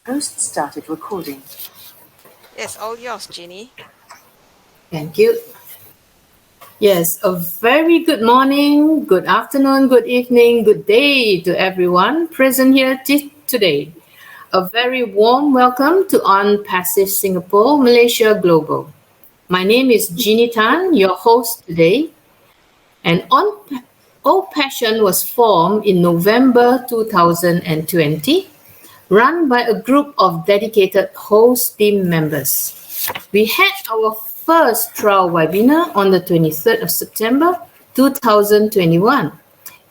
Host started recording. Yes, all yours, Ginny. Thank you. Yes, a very good morning, good afternoon, good evening, good day to everyone present here today. A very warm welcome to On Passive Singapore, Malaysia Global. My name is Jeannie Tan, your host today. And OPassion was formed in November 2020, run by a group of dedicated host team members. We had our first trial webinar on the 23rd of September 2021,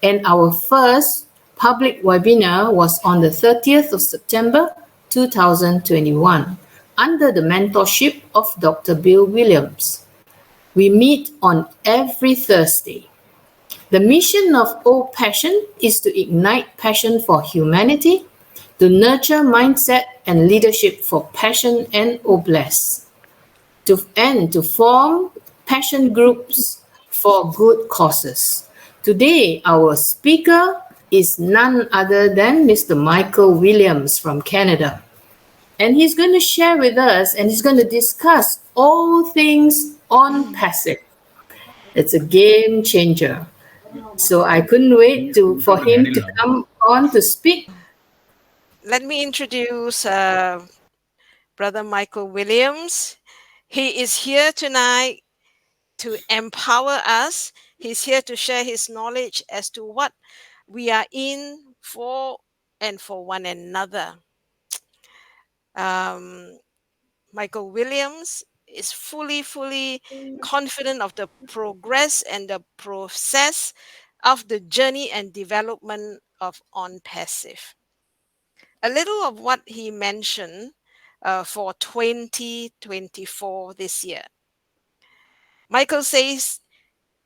and our first public webinar was on the 30th of September 2021 under the mentorship of Dr. Bill Williams. We meet on every Thursday. The mission of OPassion is to ignite passion for humanity, to nurture mindset and leadership for passion and OBLESS, to form passion groups for good causes. Today, our speaker is none other than Mr. Michael Williams from Canada. And he's going to share with us and he's going to discuss all things on passive. It's a game changer. So I couldn't wait for him to come on to speak. Let me introduce Brother Michael Williams. He is here tonight to empower us. He's here to share his knowledge as to what we are in for and for one another. Michael Williams is fully confident of the progress and the process of the journey and development of On Passive. A little of what he mentioned for 2024 this year. Michael says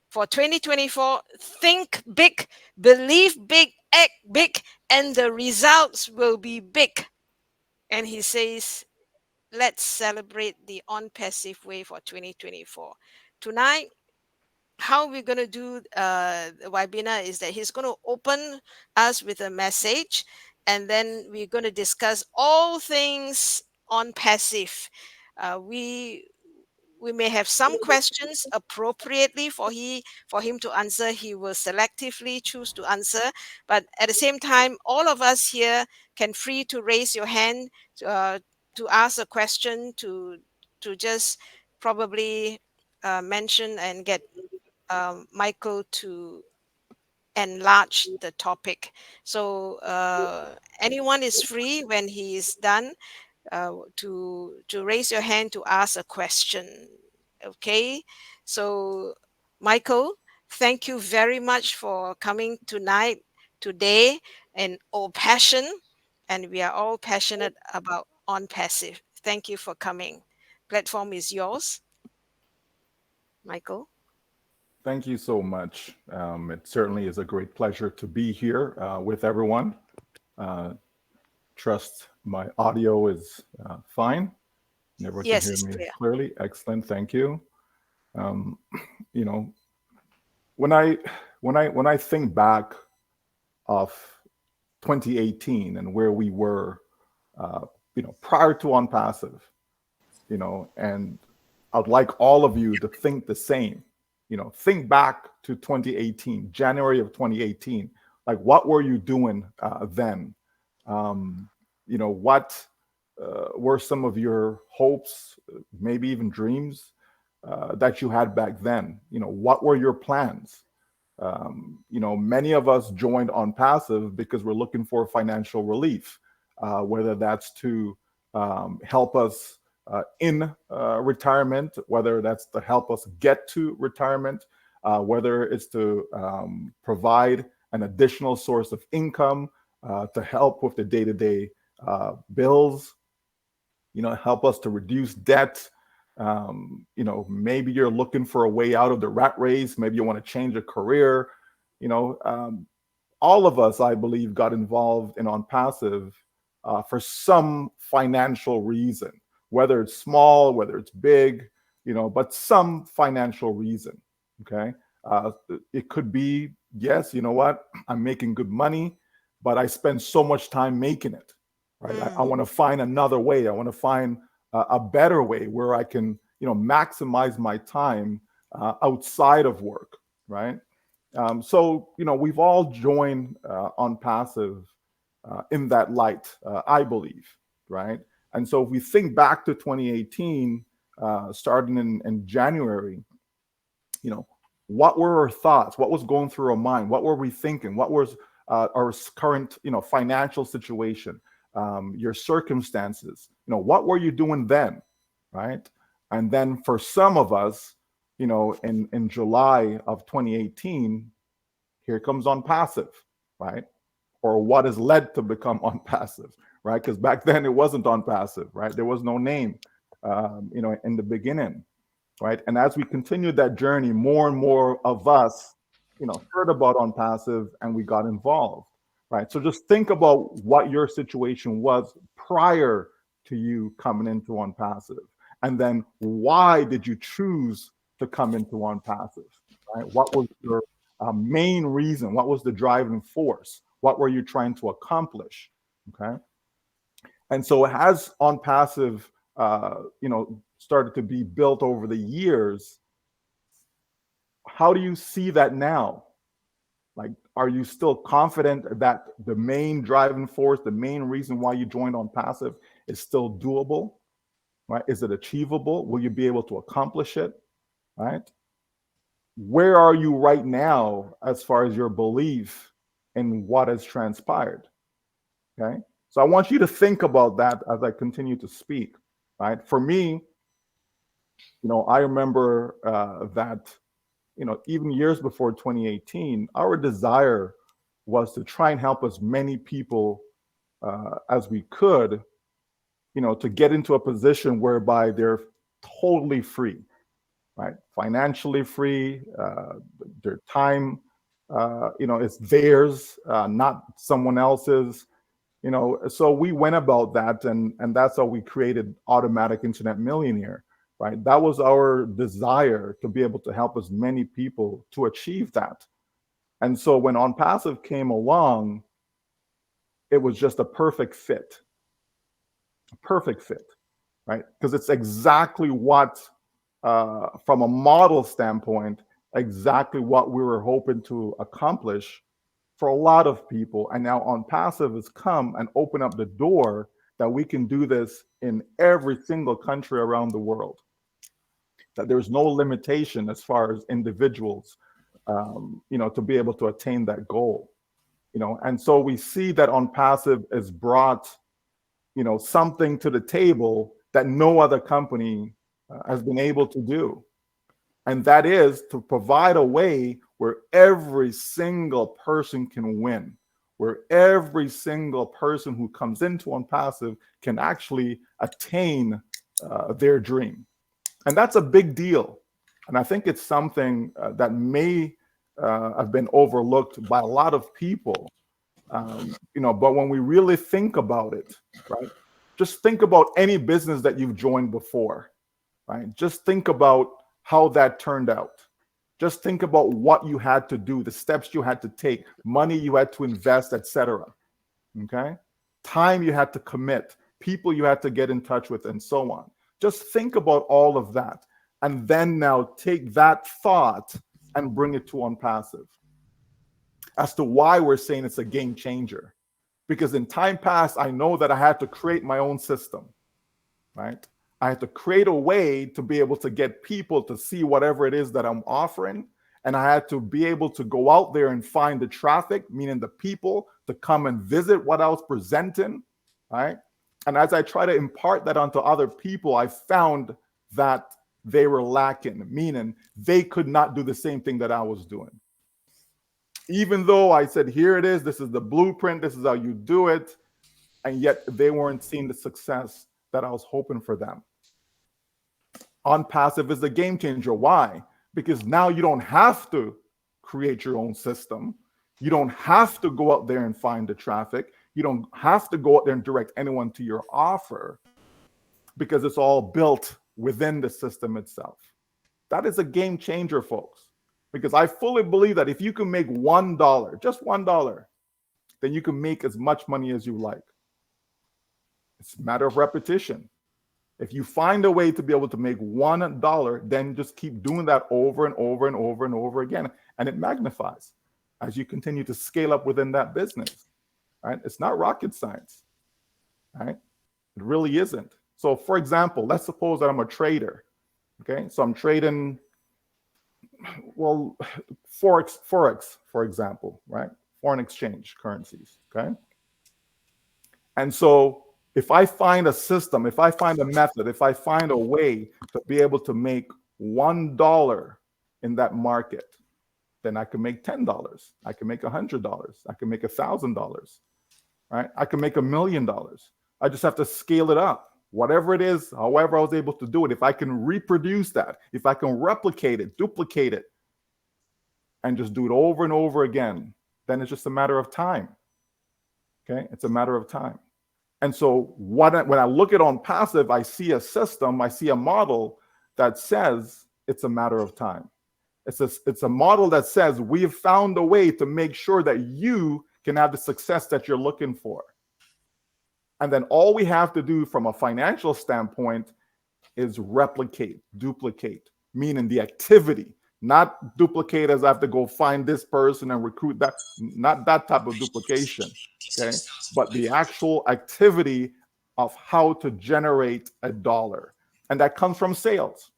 for 2024, think big, believe big, act big, and the results will be big. And he says, let's celebrate the On Passive way for 2024. Tonight, how we're going to do the webinar is that he's going to open us with a message, and then we're going to discuss all things on passive. We may have some questions appropriately for him to answer. He will selectively choose to answer, but at the same time, all of us here can free to raise your hand to ask a question, to just probably mention and get Michael to enlarge the topic. So anyone is free when he is done to raise your hand to ask a question. Okay, so Michael, thank you very much for coming today, and OPassion, and we are all passionate about On Passive. Thank you for coming. Platform is yours, Michael. Thank you so much. It certainly is a great pleasure to be here with everyone. Trust my audio is fine. Everyone can Yes, hear it's me clear. clearly. Excellent. Thank you. You know, when I think back of 2018 and where we were, prior to On Passive, and I'd like all of you to think the same. Think back to 2018, January of 2018. Like, what were you doing then? What were some of your hopes, maybe even dreams that you had back then? What were your plans? Many of us joined On Passive because we're looking for financial relief, whether that's to help us in retirement, whether that's to help us get to retirement, whether it's to provide an additional source of income to help with the day-to-day bills, help us to reduce debt. Maybe you're looking for a way out of the rat race. Maybe you want to change a career. All of us, I believe, got involved in On Passive for some financial reason, whether it's small, whether it's big, but some financial reason. Okay. It could be, yes, you know what? I'm making good money, but I spend so much time making it. right? I want to find another way. I want to find a better way where I can, maximize my time outside of work, right? So, we've all joined on passive in that light, I believe, right? And so if we think back to 2018, starting in January, you know, what were our thoughts? What was going through our mind? What were we thinking? What was our current, financial situation, your circumstances? What were you doing then, right? And then for some of us, in July of 2018, here comes on passive, right? Or what has led to become on passive, right? Because back then it wasn't on passive, right? There was no name, in the beginning, right? And as we continued that journey, more and more of us, heard about on passive and we got involved, right? So just think about what your situation was prior to you coming into on passive, and then why did you choose to come into on passive, right? What was your main reason? What was the driving force? What were you trying to accomplish? Okay. And so as on passive, started to be built over the years, how do you see that now? Like, are you still confident that the main driving force, the main reason why you joined on passive is still doable, right? Is it achievable? Will you be able to accomplish it, right? Where are you right now as far as your belief in what has transpired? Okay. So I want you to think about that as I continue to speak, right? For me, I remember that, even years before 2018, our desire was to try and help as many people as we could, to get into a position whereby they're totally free, right? Financially free, their time, it's theirs, not someone else's. So we went about that, and that's how we created Automatic Internet Millionaire, right? That was our desire, to be able to help as many people to achieve that. And so when On Passive came along, it was just a perfect fit, right? Because it's exactly what, from a model standpoint, exactly what we were hoping to accomplish for a lot of people. And now On Passive has come and opened up the door that we can do this in every single country around the world. That there's no limitation as far as individuals, to be able to attain that goal. And so we see that On Passive has brought, something to the table that no other company has been able to do. And that is to provide a way where every single person can win, where every single person who comes into On Passive can actually attain their dream. And that's a big deal. And I think it's something that may have been overlooked by a lot of people. But when we really think about it, right, just think about any business that you've joined before, right? Just think about how that turned out. Just think about what you had to do, the steps you had to take, money you had to invest, etc. Okay? Time you had to commit, people you had to get in touch with, and so on. Just think about all of that. And then now take that thought and bring it to On Passive. As to why we're saying it's a game changer. Because in time past, I know that I had to create my own system, right? I had to create a way to be able to get people to see whatever it is that I'm offering. And I had to be able to go out there and find the traffic, meaning the people to come and visit what I was presenting, right? And as I try to impart that onto other people, I found that they were lacking, meaning they could not do the same thing that I was doing. Even though I said, here it is, this is the blueprint, this is how you do it, and yet they weren't seeing the success that I was hoping for them. On Passive is a game changer. Why? Because now you don't have to create your own system. You don't have to go out there and find the traffic. You don't have to go out there and direct anyone to your offer, because it's all built within the system itself. That is a game changer, folks, because I fully believe that if you can make $1, just $1, then you can make as much money as you like. It's a matter of repetition. If you find a way to be able to make $1, then just keep doing that over and over and over and over again. And it magnifies as you continue to scale up within that business. Right? It's not rocket science. Right? It really isn't. So for example, let's suppose that I'm a trader. Okay. So I'm trading, well, Forex, for example, right? Foreign exchange currencies. Okay. And so if I find a system, if I find a method, if I find a way to be able to make $1 in that market, then I can make $10. I can make $100. I can make $1,000. Right? I can make $1 million. I just have to scale it up. Whatever it is, however I was able to do it, if I can reproduce that, if I can replicate it, duplicate it, and just do it over and over again, then it's just a matter of time. Okay? It's a matter of time. And so when I look at OnPassive, I see a system, I see a model that says it's a matter of time. It's a model that says we have found a way to make sure that you can have the success that you're looking for. And then all we have to do from a financial standpoint is replicate, duplicate, meaning the activity, not duplicate as I have to go find this person and recruit that, not that type of duplication, okay? But the actual activity of how to generate $1. And that comes from sales.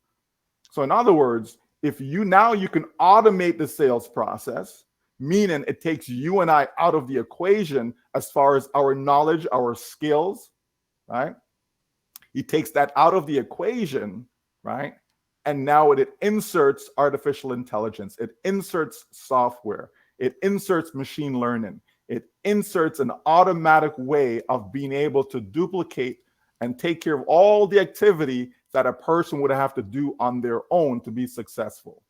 So in other words, if you can automate the sales process, meaning it takes you and I out of the equation as far as our knowledge, our skills, right? It takes that out of the equation, right? And now it inserts artificial intelligence. It inserts software. It inserts machine learning. It inserts an automatic way of being able to duplicate and take care of all the activity that a person would have to do on their own to be successful.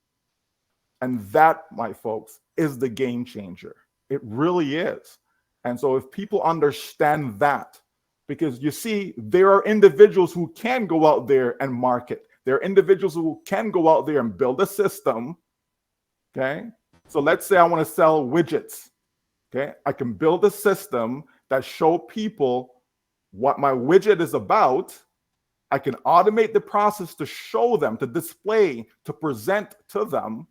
And that, my folks, is the game changer. It really is. And so if people understand that, because you see, there are individuals who can go out there and market. There are individuals who can go out there and build a system. Okay. So let's say I want to sell widgets. Okay. I can build a system that show people what my widget is about. I can automate the process to show them, to display, to present to them.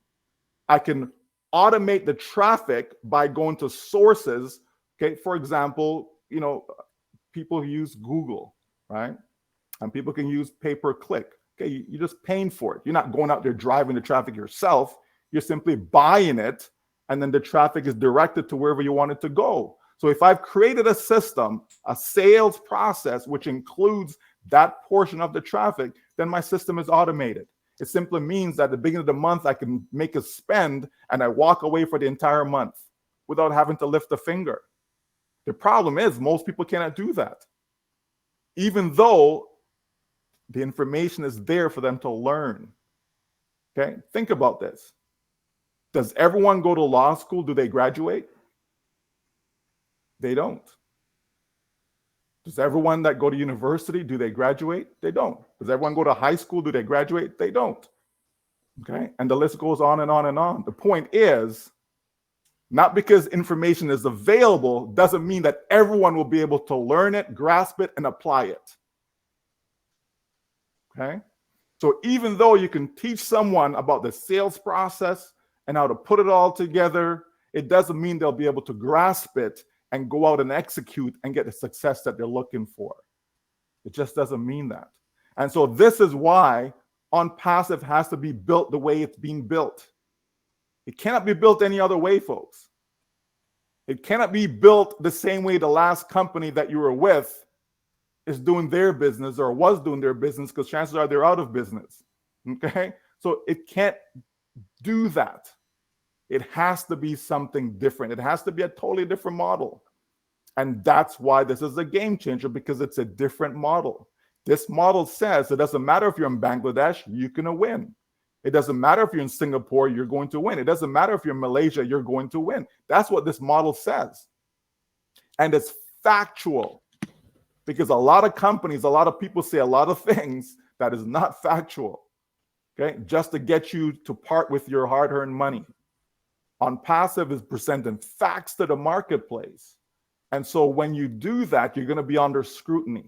I can automate the traffic by going to sources. Okay. For example, people use Google, right? And people can use pay-per-click. Okay, you're just paying for it. You're not going out there driving the traffic yourself. You're simply buying it, and then the traffic is directed to wherever you want it to go. So if I've created a system, a sales process, which includes that portion of the traffic, then my system is automated. It simply means that at the beginning of the month, I can make a spend and I walk away for the entire month without having to lift a finger. The problem is most people cannot do that, even though the information is there for them to learn. Okay, think about this. Does everyone go to law school? Do they graduate? They don't. Does everyone that go to university, do they graduate? They don't. Does everyone go to high school? Do they graduate? They don't. Okay, and the list goes on and on and on. The point is, not because information is available doesn't mean that everyone will be able to learn it, grasp it, and apply it. Okay? So even though you can teach someone about the sales process and how to put it all together, it doesn't mean they'll be able to grasp it and go out and execute and get the success that they're looking for. It just doesn't mean that. And so this is why OnPassive has to be built the way it's being built. It cannot be built any other way, folks. It cannot be built the same way the last company that you were with is doing their business or was doing their business, because chances are they're out of business. Okay? So it can't do that. It has to be something different. It has to be a totally different model. And that's why this is a game changer, because it's a different model. This model says it doesn't matter if you're in Bangladesh, you can win. It doesn't matter if you're in Singapore, you're going to win. It doesn't matter if you're in Malaysia, you're going to win. That's what this model says. And it's factual, because a lot of companies, a lot of people say a lot of things that is not factual, okay, just to get you to part with your hard-earned money. OnPassive is presenting facts to the marketplace. And so when you do that, you're going to be under scrutiny.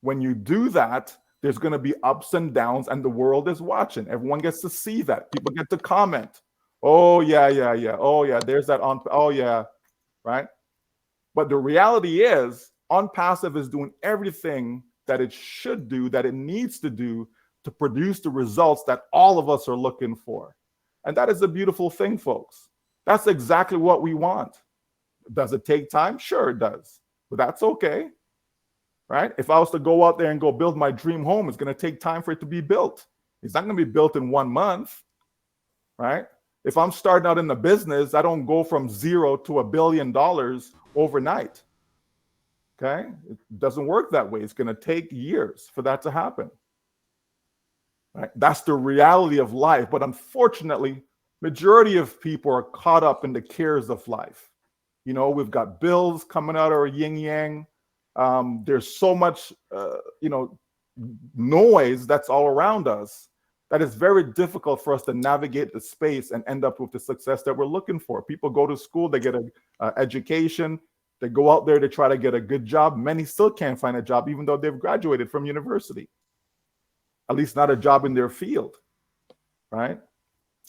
When you do that, there's going to be ups and downs, and the world is watching. Everyone gets to see that. People get to comment. Oh, yeah, yeah, yeah. Oh, yeah, there's that on. Oh, yeah, right? But the reality is, OnPassive is doing everything that it should do, that it needs to do to produce the results that all of us are looking for. And that is a beautiful thing, folks. That's exactly what we want. Does it take time? Sure, it does. But that's okay, right? If I was to go out there and go build my dream home, it's going to take time for it to be built. It's not going to be built in 1 month, right? If I'm starting out in the business, I don't go from zero to $1 billion overnight. Okay? It doesn't work that way. It's going to take years for that to happen. Right? That's the reality of life. But unfortunately, majority of people are caught up in the cares of life. You know, we've got bills coming out of our yin yang. There's so much, noise that's all around us that it's very difficult for us to navigate the space and end up with the success that we're looking for. People go to school, they get an education, they go out there to try to get a good job. Many still can't find a job, even though they've graduated from university, at least not a job in their field, right?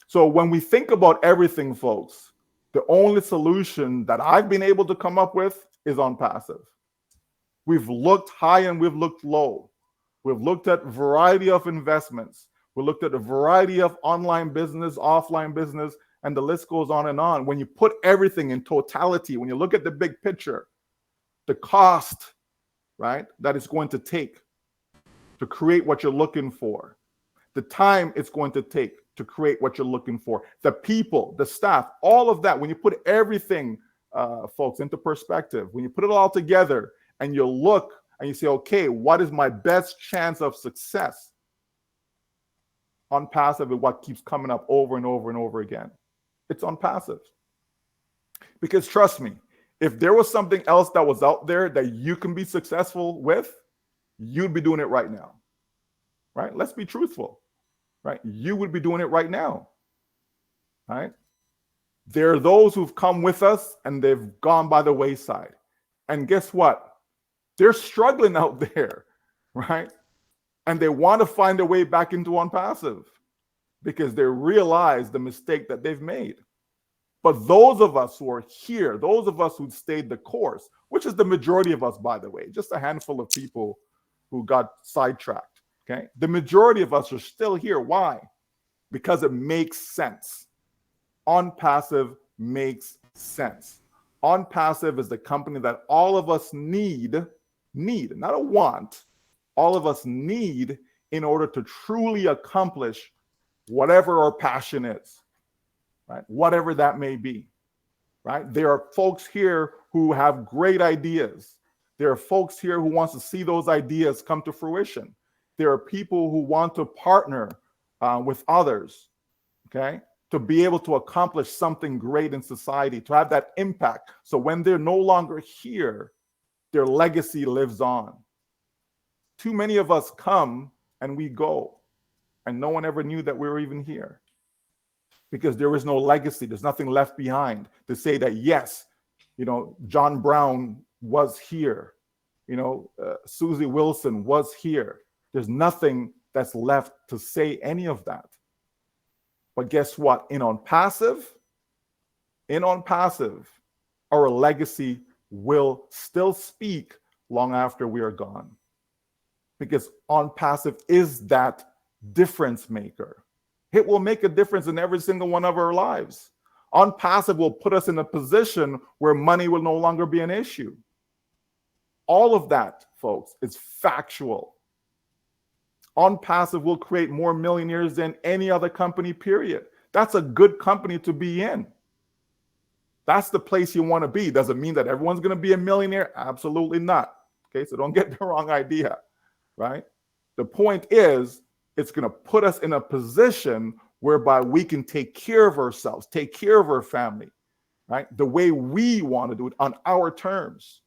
So when we think about everything, folks, the only solution that I've been able to come up with is OnPassive. We've looked high and we've looked low. We've looked at a variety of investments. We looked at a variety of online business, offline business, and the list goes on and on. When you put everything in totality, when you look at the big picture, the cost, right, that it's going to take to create what you're looking for, the time it's going to take to create what you're looking for, the people, the staff, all of that, when you put everything, folks, into perspective, when you put it all together and you look and you say, okay, what is my best chance of success? OnPassive is what keeps coming up over and over and over again. It's OnPassive. Because trust me, if there was something else that was out there that you can be successful with, you'd be doing it right now, right? Let's be truthful, right? You would be doing it right now, right? There are those who've come with us and they've gone by the wayside. And guess what? They're struggling out there, right? And they want to find their way back into OnPassive because they realize the mistake that they've made. But those of us who are here, those of us who stayed the course, which is the majority of us, by the way, just a handful of people who got sidetracked, okay? The majority of us are still here. Why? Because it makes sense. OnPassive makes sense. OnPassive is the company that all of us need, not a want, all of us need in order to truly accomplish whatever our passion is, right? Whatever that may be, right? There are folks here who have great ideas. There are folks here who wants to see those ideas come to fruition. There are people who want to partner with others, okay, to be able to accomplish something great in society, to have that impact. So when they're no longer here, their legacy lives on. Too many of us come and we go, and no one ever knew that we were even here because there is no legacy. There's nothing left behind to say that, yes, you know, John Brown was here. You know, Susie Wilson was here. There's nothing that's left to say any of that. But guess what? In OnPassive, our legacy will still speak long after we are gone. Because OnPassive is that difference maker. It will make a difference in every single one of our lives. OnPassive will put us in a position where money will no longer be an issue. All of that, folks, is factual. OnPassive will create more millionaires than any other company, period. That's a good company to be in. That's the place you want to be. Does it mean that everyone's going to be a millionaire? Absolutely not. Okay, so don't get the wrong idea, right? The point is, it's going to put us in a position whereby we can take care of ourselves, take care of our family, right? The way we want to do it on our terms,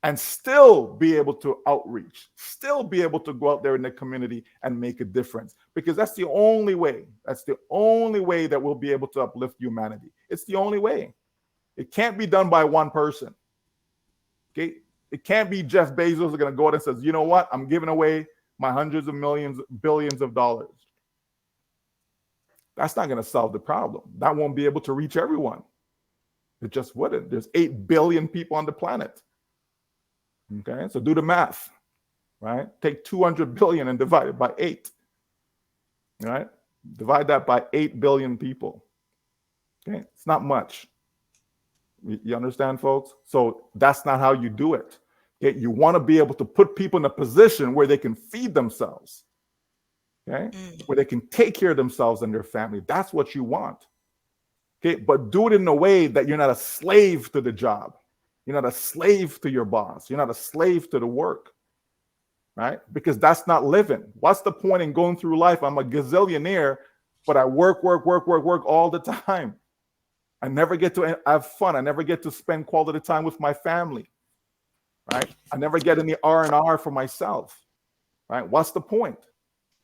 and still be able to outreach, still be able to go out there in the community and make a difference. Because that's the only way. That's the only way that we'll be able to uplift humanity. It's the only way. It can't be done by one person. Okay? It can't be Jeff Bezos is going to go out and says, you know what? I'm giving away my hundreds of millions, billions of dollars. That's not going to solve the problem. That won't be able to reach everyone. It just wouldn't. There's 8 billion people on the planet. Okay, so do the math, right? Take 200 billion and divide it by 8, right? Divide that by 8 billion people. Okay, it's not much. You understand, folks? So that's not how you do it. Okay, you want to be able to put people in a position where they can feed themselves, okay, where they can take care of themselves and their family. That's what you want. Okay, but do it in a way that you're not a slave to the job. You're not a slave to your boss. You're not a slave to the work, right? Because that's not living. What's the point in going through life? I'm a gazillionaire, but I work all the time. I never get to have fun. I never get to spend quality time with my family, right? I never get any R&R for myself, right? What's the point,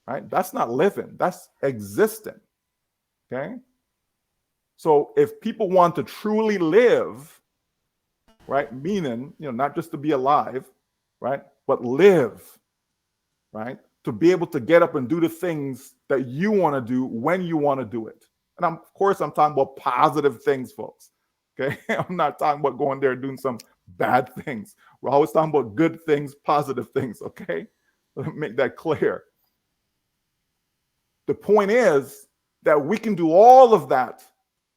right? That's not living. That's existing, okay? So if people want to truly live, right, meaning, not just to be alive, right, but live, right, to be able to get up and do the things that you want to do when you want to do it. And of course, I'm talking about positive things, folks. Okay, I'm not talking about going there and doing some bad things. We're always talking about good things, positive things. Okay, let me make that clear. The point is that we can do all of that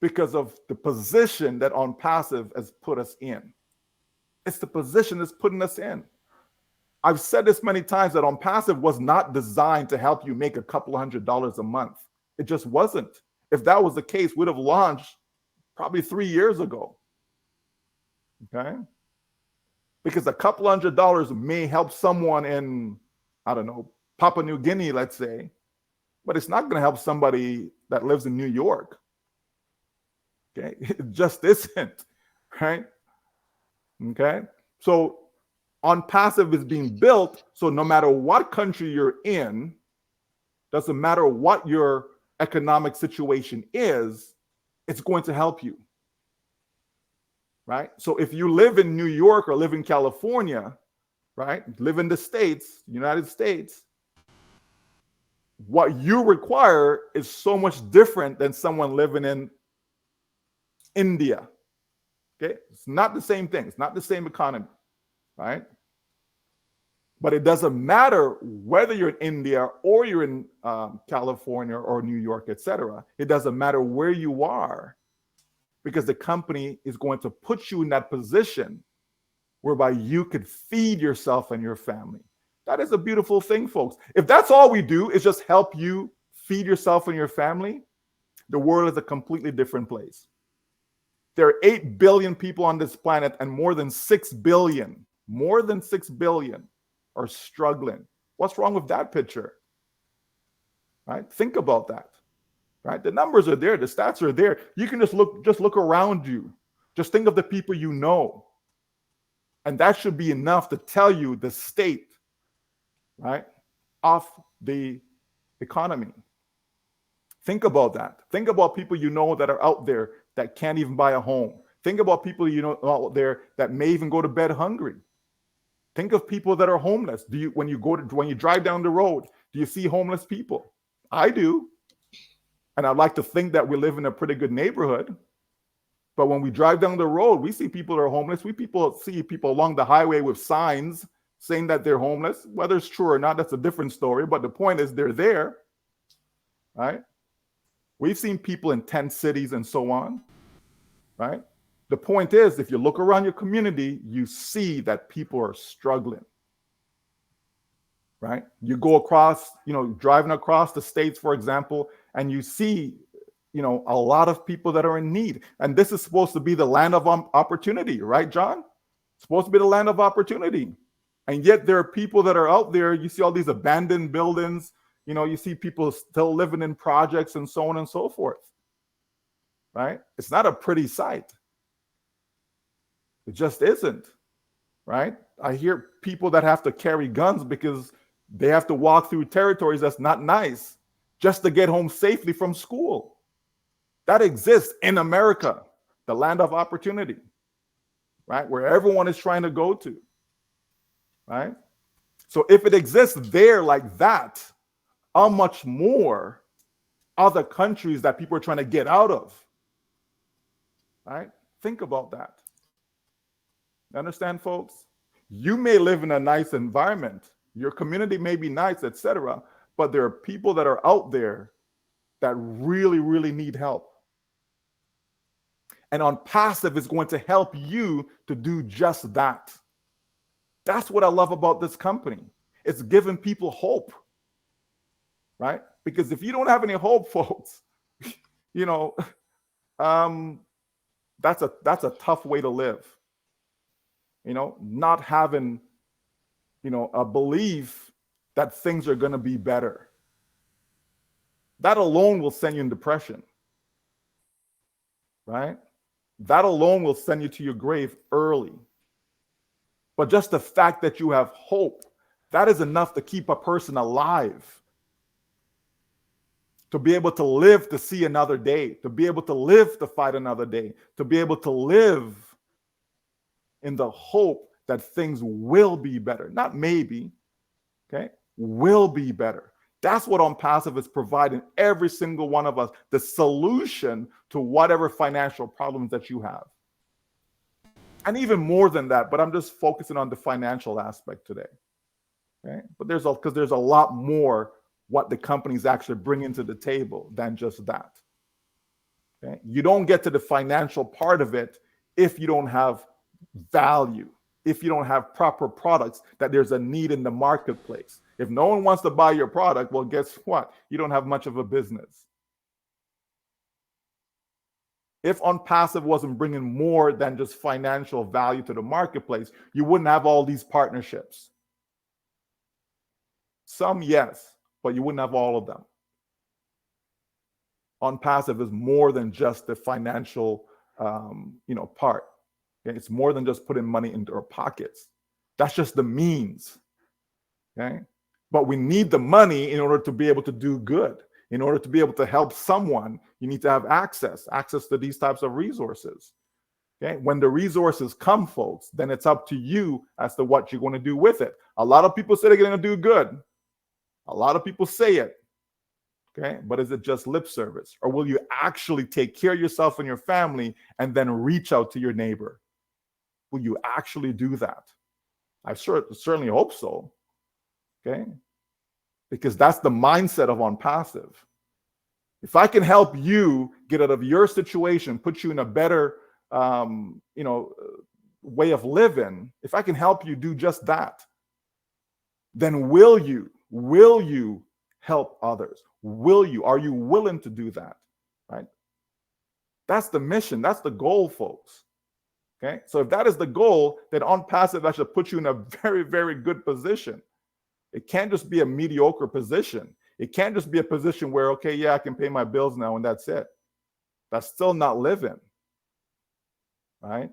because of the position that OPassion has put us in. It's the position that's putting us in. I've said this many times that OPassion was not designed to help you make a couple $100s a month. It just wasn't. If that was the case, we'd have launched probably 3 years ago. Okay? Because a couple $100s may help someone in, I don't know, Papua New Guinea, let's say, but it's not going to help somebody that lives in New York. Okay? It just isn't, right? Okay? So OPassion is being built so no matter what country you're in, doesn't matter what your economic situation is, it's going to help you, right? So if you live in New York or live in California, right, live in the States, United States, what you require is so much different than someone living in India. Okay, it's not the same thing. It's not the same economy, right? But it doesn't matter whether you're in India or you're in California or New York, etc. It doesn't matter where you are, because the company is going to put you in that position whereby you could feed yourself and your family. That is a beautiful thing, folks. If that's all we do is just help you feed yourself and your family, the world is a completely different place. There are 8 billion people on this planet, and more than 6 billion are struggling. What's wrong with that picture? Right? Think about that. Right? The numbers are there, the stats are there. You can just look around you. Just think of the people you know. And that should be enough to tell you the state, right, of the economy. Think about that. Think about people you know that are out there that can't even buy a home. Think about people you know out there that may even go to bed hungry. Think of people that are homeless. When you drive down the road, do you see homeless people? I do. And I'd like to think that we live in a pretty good neighborhood. But when we drive down the road, we see people that are homeless. We see people along the highway with signs saying that they're homeless. Whether it's true or not, that's a different story. But the point is they're there, right? We've seen people in tent cities and so on, right? The point is, if you look around your community, you see that people are struggling, right? You go across, driving across the states, for example, and you see, a lot of people that are in need. And this is supposed to be the land of opportunity, right, John? It's supposed to be the land of opportunity. And yet there are people that are out there. You see all these abandoned buildings. You see people still living in projects and so on and so forth, right? It's not a pretty sight. It just isn't, right? I hear people that have to carry guns because they have to walk through territories that's not nice just to get home safely from school. That exists in America, the land of opportunity, right? Where everyone is trying to go to. right? So if it exists there like that, how much more other countries that people are trying to get out of, right? Think about that. Understand, folks? You may live in a nice environment, your community may be nice, etc., but there are people that are out there that really, really need help. And on passive is going to help you to do just that. That's what I love about this company. It's giving people hope, right? Because if you don't have any hope, folks, you know, um, that's a tough way to live. Not having, a belief that things are going to be better. That alone will send you in depression, right? That alone will send you to your grave early. But just the fact that you have hope, that is enough to keep a person alive, to be able to live to see another day, to be able to live to fight another day, to be able to live in the hope that things will be better. Not maybe, okay? Will be better. That's what OnPassive is providing every single one of us, the solution to whatever financial problems that you have. And even more than that, but I'm just focusing on the financial aspect today. Okay? But there's a lot more what the companies actually bring into the table than just that. Okay? You don't get to the financial part of it if you don't have value, if you don't have proper products, that there's a need in the marketplace. If no one wants to buy your product, well, guess what? You don't have much of a business. If OnPassive wasn't bringing more than just financial value to the marketplace, you wouldn't have all these partnerships. Some, yes, but you wouldn't have all of them. OnPassive is more than just the financial, part. Okay? It's more than just putting money into our pockets. That's just the means. Okay? But we need the money in order to be able to do good. In order to be able to help someone, you need to have access to these types of resources. Okay? When the resources come, folks, then it's up to you as to what you're going to do with it. A lot of people say they're going to do good. A lot of people say it. Okay? But is it just lip service? Or will you actually take care of yourself and your family and then reach out to your neighbor? Will you actually do that? I certainly hope so. Okay? Because that's the mindset of OnPassive. If I can help you get out of your situation, put you in a better, way of living, if I can help you do just that, then will you help others? Are you willing to do that? Right? That's the mission. That's the goal, folks. Okay. So if that is the goal, then OnPassive actually puts you in a very, very good position. It can't just be a mediocre position. It can't just be a position where, okay, yeah, I can pay my bills now and that's it. That's still not living. Right?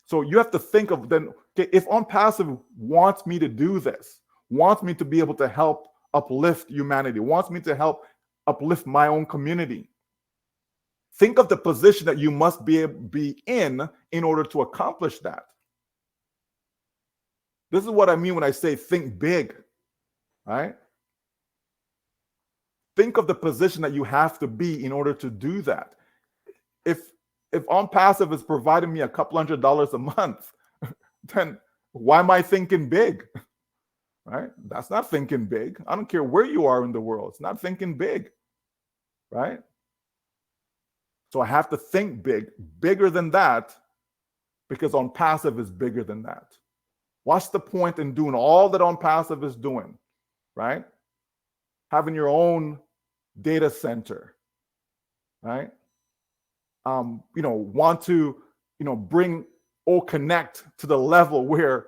So you have to think of then, okay, if OnPassive wants me to do this, wants me to be able to help uplift humanity, wants me to help uplift my own community, think of the position that you must be in order to accomplish that. This is what I mean when I say think big, right? Think of the position that you have to be in order to do that. If OnPassive is providing me a couple $100 a month, then why am I thinking big? Right? That's not thinking big. I don't care where you are in the world. It's not thinking big, right? So I have to think big, bigger than that, because OnPassive is bigger than that. What's the point in doing all that OnPassive is doing, right? Having your own data center, right? Want to, bring or connect to the level where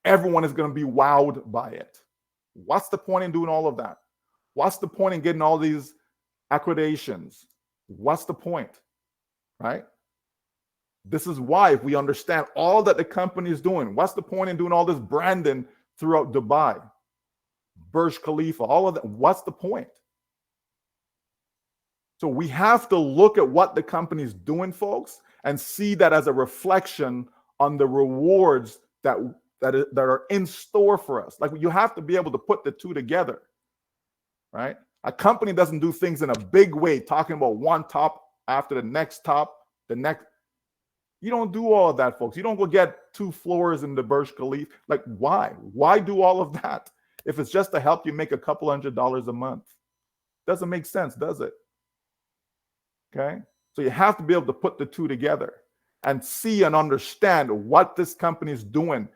everyone is going to be wowed by it. What's the point in doing all of that? What's the point in getting all these accreditations? What's the point, right? This is why, if we understand all that the company is doing, what's the point in doing all this branding throughout Dubai, Burj Khalifa, all of that? What's the point? So we have to look at what the company is doing, folks, and see that as a reflection on the rewards that that are in store for us. Like, you have to be able to put the two together, right? A company doesn't do things in a big way, talking about one top after the next top, the next. You don't do all of that, folks. You don't go get 2 floors in the Burj Khalifa. Like, why? Why do all of that if it's just to help you make a couple $100s a month? Doesn't make sense, does it? Okay? So you have to be able to put the two together and see and understand what this company is doing,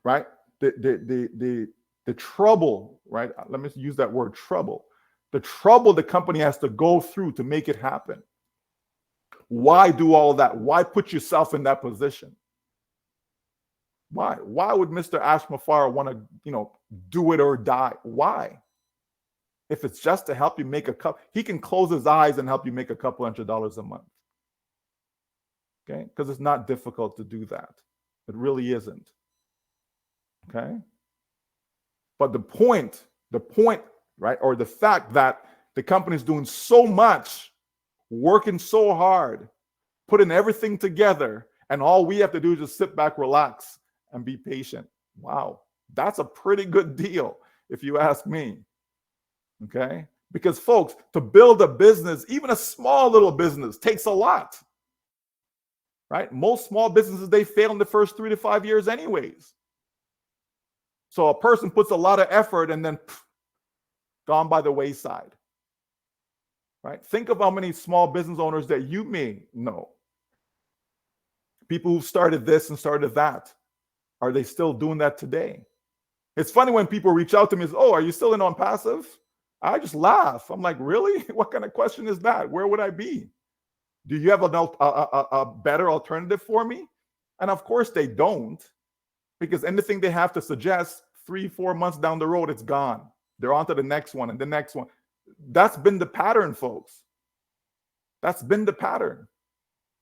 right? The trouble, right? Let me use that word, trouble. The trouble the company has to go through to make it happen. Why do all that? Why put yourself in that position? Why? Why would Mr. Ashmafar want to, do it or die? Why? If it's just to help you make he can close his eyes and help you make a couple $100s a month. Okay? Because it's not difficult to do that. It really isn't. Okay? But the point, right, or the fact that the company is doing so much, working so hard, putting everything together, and all we have to do is just sit back, relax, and be patient. Wow, that's a pretty good deal, if you ask me. Okay? Because, folks, to build a business, even a small little business, takes a lot. Right? Most small businesses, they fail in the first 3 to 5 years anyways. So a person puts a lot of effort and then gone by the wayside. Right? Think of how many small business owners that you may know. People who started this and started that. Are they still doing that today? It's funny when people reach out to me and say, "Oh, are you still in OPassive?" I just laugh. I'm like, really? What kind of question is that? Where would I be? Do you have a better alternative for me? And of course they don't, because anything they have to suggest 3-4 months down the road, it's gone. They're on to the next one and the next one. That's been the pattern, folks. That's been the pattern.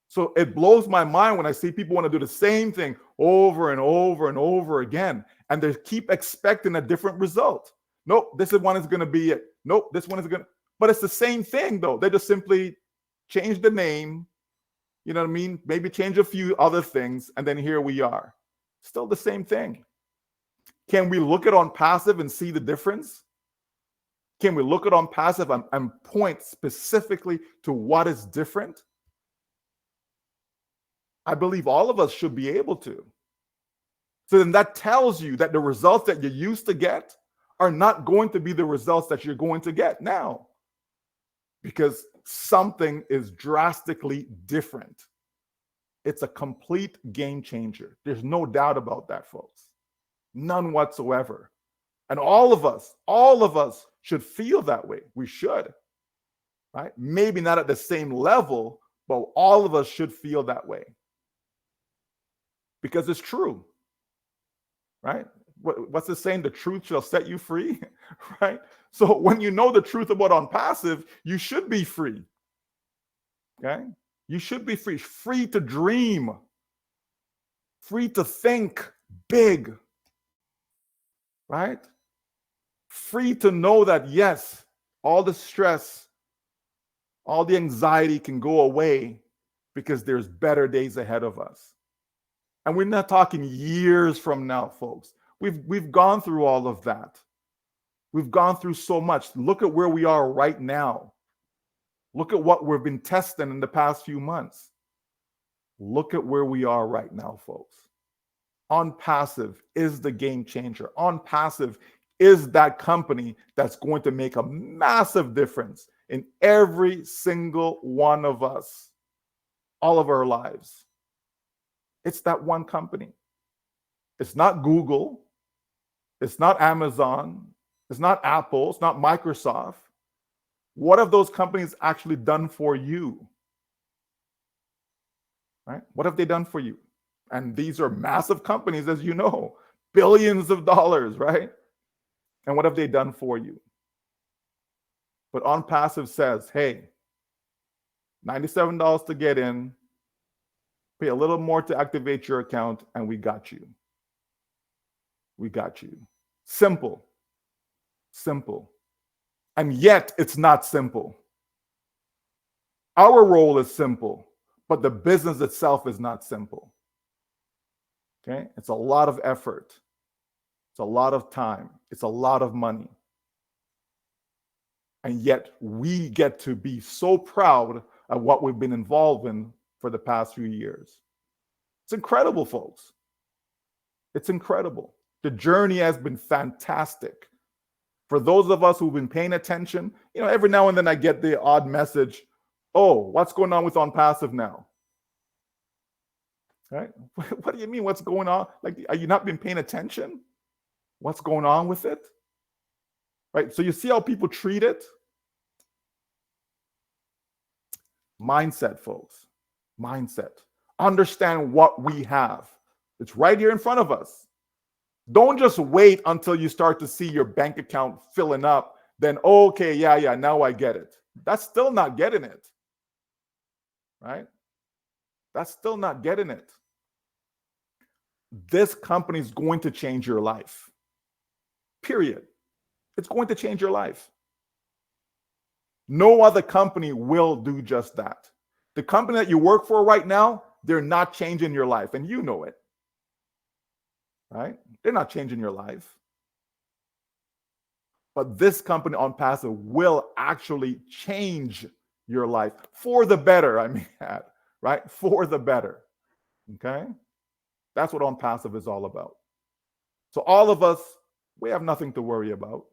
So it blows my mind when I see people want to do the same thing over and over and over again, and they keep expecting a different result. Nope, this one is going to be it. Nope, this one is going to. But it's the same thing, though. They just simply change the name, you know what I mean? Maybe change a few other things, and then here we are. Still the same thing. Can we look at OPassive and see the difference? Can we look at OPassive and point specifically to what is different? I believe all of us should be able to. So then that tells you that the results that you used to get are not going to be the results that you're going to get now, because something is drastically different. It's a complete game changer. There's no doubt about that, folks. None whatsoever. And all of us should feel that way. We should, right? Maybe not at the same level, but all of us should feel that way. Because it's true, right? What's it saying? The truth shall set you free, right? So when you know the truth about OPassive, you should be free, okay? You should be free to dream, free to think big, right? Free to know that, yes, all the stress, all the anxiety can go away because there's better days ahead of us. And we're not talking years from now, folks. We've gone through all of that. We've gone through so much. Look at where we are right now. Look at what we've been testing in the past few months. Look at where we are right now, folks. OPassive is the game changer. OPassive is that company that's going to make a massive difference in every single one of us, all of our lives. It's that one company. It's not Google. It's not Amazon. It's not Apple. It's not Microsoft. What have those companies actually done for you? Right? What have they done for you? And these are massive companies, as you know, billions of dollars, right? And what have they done for you? But OPassive says, hey, $97 to get in, pay a little more to activate your account, and we got you. We got you. Simple. Simple. And yet, it's not simple. Our role is simple, but the business itself is not simple. Okay? It's a lot of effort. It's a lot of time. It's a lot of money. And yet we get to be so proud of what we've been involved in for the past few years. It's incredible, folks. It's incredible. The journey has been fantastic. For those of us who've been paying attention, every now and then I get the odd message, oh, what's going on with OnPassive now? Right? What do you mean, what's going on? Like, are you not been paying attention? What's going on with it? Right? So you see how people treat it? Mindset, folks. Mindset. Understand what we have. It's right here in front of us. Don't just wait until you start to see your bank account filling up. Then, okay, yeah, now I get it. That's still not getting it. Right? That's still not getting it. This company is going to change your life. Period. It's going to change your life. No other company will do just that. The company that you work for right now, they're not changing your life, and you know it. Right? They're not changing your life. But this company OnPassive will actually change your life for the better, I mean that, right? For the better. Okay? That's what OnPassive is all about. So all of us, we have nothing to worry about.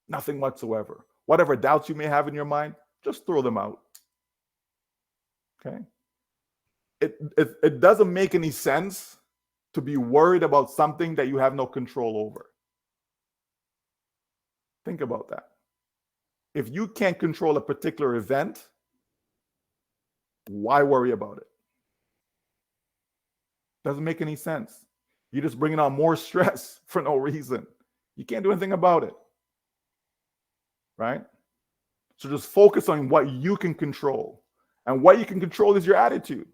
Nothing whatsoever. Whatever doubts you may have in your mind, just throw them out. Okay? It doesn't make any sense to be worried about something that you have no control over. Think about that. If you can't control a particular event, why worry about it? Doesn't make any sense. You're just bringing on more stress for no reason. You can't do anything about it. Right? So just focus on what you can control. And what you can control is your attitude.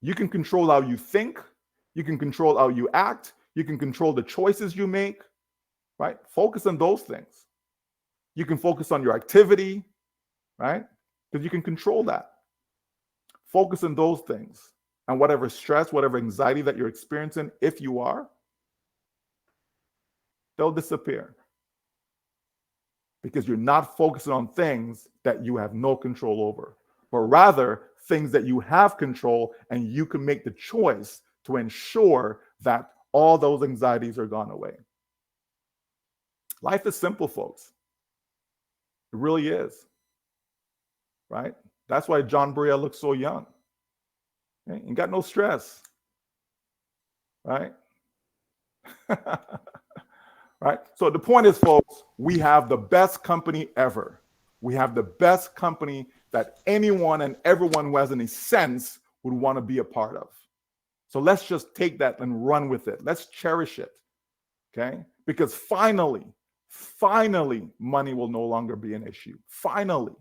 You can control how you think. You can control how you act. You can control the choices you make. Right? Focus on those things. You can focus on your activity. Right? Because you can control that. Focus on those things. And whatever stress, whatever anxiety that you're experiencing, if you are, they'll disappear. Because you're not focusing on things that you have no control over, but rather things that you have control, and you can make the choice to ensure that all those anxieties are gone away. Life is simple, folks. It really is. Right? That's why John Brea looks so young. Okay? He got no stress. Right? Right? So the point is, folks, we have the best company ever. We have the best company that anyone and everyone who has any sense would want to be a part of. So let's just take that and run with it. Let's cherish it. Okay? Because finally, money will no longer be an issue. Finally,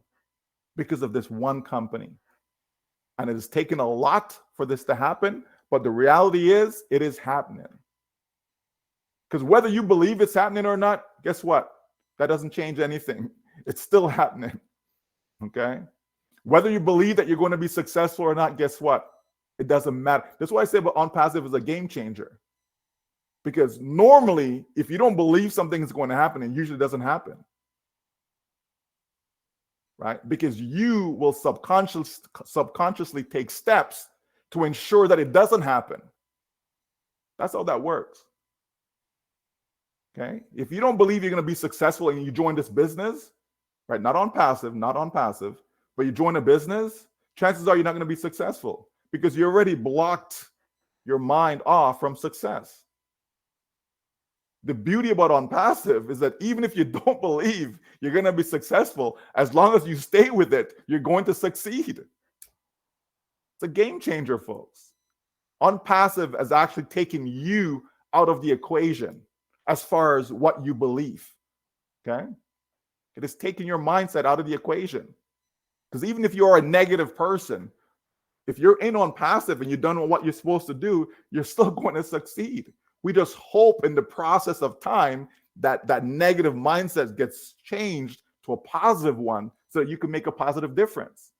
because of this one company. And it has taken a lot for this to happen, but the reality is it is happening. Because whether you believe it's happening or not, guess what? That doesn't change anything. It's still happening. Okay? Whether you believe that you're going to be successful or not, guess what? It doesn't matter. That's why I say about OnPassive is a game changer. Because normally, if you don't believe something is going to happen, it usually doesn't happen. Right? Because you will subconsciously take steps to ensure that it doesn't happen. That's how that works. Okay? If you don't believe you're going to be successful and you join this business, right? Not OnPassive, but you join a business, chances are you're not going to be successful because you already blocked your mind off from success. The beauty about OnPassive is that even if you don't believe you're going to be successful, as long as you stay with it, you're going to succeed. It's a game changer, folks. OnPassive has actually taken you out of the equation as far as what you believe. Okay? It is taking your mindset out of the equation. Because even if you're a negative person, if you're in OnPassive and you've done what you're supposed to do, you're still going to succeed. We just hope in the process of time that that negative mindset gets changed to a positive one so that you can make a positive difference.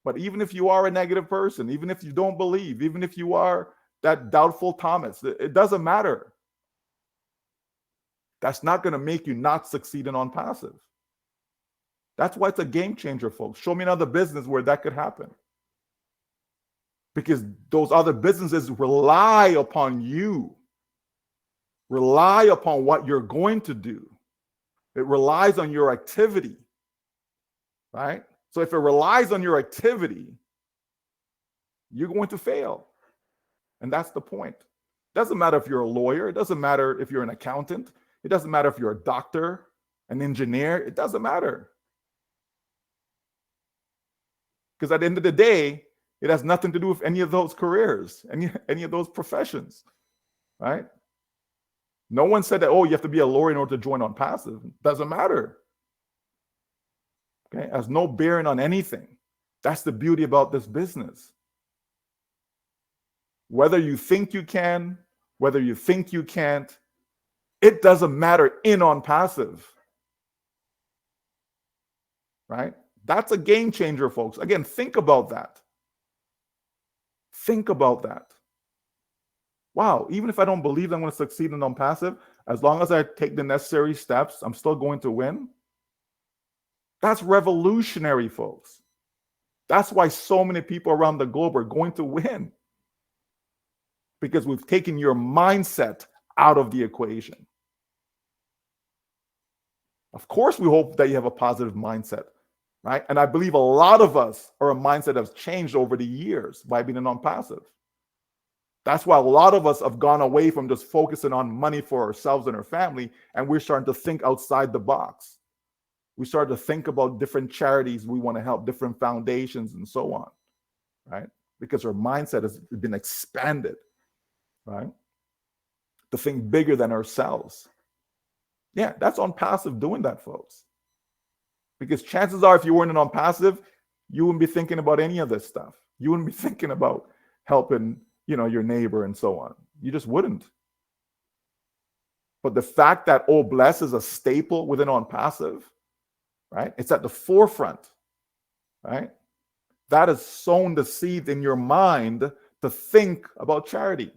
But even if you are a negative person, even if you don't believe, even if you are that doubtful Thomas, it doesn't matter. That's not going to make you not succeed in on passive. That's why it's a game changer, folks. Show me another business where that could happen. Because those other businesses rely upon you, rely upon what you're going to do. It relies on your activity, right? So if it relies on your activity, you're going to fail. And that's the point. It doesn't matter if you're a lawyer. It doesn't matter if you're an accountant. It doesn't matter if you're a doctor, an engineer. It doesn't matter. Because at the end of the day, it has nothing to do with any of those careers, any of those professions, right? No one said that, oh, you have to be a lawyer in order to join on passive. Doesn't matter. Okay, it has no bearing on anything. That's the beauty about this business. Whether you think you can, whether you think you can't, it doesn't matter in on passive. Right? That's a game changer, folks. Again, think about that. Think about that. Wow, even if I don't believe I'm going to succeed in on passive, as long as I take the necessary steps, I'm still going to win. That's revolutionary, folks. That's why so many people around the globe are going to win. Because we've taken your mindset out of the equation. Of course, we hope that you have a positive mindset, right? And I believe a lot of us are a mindset that's changed over the years by being a non-passive. That's why a lot of us have gone away from just focusing on money for ourselves and our family, and we're starting to think outside the box. We started to think about different charities we want to help, different foundations, and so on, right? Because our mindset has been expanded, right? To think bigger than ourselves. Yeah, that's on passive doing that, folks. Because chances are, if you weren't on passive, you wouldn't be thinking about any of this stuff. You wouldn't be thinking about helping, your neighbor and so on. You just wouldn't. But the fact that bless is a staple within on passive, right? It's at the forefront, right? That has sown the seed in your mind to think about charity.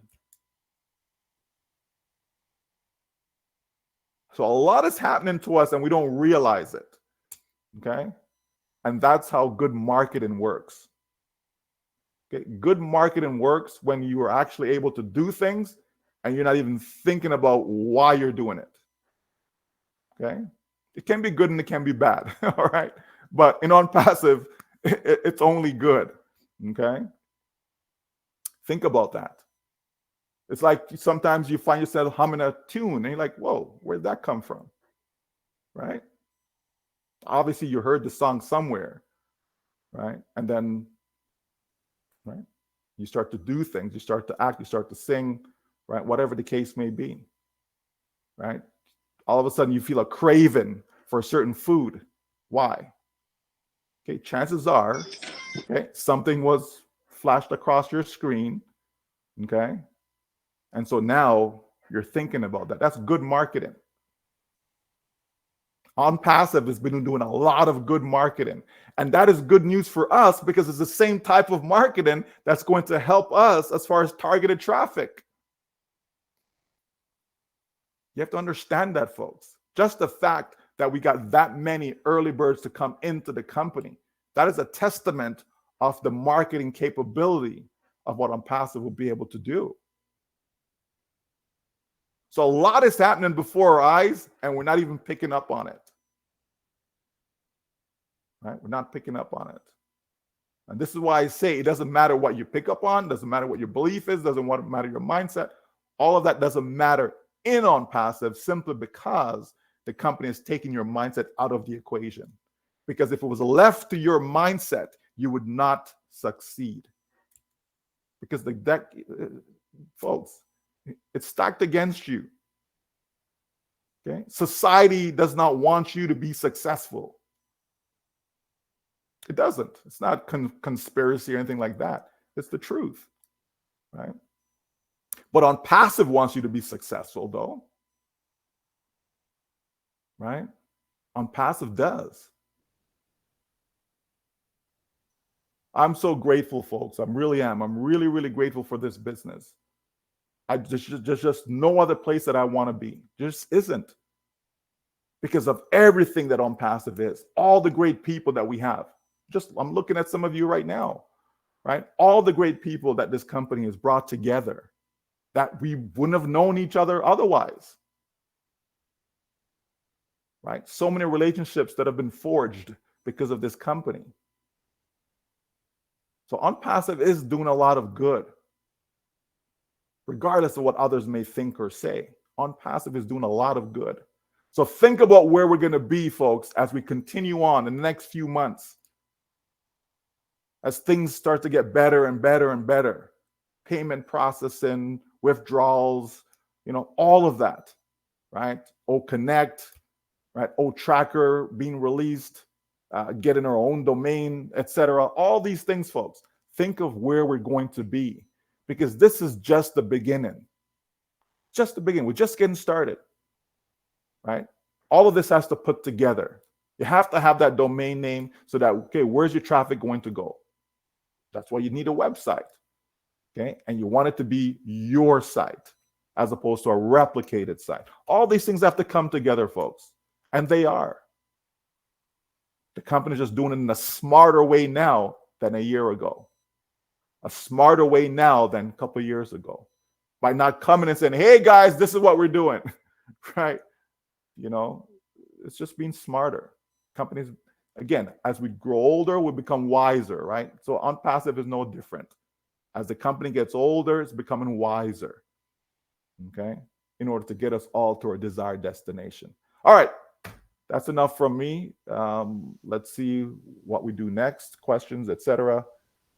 So a lot is happening to us and we don't realize it, okay? And that's how good marketing works. Okay? Good marketing works when you are actually able to do things and you're not even thinking about why you're doing it, okay? It can be good and it can be bad, all right? But in on passive, it's only good, okay? Think about that. It's like sometimes you find yourself humming a tune and you're like, whoa, where'd that come from? Right? Obviously, you heard the song somewhere, right? And then, right, you start to do things, you start to act, you start to sing, right? Whatever the case may be, right? All of a sudden, you feel a craving for a certain food. Why? Okay, chances are, okay, something was flashed across your screen, okay? And so now you're thinking about that. That's good marketing. On passive has been doing a lot of good marketing. And that is good news for us because it's the same type of marketing that's going to help us as far as targeted traffic. You have to understand that, folks. Just the fact that we got that many early birds to come into the company, that is a testament of the marketing capability of what on passive will be able to do. So a lot is happening before our eyes, and we're not even picking up on it. Right? We're not picking up on it. And this is why I say it doesn't matter what you pick up on, doesn't matter what your belief is, doesn't matter your mindset. All of that doesn't matter in on passive simply because the company is taking your mindset out of the equation. Because if it was left to your mindset, you would not succeed. Because the deck, folks, it's stacked against you. Okay? Society does not want you to be successful. It doesn't. It's not conspiracy or anything like that. It's the truth, right? But on passive wants you to be successful, though, right? On passive does. I'm so grateful, folks. I'm really am. I'm really, really grateful for this business. I just no other place that I want to be. Just isn't, because of everything that On Passive is. All the great people that we have. Just I'm looking at some of you right now, right? All the great people that this company has brought together that we wouldn't have known each other otherwise. Right? So many relationships that have been forged because of this company. So On Passive is doing a lot of good, regardless of what others may think or say. On Passive is doing a lot of good. So think about where we're going to be, folks, as we continue on in the next few months, as things start to get better and better and better. Payment processing, withdrawals, all of that, right? O Connect, right? O Tracker being released, getting our own domain, etc. All these things, folks. Think of where we're going to be, because this is just the beginning. Just the beginning. We're just getting started, right? All of this has to put together. You have to have that domain name so that, okay, where's your traffic going to go? That's why you need a website, okay? And you want it to be your site as opposed to a replicated site. All these things have to come together, folks, and they are. The company's just doing it in a smarter way now than a year ago, a smarter way now than a couple of years ago, by not coming and saying, hey, guys, this is what we're doing, right? It's just being smarter. Companies, again, as we grow older, we become wiser, right? So On Passive is no different. As the company gets older, it's becoming wiser, okay, in order to get us all to our desired destination. All right, that's enough from me. Let's see what we do next, questions, etc.,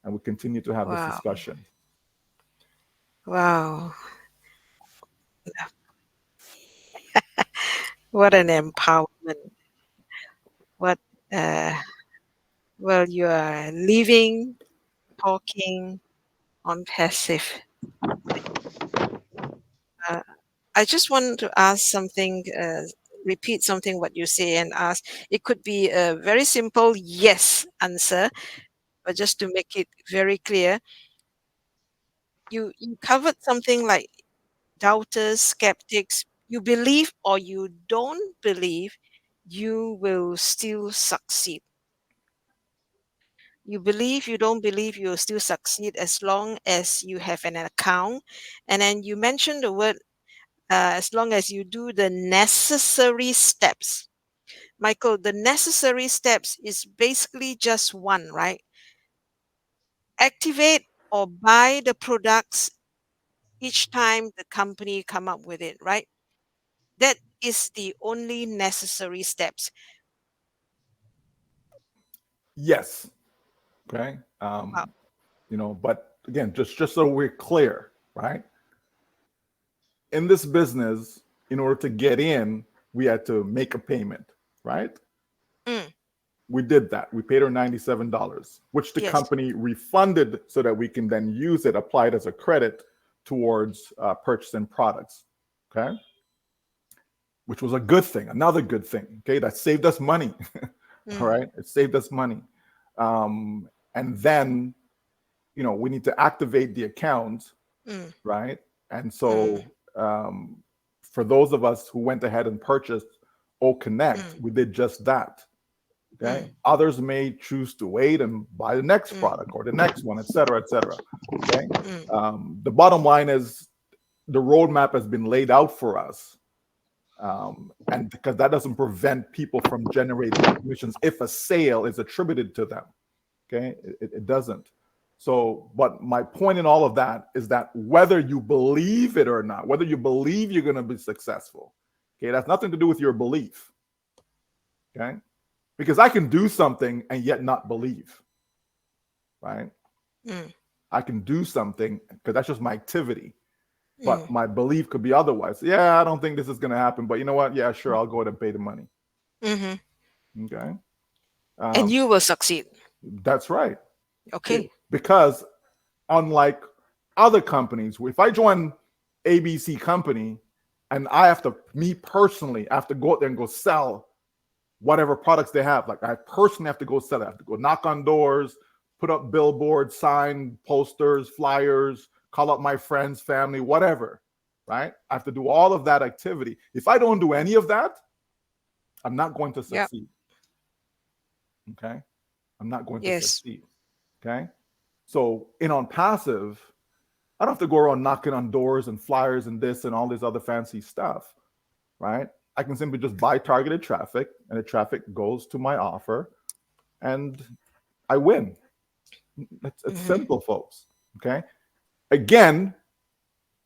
and we continue to have this Wow. discussion. Wow. What an empowerment. What, uh, well, you are living, talking on passive. Uh, I just want to ask something, repeat something what you say and ask. It could be a very simple yes answer, but just to make it very clear, you covered something like doubters, skeptics. You believe or you don't believe, you will still succeed. You believe, you don't believe, you will still succeed as long as you have an account. And then you mentioned the word as long as you do the necessary steps. Michael, the necessary steps is basically just one, right? Activate or buy the products each time the company come up with it, right? That is the only necessary steps. Yes, okay. Wow. But again, just so we're clear, right? In this business, in order to get in, we had to make a payment, right? Mm, We did that. We paid her $97, which the yes. company refunded so that we can then use it, apply it as a credit towards purchasing products. Okay. Which was a good thing, another good thing. Okay. That saved us money. All Mm, right. It saved us money. And then, we need to activate the account, mm, right? And mm, so for those of us who went ahead and purchased O Connect, mm, we did just that. Okay. mm, Others may choose to wait and buy the next mm, product or the next one, et cetera, et cetera. Okay. mm, The bottom line is the roadmap has been laid out for us. And because that doesn't prevent people from generating commissions if a sale is attributed to them. Okay. It doesn't. So, but my point in all of that is that whether you believe it or not, whether you believe you're going to be successful, okay, that's nothing to do with your belief. Okay. Because I can do something and yet not believe, right? mm, I can do something because that's just my activity, but mm, my belief could be otherwise. Yeah, I don't think this is going to happen, but you know what? Yeah, sure, I'll go ahead and pay the money. mm-hmm. Okay. And Um, you will succeed. that's right. Okay. Okay. Because unlike other companies, if I join ABC company and I have to, me personally, I have to go out there and go sell whatever products they have. Like I personally have to go sell it. I have to go knock on doors, put up billboards, sign posters, flyers, call up my friends, family, whatever, right? I have to do all of that activity. If I don't do any of that, I'm not going to Yep. succeed. Okay? I'm not going to Yes. succeed. Okay? So in on passive, I don't have to go around knocking on doors and flyers and this and all this other fancy stuff, right? I can simply just buy targeted traffic, and the traffic goes to my offer, and I win. It's Mm-hmm. simple, folks. Okay. Again,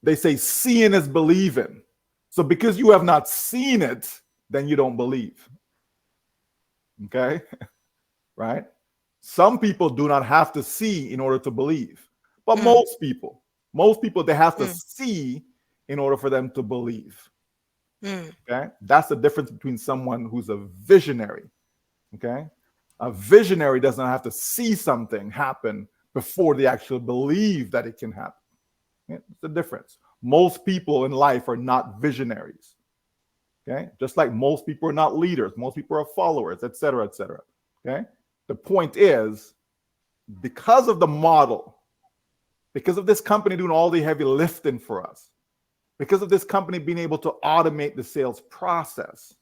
they say seeing is believing. So because you have not seen it, then you don't believe. Okay. Right. Some people do not have to see in order to believe, but Mm, most people, they have to mm, see in order for them to believe. mm, Okay. That's the difference between someone who's a visionary. Okay. A visionary doesn't have to see something happen before they actually believe that it can happen. Okay? It's the difference. Most people in life are not visionaries. Okay. Just like most people are not leaders, most people are followers, et cetera, et cetera. Okay. The point is, because of the model, because of this company doing all the heavy lifting for us, because of this company being able to automate the sales process,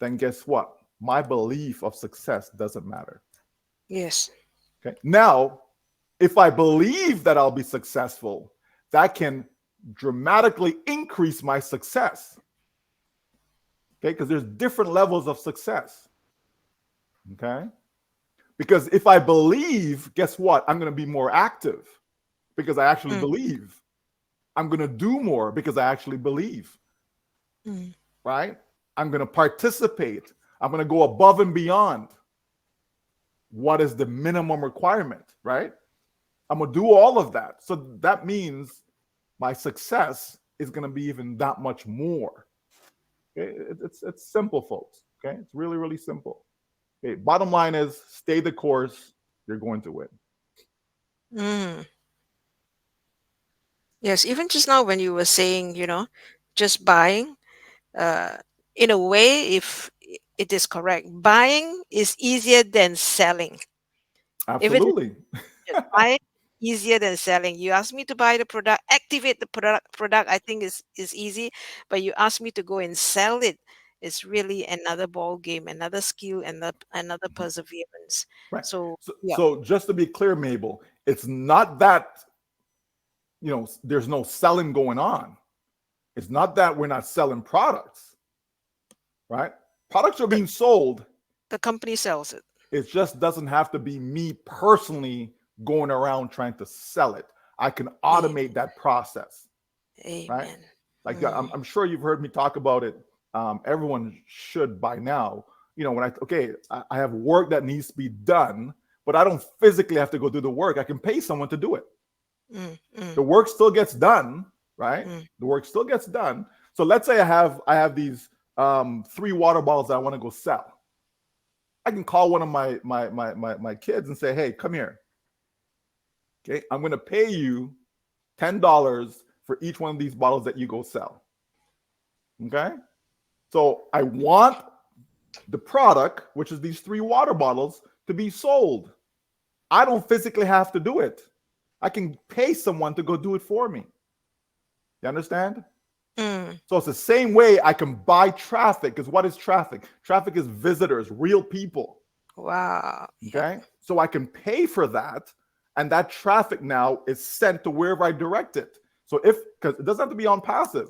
then guess what? My belief of success doesn't matter. yes. Okay. Now, if I believe that I'll be successful, that can dramatically increase my success. Okay. Because there's different levels of success. Okay. Because if I believe, guess what? I'm going to be more active because I actually Mm, believe. I'm going to do more because I actually believe. mm, Right. I'm going to participate. I'm going to go above and beyond what is the minimum requirement. Right. I'm going to do all of that. So that means my success is going to be even that much more. Okay? It's simple, folks. Okay. It's really, really simple. Okay. Bottom line is stay the course. You're going to win. mm. Yes. Even just now, when you were saying, just buying, uh, in a way, if it is correct, buying is easier than selling. If it is Absolutely. just buying easier than selling. You ask me to buy the product, activate the product I think is easy, but you ask me to go and sell it, it's really another ball game, another skill, and another perseverance. Right. So So, yeah, so just to be clear, Mabel, it's not that, there's no selling going on. It's not that we're not selling products, right? Products are the, being sold. the company sells it. It just doesn't have to be me personally going around trying to sell it. I can Amen. automate that process, right? Amen. Like Mm, I'm sure you've heard me talk about it. Everyone should by now. When I have work that needs to be done, but I don't physically have to go do the work. I can pay someone to do it. mm, mm, The work still gets done, right? mm, The work still gets done. So let's say I have these 3 water bottles that I want to go sell. I can call one of my kids and say, "Hey, come here. Okay, I'm going to pay you $10 for each one of these bottles that you go sell." Okay, so I want the product, which is these 3 water bottles, to be sold. I don't physically have to do it. I can pay someone to go do it for me. You understand? mm. So it's the same way I can buy traffic. Because what is traffic? Traffic is visitors, real people. Wow. Yep. Okay. So I can pay for that. And that traffic now is sent to wherever I direct it. So because it doesn't have to be on passive.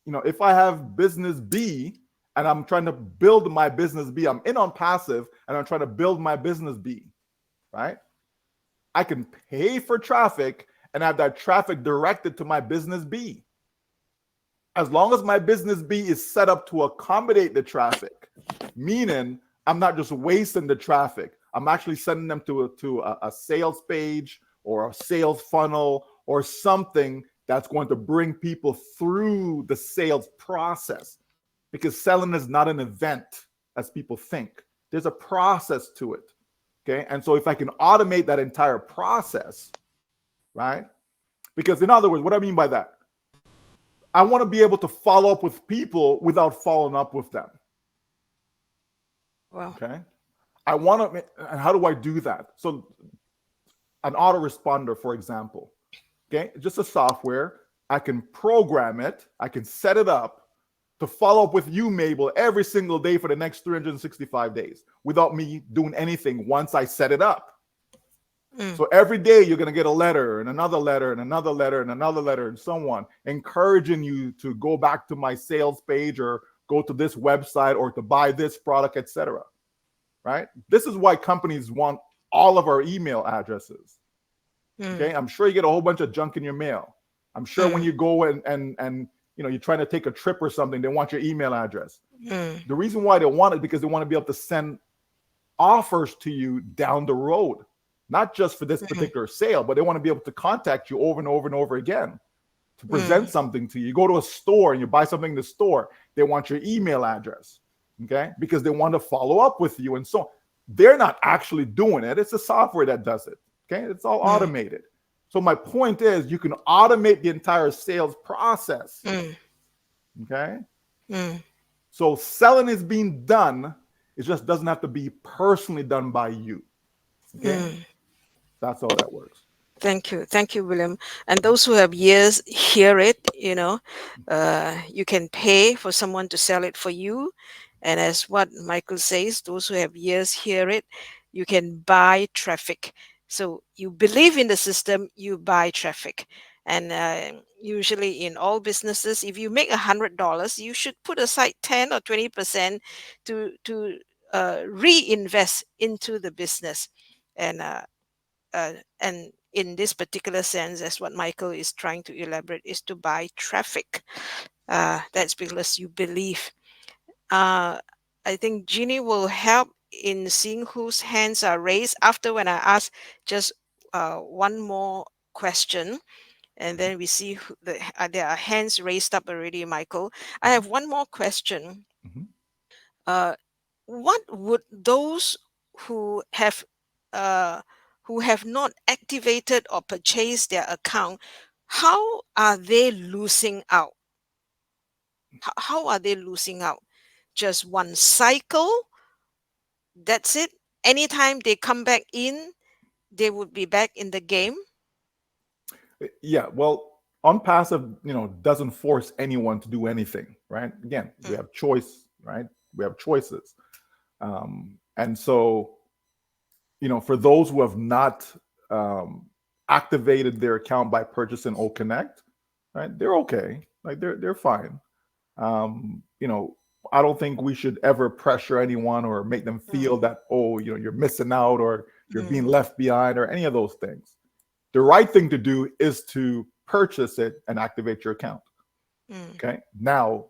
If I have business B and I'm trying to build my business B, I'm in on passive and I'm trying to build my business B, right? I can pay for traffic and have that traffic directed to my business B. As long as my business B is set up to accommodate the traffic, meaning I'm not just wasting the traffic. I'm actually sending them to a sales page or a sales funnel or something that's going to bring people through the sales process. Because selling is not an event as people think. There's a process to it. Okay. And so if I can automate that entire process, right? Because in other words, what I mean by that, I want to be able to follow up with people without following up with them. Wow. Okay. I want to, and how do I do that? So an autoresponder, for example. Okay, just a software. I can program it. I can set it up to follow up with you, Mabel, every single day for the next 365 days without me doing anything once I set it up. So every day you're going to get a letter and another letter and another letter and another letter and so on, encouraging you to go back to my sales page or go to this website or to buy this product, etc. Right? This is why companies want all of our email addresses. Okay, I'm sure you get a whole bunch of junk in your mail. I'm sure when you go and you're trying to take a trip or something, they want your email address. The reason why they want it because they want to be able to send offers to you down the road, not just for this particular sale, but they want to be able to contact you over and over and over again to present something to you. You go to a store and you buy something in the store, they want your email address, okay? Because they want to follow up with you and so on. They're not actually doing it. It's the software that does it, okay? It's all automated. So my point is you can automate the entire sales process, okay? So selling is being done. It just doesn't have to be personally done by you, okay? That's how that works. Thank you. Thank you, William. And those who have ears hear it, you can pay for someone to sell it for you. And as what Michael says, those who have ears hear it, you can buy traffic. So you believe in the system, you buy traffic. And usually in all businesses, if you make $100, you should put aside 10 or 20% to reinvest into the business. And and in this particular sense, as what Michael is trying to elaborate, is to buy traffic. That's because you believe. Uh, I think Jeannie will help in seeing whose hands are raised after when I ask just one more question. And then we see there are hands raised up already, Michael. I have one more question. Mhm. Uh, what would those who have uh, not activated or purchased their account, how are they losing out? How are they losing out? Just one cycle, that's it. Anytime they come back in, they would be back in the game. Yeah, well, unpassive, doesn't force anyone to do anything, right? Again, we have choice, right? We have choices. And so, for those who have not activated their account by purchasing O Connect, right? They're okay. Like they're fine. I don't think we should ever pressure anyone or make them feel that, you're missing out or you're being left behind or any of those things. The right thing to do is to purchase it and activate your account. Okay. Now,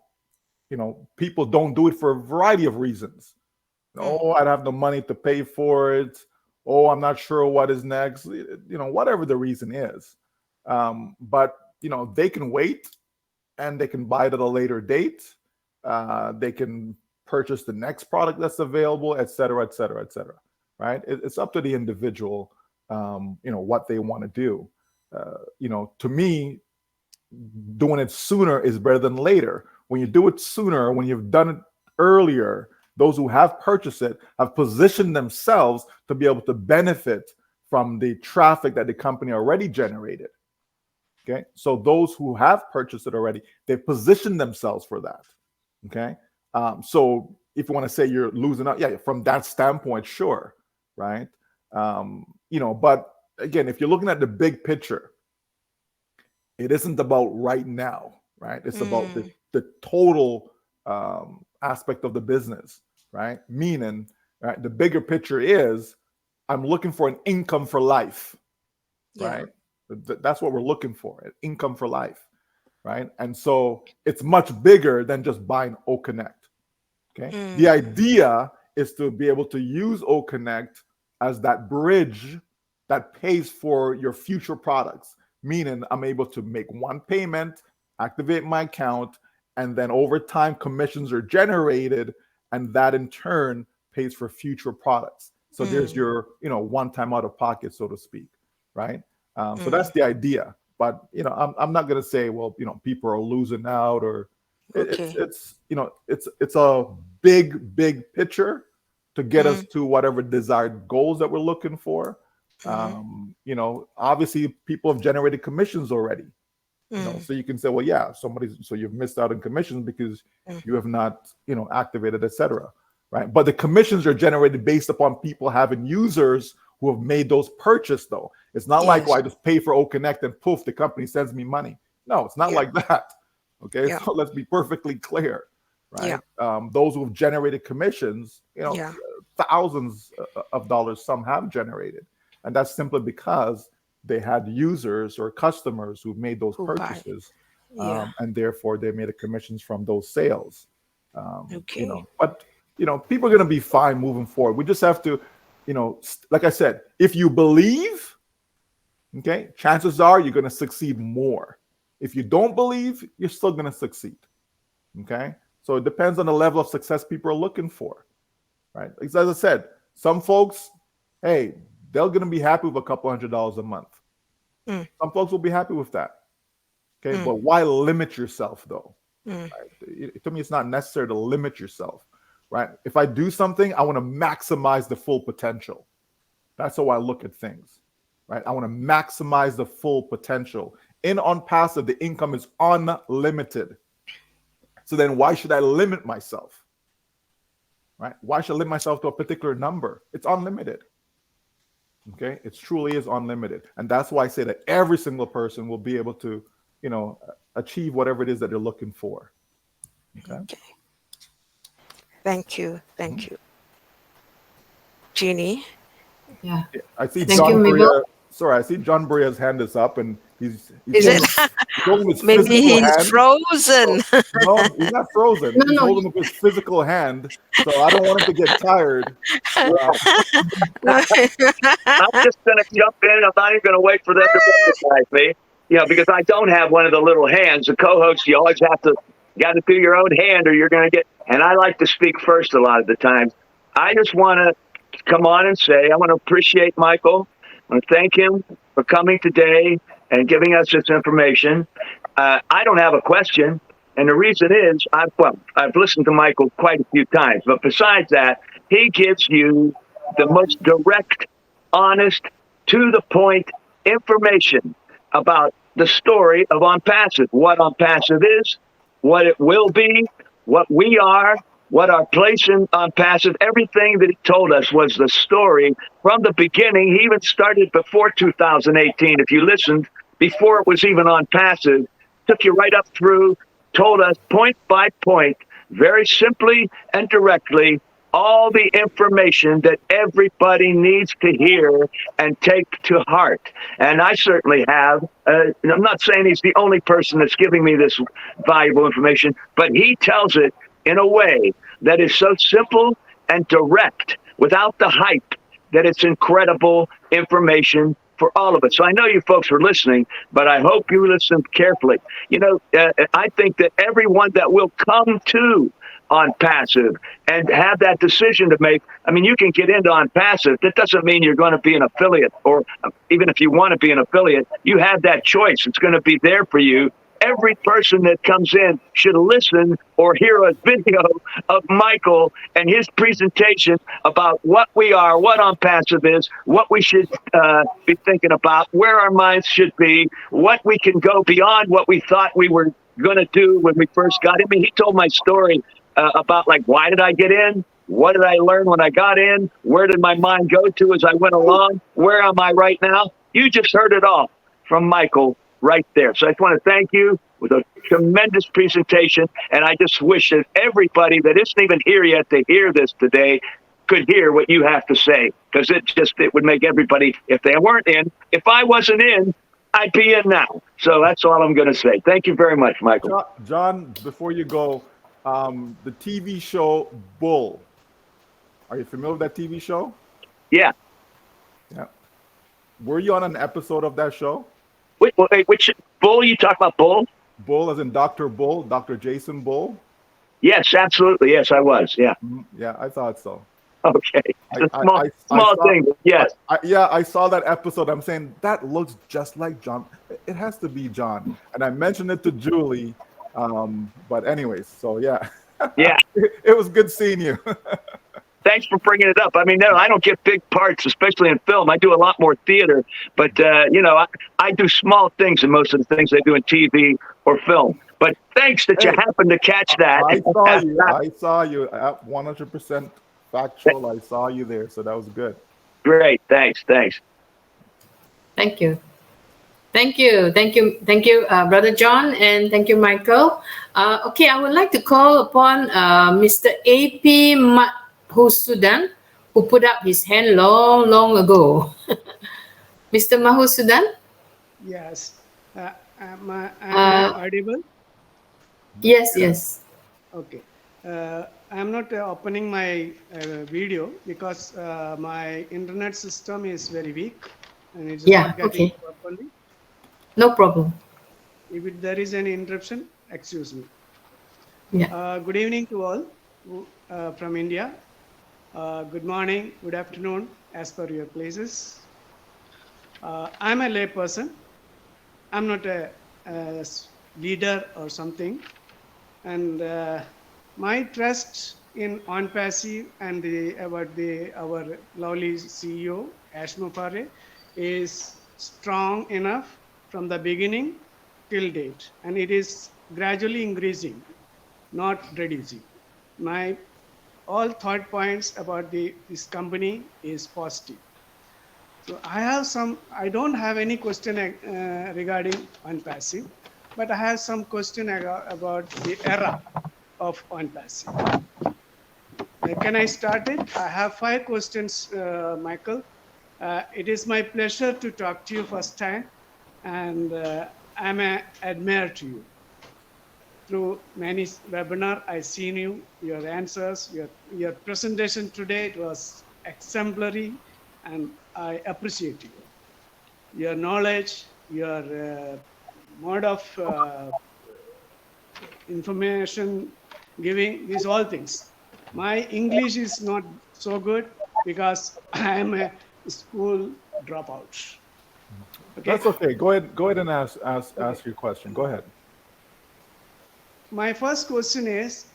people don't do it for a variety of reasons. Oh, I don't have the money to pay for it. Oh, I'm not sure what is next. Whatever the reason is. But they can wait and they can buy it at a later date. They can purchase the next product that's available, et cetera, et cetera, et cetera. Right? It's up to the individual. What they want to do. To me, doing it sooner is better than later. When you do it sooner, when you've done it earlier, those who have purchased it have positioned themselves to be able to benefit from the traffic that the company already generated. Okay, so those who have purchased it already, they've positioned themselves for that. Okay, so if you want to say you're losing out, yeah, from that standpoint, sure, right? But again, if you're looking at the big picture, it isn't about right now, right? It's about the total aspect of the business, right? Meaning, right, the bigger picture is I'm looking for an income for life, right? That's what we're looking for, an income for life, right? And so it's much bigger than just buying O Connect. Okay. The idea is to be able to use O Connect as that bridge that pays for your future products, meaning I'm able to make one payment, activate my account, and then over time commissions are generated, and that in turn pays for future products. So there's your, one-time out of pocket, so to speak, right? So that's the idea. But I'm not going to say, well, people are losing out or it's a big picture to get us to whatever desired goals that we're looking for. obviously people have generated commissions already. Mm, So you can say, well, yeah, so you've missed out on commissions because mm. you have not, activated, etc. Right? But the commissions are generated based upon people having users who have made those purchases. Though it's not like, well, Yes. I just pay for O Connect and poof, the company sends me money. No, it's not Yeah. like that. Okay, Yeah. so let's be perfectly clear, Yeah. right? Those who have generated commissions, Yeah. thousands of dollars, some have generated, and that's simply because they had users or customers who made those Who buy? purchases, Yeah. and therefore they made a commissions from those sales. Okay. But people are going to be fine moving forward. We just have to, like I said, if you believe, okay, chances are you're going to succeed more. If you don't believe, you're still going to succeed. Okay, so it depends on the level of success people are looking for, right? As I said, some folks, hey, they're going to be happy with a couple $100 a month. Mm, Some folks will be happy with that. Okay, mm, but why limit yourself though? mm. To me, it's not necessary to limit yourself, right? If I do something, I want to maximize the full potential. That's how I look at things, right? I want to maximize the full potential. On passive, the income is unlimited. So then why should I limit myself, right? Why should I limit myself to a particular number? It's unlimited. Okay, it truly is unlimited, and that's why I say that every single person will be able to, achieve whatever it is that they're looking for. Okay. Okay. Thank you. Mhm. Thank you. Jeannie. Yeah. I see Thank you, John Mabel. Bria. Sorry, I see John Bria's hand is up, and he's Is holding it? up, Yes. he's holding his Maybe physical he's hand. frozen. So, no, he's not frozen. No, He's no. holding up his physical hand, so I don't want him to get tired. Well, No. I'm just going to jump in. I'm not even going to wait for them to recognize me, because I don't have one of the little hands. The co-host, you always got to do your own hand, or you're going to get. And I like to speak first a lot of the times. I just want to come on and say I want to appreciate Michael. I want to thank him for coming today and giving us this information. I don't have a question. And the reason is, I've listened to Michael quite a few times. But besides that, he gives you the most direct, honest, to the point information about the story of On Passive, what On Passive is, what it will be, what we are, what our place in On Passive. Everything that he told us was the story from the beginning. He even started before 2018. If you listened, before it was even On Passive, took you right up through, told us point by point, very simply and directly, all the information that everybody needs to hear and take to heart. And I certainly have. I'm not saying he's the only person that's giving me this valuable information, but he tells it in a way that is so simple and direct, without the hype, that it's incredible information for all of us. So I know you folks are listening, but I hope you listen carefully. I think that everyone that will come to On Passive and have that decision to make. I mean, you can get into On Passive. That doesn't mean you're going to be an affiliate, or even if you want to be an affiliate, you have that choice. It's going to be there for you. Every person that comes in should listen or hear a video of Michael and his presentation about what we are, what On Passive is, what we should be thinking about, where our minds should be, what we can go beyond what we thought we were going to do when we first got in. I mean, he told my story about, like, why did I get in? What did I learn when I got in? Where did my mind go to as I went along? Where am I right now? You just heard it all from Michael right there. So I just want to thank you with a tremendous presentation. And I just wish that everybody that isn't even here yet to hear this today could hear what you have to say, because it would make everybody, if they weren't in, if I wasn't in, I'd be in now. So that's all I'm going to say. Thank you very much, Michael. John, before you go, the TV show Bull. Are you familiar with that TV show? Yeah. Yeah. Were you on an episode of that show? Wait, which Bull? You talk about Bull? Bull as in Dr. Bull, Dr. Jason Bull? Yes, absolutely. Yes, I was. Yeah. Yeah, I thought so. Okay. It's a small thing. Yes. I saw that episode. I'm saying that looks just like John. It has to be John. And I mentioned it to Julie. But anyways, so yeah. Yeah. It was good seeing you. thanks for bringing it up. I mean, no, I don't get big parts, especially in film. I do a lot more theater, but I do small things in most of the things I do in TV or film. But thanks that you Hey, happened to catch that. I saw you. I saw you at 100% factual. I saw you there, so that was good. Great, thanks. Thank you. Thank you, Brother John, and thank you, Michael. Okay, I would like to call upon Mr. A.P. Mahusudan, who put up his hand long ago. Mr. Mahusudan? Yes. Am I audible? Yes. Okay. I'm not opening my video because my internet system is very weak and it's Yeah, not getting okay. properly. No problem. If there is any interruption, excuse me. Yeah. Good evening to all from India. Good morning, good afternoon, as per your places. I'm a lay person. I'm not a leader or something. And my trust in OnPassive and our lovely CEO, Ash Mufare, is strong enough from the beginning till date. And it is gradually increasing, not reducing. My all thought points about this company is positive. So I don't have any question regarding OnPassive, but I have some question about the era of OnPassive. Can I start it? I have 5 questions, Michael. It is my pleasure to talk to you first time, and I'm an admirer to you. Through many webinar, I seen you, your answers, your presentation today. It was exemplary, and I appreciate you. Your knowledge, your mode of information giving, these all things. My English is not so good because I am a school dropout. Okay. That's okay. Go ahead and ask your question. Go ahead. My first question is,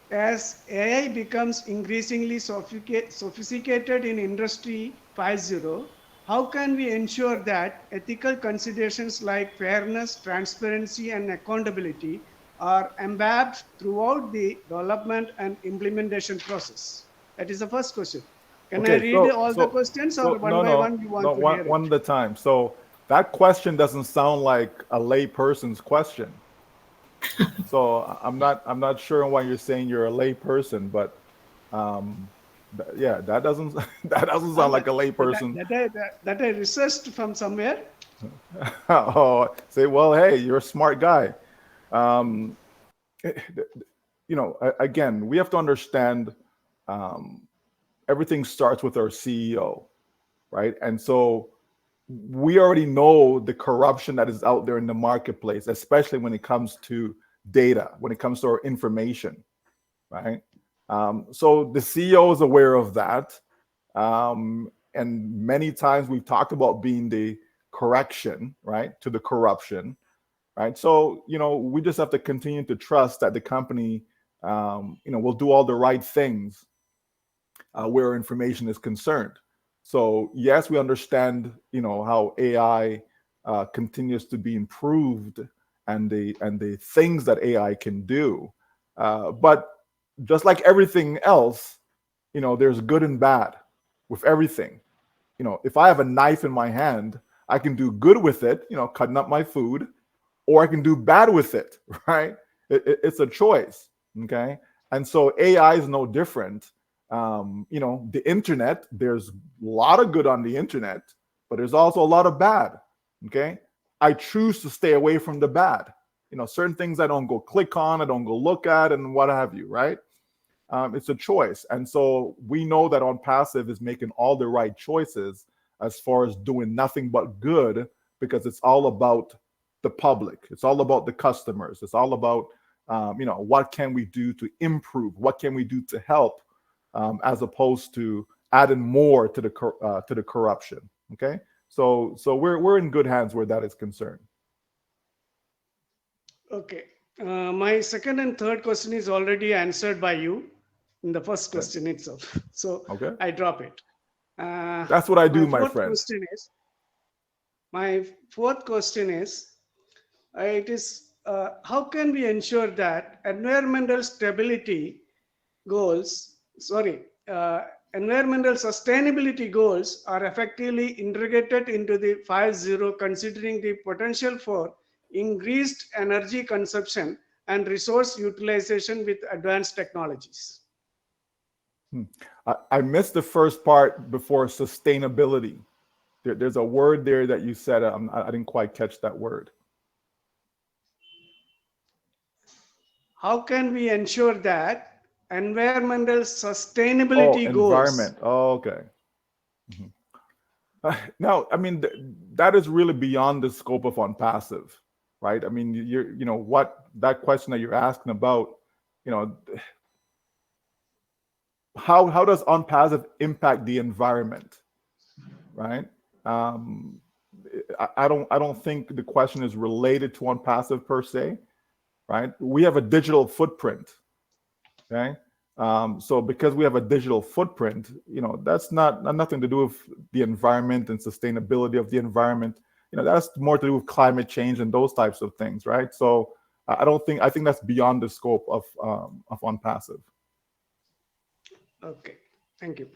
as AI becomes increasingly sophisticated in Industry 5.0, how can we ensure that ethical considerations like fairness, transparency, and accountability are embedded throughout the development and implementation process? That is the first question. Can I Okay, read all the questions, or one no, by one you want to hear one it? at a time. So that question doesn't sound like a lay person's question. So I'm not sure why you're saying you're a lay person, but yeah, that doesn't that doesn't sound like a lay person. That I researched from somewhere. Oh, say, well, hey, you're a smart guy. Um, again, we have to understand um, everything starts with our CEO, right? And so we already know the corruption that is out there in the marketplace, especially when it comes to data, when it comes to our information, right? So the CEO is aware of that. And many times we've talked about being the correction, right, to the corruption, right? So, we just have to continue to trust that the company, will do all the right things where information is concerned. So yes, we understand, how AI continues to be improved and the things that AI can do. But just like everything else, there's good and bad with everything. If I have a knife in my hand, I can do good with it, cutting up my food, or I can do bad with it, right? It's a choice, okay? And so AI is no different. The internet, there's a lot of good on the internet, but there's also a lot of bad, okay? I choose to stay away from the bad. Certain things I don't go click on, I don't go look at, and what have you, right? It's a choice. And so we know that OnPassive is making all the right choices as far as doing nothing but good, because it's all about the public. It's all about the customers. It's all about, what can we do to improve? What can we do to help, as opposed to adding more to the corruption. Okay, so we're in good hands where that is concerned. Okay. My second and third question is already answered by you. in the first Okay. question itself. So Okay. I drop it. Uh, That's what I my do, my fourth friend. question is, my fourth question is, it is how can we ensure that environmental stability goals, sorry, environmental sustainability goals are effectively integrated into the 5.0, considering the potential for increased energy consumption and resource utilization with advanced technologies? Hmm. I missed the first part before sustainability. There's a word there that you said. I didn't quite catch that word. How can we ensure that environmental Oh, sustainability goals? environment. Oh, okay. Mhm. Now, I mean, that is really beyond the scope of on passive, right? I mean, what that question that you're asking about, you know, how does on passive impact the environment, right? Um, I don't think the question is related to on passive per se, right? We have a digital footprint, okay? So because we have a digital footprint, that's not nothing to do with the environment and sustainability of the environment. That's more to do with climate change and those types of things, right? So I think that's beyond the scope of on passive. Okay, thank you.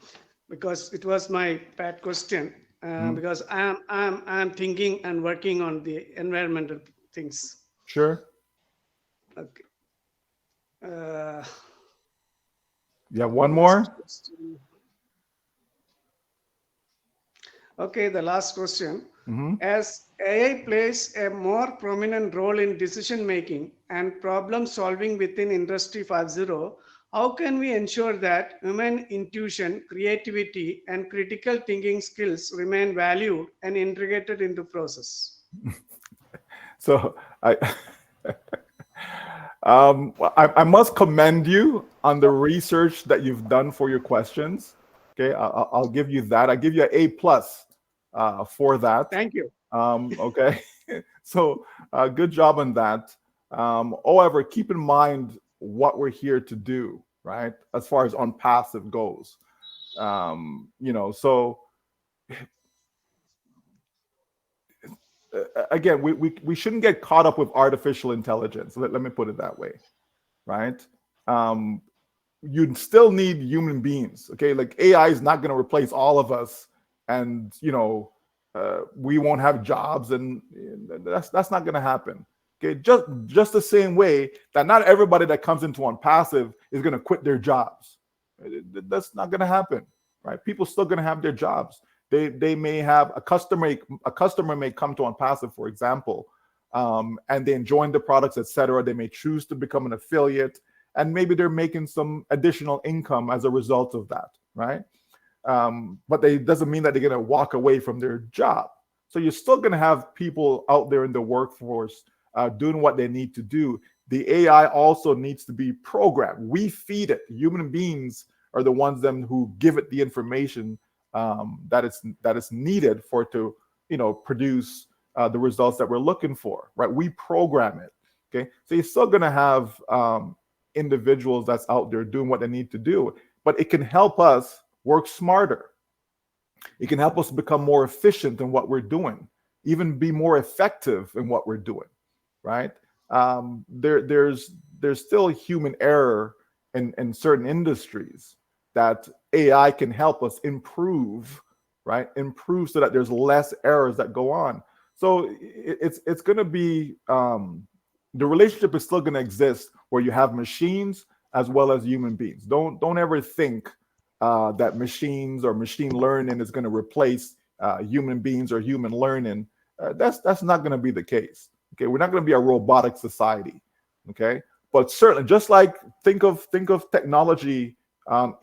Because it was my bad question. Mhm. Because I'm thinking and working on the environmental things. Sure. Okay. Uh, You have one last more. question. Okay, the last question. Hmm. As AI plays a more prominent role in decision making and problem solving within Industry 5.0, how can we ensure that human intuition, creativity, and critical thinking skills remain valued and integrated into process? So I, I must commend you on the research that you've done for your questions. Okay, I'll give you that. I give you an A+ for that. Thank you. Okay, so good job on that. However, keep in mind what we're here to do, right? As far as on passive goes, so again, we shouldn't get caught up with artificial intelligence. Let me put it that way, right? Um, you still need human beings. Okay, like AI is not going to replace all of us, and we won't have jobs, and that's not going to happen. Okay, just the same way that not everybody that comes into on passive is going to quit their jobs. That's not going to happen, right? People still going to have their jobs. They may have a customer may come to on passive, for example, and they enjoy the products, etc. They may choose to become an affiliate, and maybe they're making some additional income as a result of that, right? But it doesn't mean that they're going to walk away from their job. So you're still going to have people out there in the workforce doing what they need to do. The AI also needs to be programmed. We feed it. Human beings are the ones them who give it the information that is needed for it to produce the results that we're looking for, right? We program it. Okay, so you're still going to have individuals that's out there doing what they need to do, but it can help us work smarter. It can help us become more efficient in what we're doing, even be more effective in what we're doing, right? There's still human error in certain industries that AI can help us improve, right? Improve so that there's less errors that go on. So it's going to be the relationship is still going to exist where you have machines as well as human beings. Don't ever think that machines or machine learning is going to replace human beings or human learning. That's not going to be the case. Okay, we're not going to be a robotic society. Okay, but certainly, just like think of technology,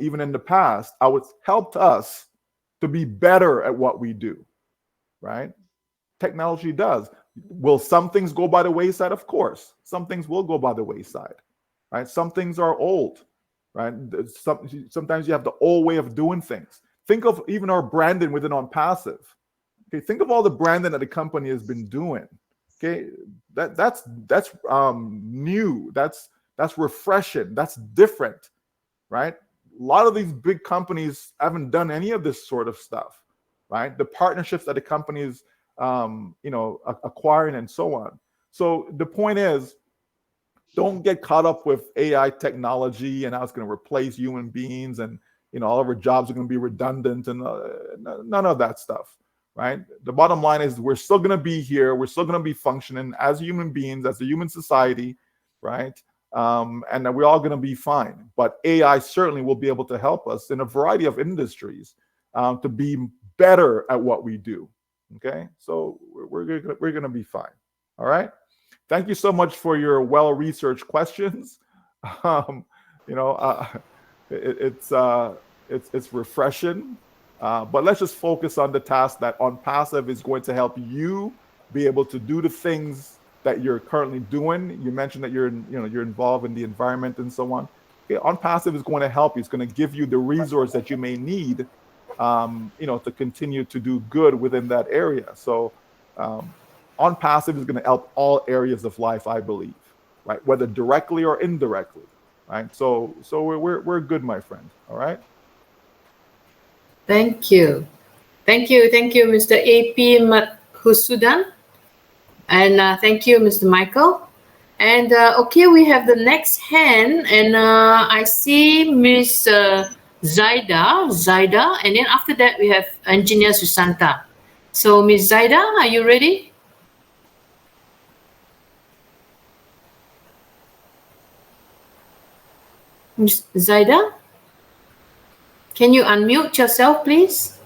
even in the past, how it's helped us to be better at what we do. Right? Technology does. Will some things go by the wayside? Of course, some things will go by the wayside. Right? Some things are old. Right? Sometimes you have the old way of doing things. Think of even our branding within on passive. Okay, think of all the branding that the company has been doing. Okay, that's new. That's refreshing. That's different, right? lot of these big companies haven't done any of this sort of stuff, right? The partnerships that the companies, acquiring and so on. So the point is, don't get caught up with AI technology and how it's going to replace human beings, and all of our jobs are going to be redundant, and none of that stuff, right? The bottom line is we're still going to be here, we're still going to be functioning as human beings, as a human society, right? And that we're all going to be fine. But AI certainly will be able to help us in a variety of industries to be better at what we do. Okay, so we're going to be fine. All right. Thank you so much for your well-researched questions. Um, you know, uh, it's refreshing, but let's just focus on the task that OnPassive is going to help you be able to do the things that you're currently doing. You mentioned that you're involved in the environment and so on. Okay, OnPassive is going to help you. It's going to give you the resource that you may need, to continue to do good within that area. So. OnPassive is going to help all areas of life, I believe, right? Whether directly or indirectly, right? So we're good, my friend. All right. Thank you. Thank you, Mr. A.P. Husudan. And thank you, Mr. Michael. And okay, we have the next hand, and I see Miss Zaida, and then after that we have Engineer Susanta. So Miss Zaida, are you ready? Miss Zaida, can you unmute yourself, please?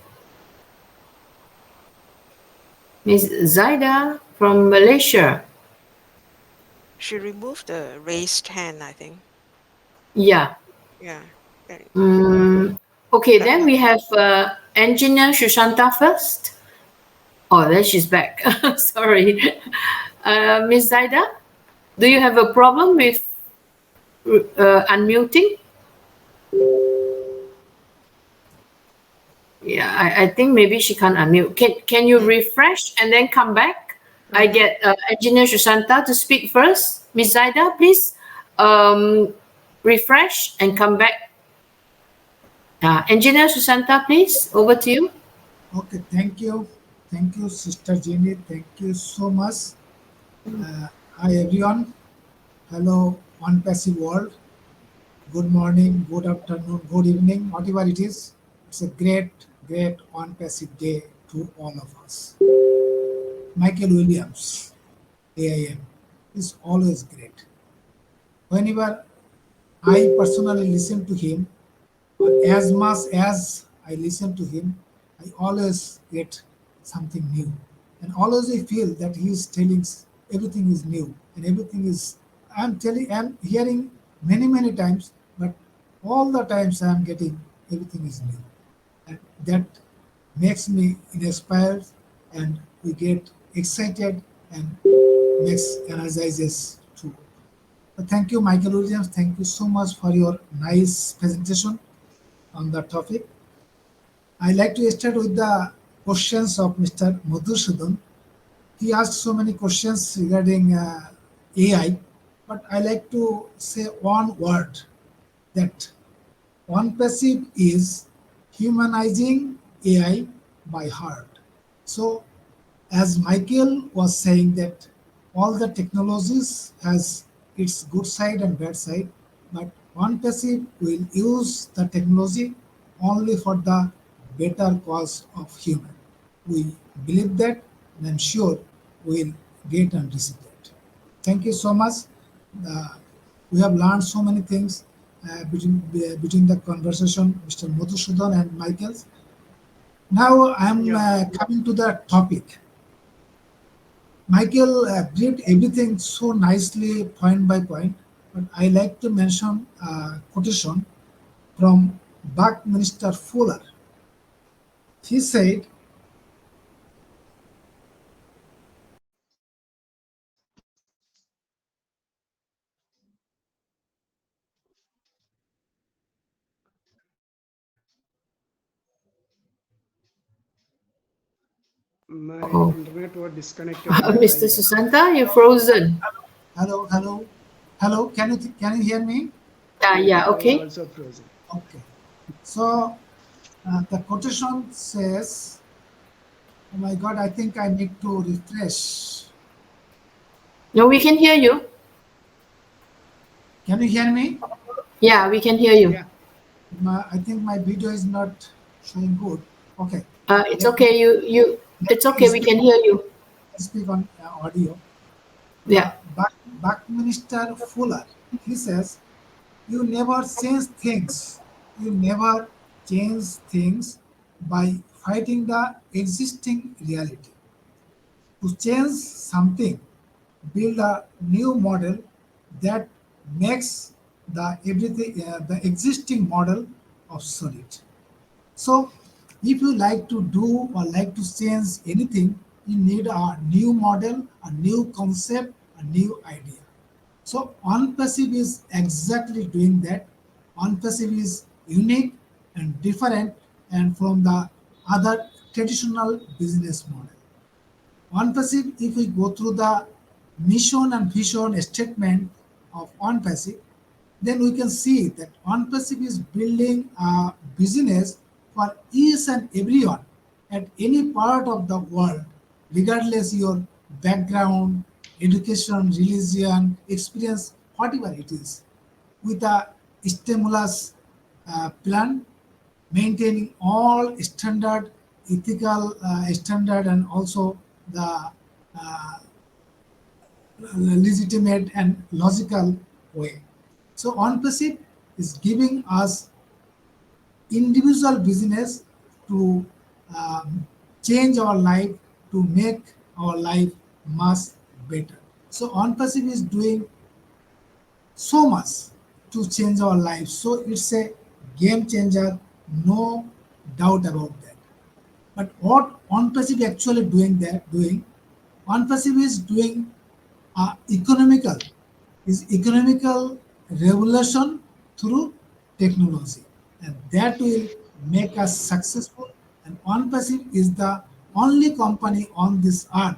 Miss Zaida from Malaysia. She removed the raised hand, I think. Yeah. Yeah. Okay, then we have Engineer Sushanta first. Oh, then she's back. Sorry. Miss Zaida, do you have a problem with unmuting? Yeah, I think maybe she can't unmute. Can you refresh and then come back? I get Engineer Sushanta to speak first. Miss Zaida, please refresh and come back. Engineer Sushanta, please, over to you. Okay, thank you. Thank you, Sister Jenny. Thank you so much. Hi, everyone. Hello, OnPassive world. Good morning, good afternoon, good evening, whatever it is. It's a great OnPassive day to all of us. Michael Williams, A.I.M, is always great. Whenever I personally listen to him, or as much as I listen to him, I always get something new. And always I feel that he is telling everything is new and everything is, I'm hearing many times, but all the times I am getting everything is new. And that makes me inspired, and we get excited and makes energizes too. But thank you, Michael Williams. Thank you so much for your nice presentation on the topic. I like to start with the questions of Mr. Madhusudan. He asked so many questions regarding AI, but I like to say one word, that OnPassive is humanizing AI by heart. So, as Michael was saying, that all the technologies has its good side and bad side, but OnPassive will use the technology only for the better cause of human. We believe that, and I'm sure we'll get and receive that. Thank you so much. Uh, we have learned so many things between the conversation, Mr. Madhusudan and Michael's. Now I'm coming to the topic. Michael briefed everything so nicely, point by point, but I like to mention a quotation from Buckminster Fuller. He said, My Oh. internet was disconnected a Mr. while back. Susanta, you're frozen. hello. Can you hear me? Yeah, I was okay. also frozen. Okay. So the quotation says, "Oh my God, I think I need to refresh." No, we can hear you. Can you hear me? Yeah, we can hear you. Yeah. I think my video is not showing good. Okay, It's let me okay. You. let It's me okay. We speak can hear you. speak on audio. Yeah. Buckminster Fuller, he says, "You never change things. You never change things by fighting the existing reality. To change something, build a new model that makes the existing model obsolete." So, if you like to do or like to change anything, you need a new model, a new concept, a new idea. So, on-passive is exactly doing that. On-passive is unique and different and from the other traditional business model. OnePassive, if we go through the mission and vision statement of OnePassive, then we can see that OnePassive is building a business for each and everyone at any part of the world, regardless your background, education, religion, experience, whatever it is, with a stimulus plan, maintaining all standard, ethical standard, and also the legitimate and logical way. So OnPassive is giving us individual business to change our life, to make our life much better. So OnPassive is doing so much to change our lives. So it's a game changer, no doubt about that. But what OnPassive actually doing, OnPassive is doing economical economical revolution through technology, and that will make us successful. And OnPassive is the only company on this earth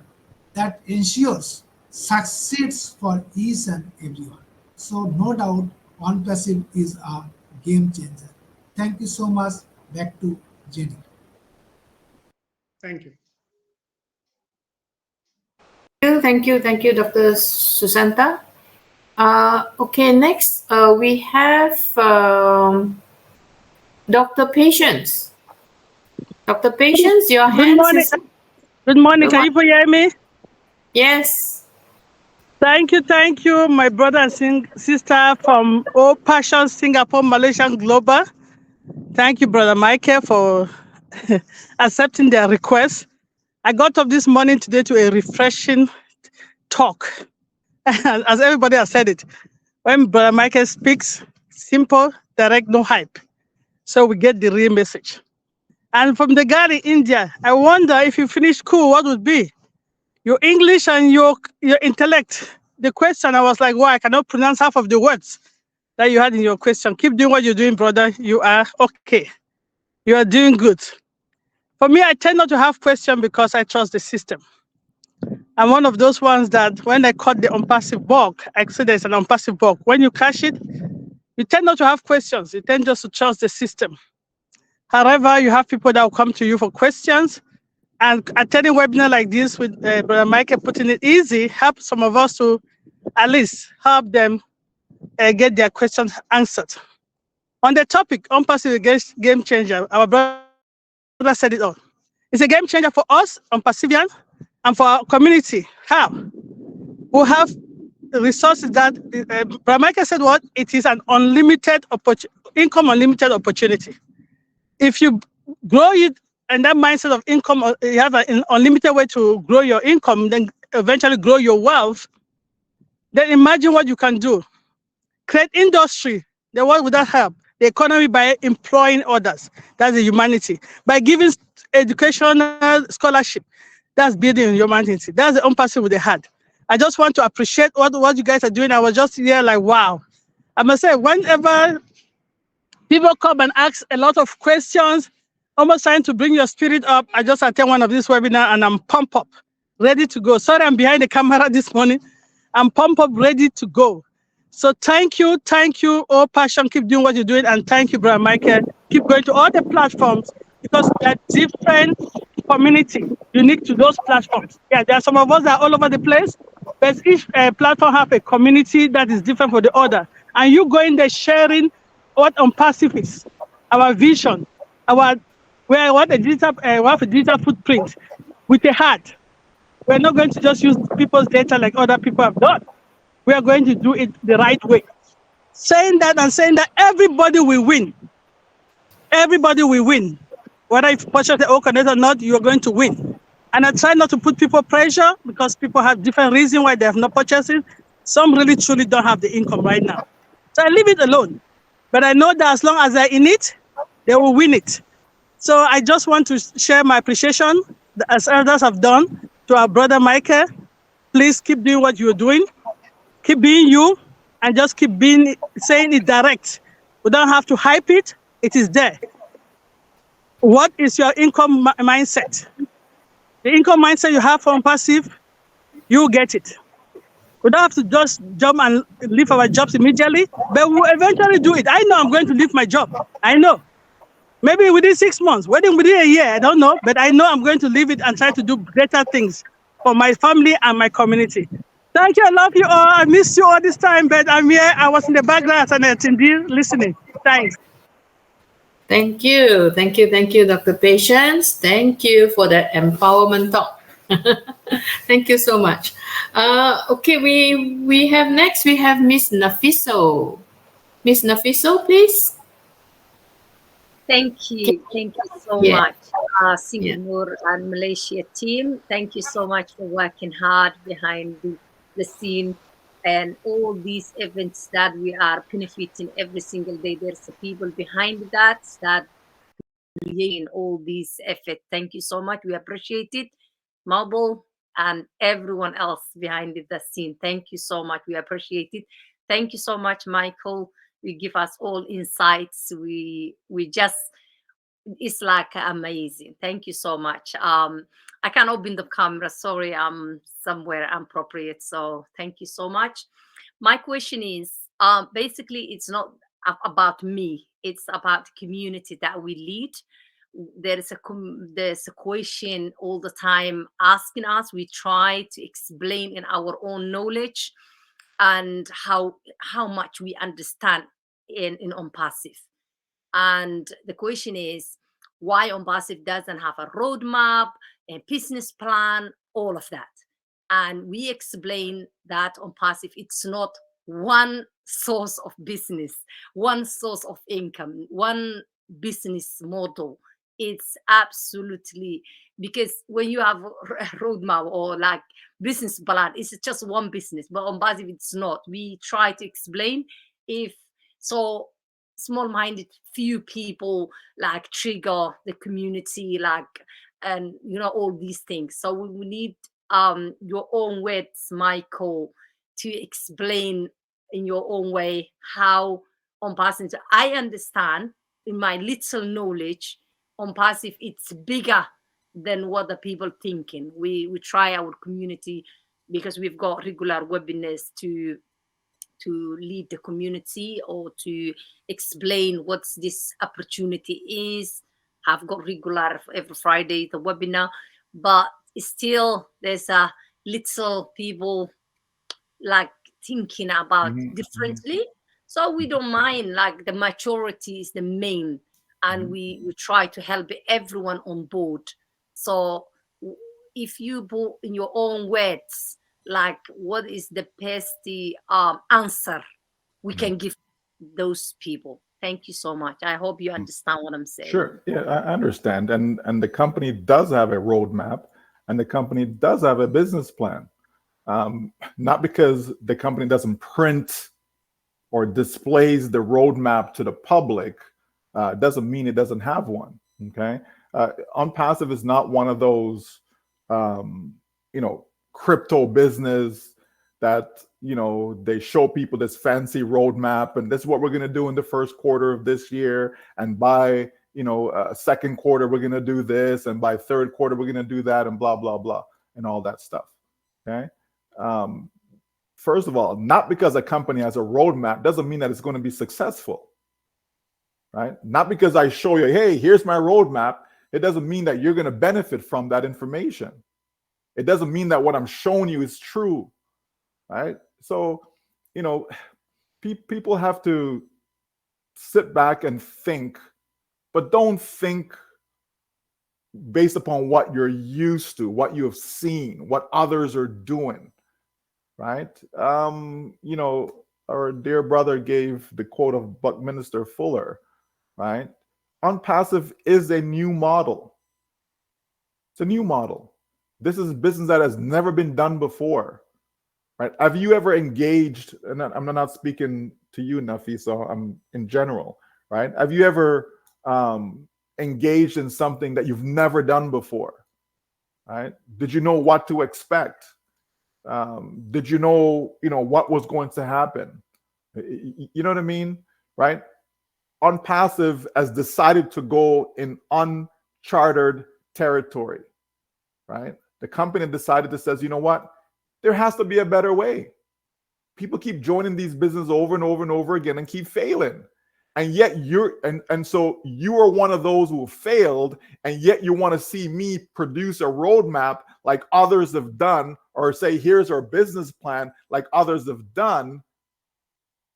that ensures success for each and everyone. So no doubt OnPassive is a game changer. Thank you so much. Back to Jenny. Thank you. Thank you, Dr. Susanta. Okay, next we have Dr. Patience. Dr. Patience, your Good hands morning. is up. Good morning. Good Can morning. you hear me? Yes. Thank you, my brother and sister from OPassion Singapore, Malaysian Global. Thank you, brother Michael, for accepting their request. I got up this morning today to a refreshing talk. As everybody has said it, when brother Michael speaks, simple, direct, no hype. So we get the real message. And from the guy in India, I wonder if you finish school, what would be? Your English and your intellect. The question, I was like, wow, I cannot pronounce half of the words that you had in your question. Keep doing what you're doing, brother. You are okay. You are doing good. For me, I tend not to have questions because I trust the system. I'm one of those ones that when I caught the unpassive bug, I said there's an unpassive bug. When you catch it, you tend not to have questions. You tend just to trust the system. However, you have people that will come to you for questions. And attending a webinar like this with Brother Michael putting it easy, help some of us to at least help them get their questions answered. On the topic, unpassive game changer, our brother said it all. It's a game changer for us, unpassivians, and for our community. How? We have resources that Brother Michael said what? It is an income unlimited opportunity. If you grow it and that mindset of income, you have an unlimited way to grow your income, then eventually grow your wealth, then imagine what you can do. Create industry. Then what would that help? The economy by employing others. That's the humanity. By giving educational scholarship. That's building humanity. That's the own person they had. I just want to appreciate what you guys are doing. I was just here like, wow. I must say, whenever people come and ask a lot of questions, almost trying to bring your spirit up. I just attend one of these webinars and I'm pumped up, ready to go. Sorry, I'm behind the camera this morning. I'm pumped up, ready to go. So thank you, all passion. Keep doing what you're doing, and thank you, brother Michael. Keep going to all the platforms because we are different community, unique to those platforms. Yeah, there are some of us that are all over the place, but each platform have a community that is different for the other. And you going there sharing what on passive is, our vision, our where what a digital we have a digital footprint with a heart. We're not going to just use people's data like other people have done. We are going to do it the right way. Saying that and saying that everybody will win. Everybody will win. Whether if purchase the old connect or not, you're going to win. And I try not to put people pressure because people have different reasons why they have not purchased it. Some really truly don't have the income right now. So I leave it alone. But I know that as long as they're in it, they will win it. So I just want to share my appreciation, as others have done, to our brother Michael. Please keep doing what you're doing. Keep being you, and just keep saying it direct. We don't have to hype it. It is there. What is your income mindset? The income mindset you have from passive, you get it. We don't have to just jump and leave our jobs immediately, but we'll eventually do it. I know I'm going to leave my job. I know. Maybe within 6 months, within a year, I don't know, but I know I'm going to leave it and try to do greater things for my family and my community. Thank you. I love you all. I missed you all this time, but I'm here. I was in the background as an attendee listening. Thanks. Thank you. Thank you, Dr. Patience. Thank you for that empowerment talk. Thank you so much. Okay, we have next, we have Miss Nafiso. Miss Nafiso, please. Thank you so Yeah. much, Singapore and Malaysia team. Thank you so much for working hard behind the scene and all these events that we are benefiting every single day. There's people behind that in all these efforts. Thank you so much. We appreciate it. Mobile and everyone else behind the scene. Thank you so much. We appreciate it. Thank you so much, Michael. You give us all insights. We just, it's like amazing. Thank you so much. I can't open the camera. Sorry, I'm somewhere appropriate. So thank you so much. My question is, basically, it's not about me. It's about the community that we lead. There's a question all the time asking us. We try to explain in our own knowledge and how much we understand in OPassive. And the question is, why OPassive doesn't have a roadmap, a business plan, all of that. And we explain that OPassive, it's not one source of business, one source of income, one business model. It's absolutely, because when you have a roadmap or like business plan, it's just one business, but OPassive it's not. We try to explain if so small-minded few people like trigger the community, like, and all these things. So we need your own words, Michael, to explain in your own way how OPassive. I understand in my little knowledge, OPassive it's bigger than what the people thinking. We try our community because we've got regular webinars to lead the community or to explain what this opportunity is. I've got regular every Friday the webinar, but still there's a little people like thinking about differently. So we don't mind, like the maturity is the main, and we try to help everyone on board. So if you put in your own words, like what is the best answer we can give those people? Thank you so much. I hope you understand what I'm saying. Sure. Yeah, I understand. And the company does have a roadmap, and the company does have a business plan. Not because the company doesn't print or displays the roadmap to the public, doesn't mean it doesn't have one. Okay. OPassive is not one of those, crypto business that, they show people this fancy roadmap and this is what we're going to do in the first quarter of this year. And by, second quarter, we're going to do this. And by third quarter, we're going to do that and blah, blah, blah, and all that stuff. Okay. First of all, not because a company has a roadmap doesn't mean that it's going to be successful, right? Not because I show you, hey, here's my roadmap, it doesn't mean that you're going to benefit from that information. It doesn't mean that what I'm showing you is true, right? So, people have to sit back and think, but don't think based upon what you're used to, what you have seen, what others are doing, right? Our dear brother gave the quote of Buckminster Fuller, right? Unpassive is a new model. It's a new model. This is business that has never been done before, right? Have you ever engaged, and I'm not speaking to you, Nafi, so I'm in general, right? Have you ever engaged in something that you've never done before, right? Did you know what to expect? Did you know what was going to happen? You know what I mean, right? Unpassive has decided to go in uncharted territory, right? The company decided to says, you know what? There has to be a better way. People keep joining these businesses over and over and over again and keep failing. And yet so you are one of those who failed, and yet you want to see me produce a roadmap like others have done, or say, here's our business plan like others have done.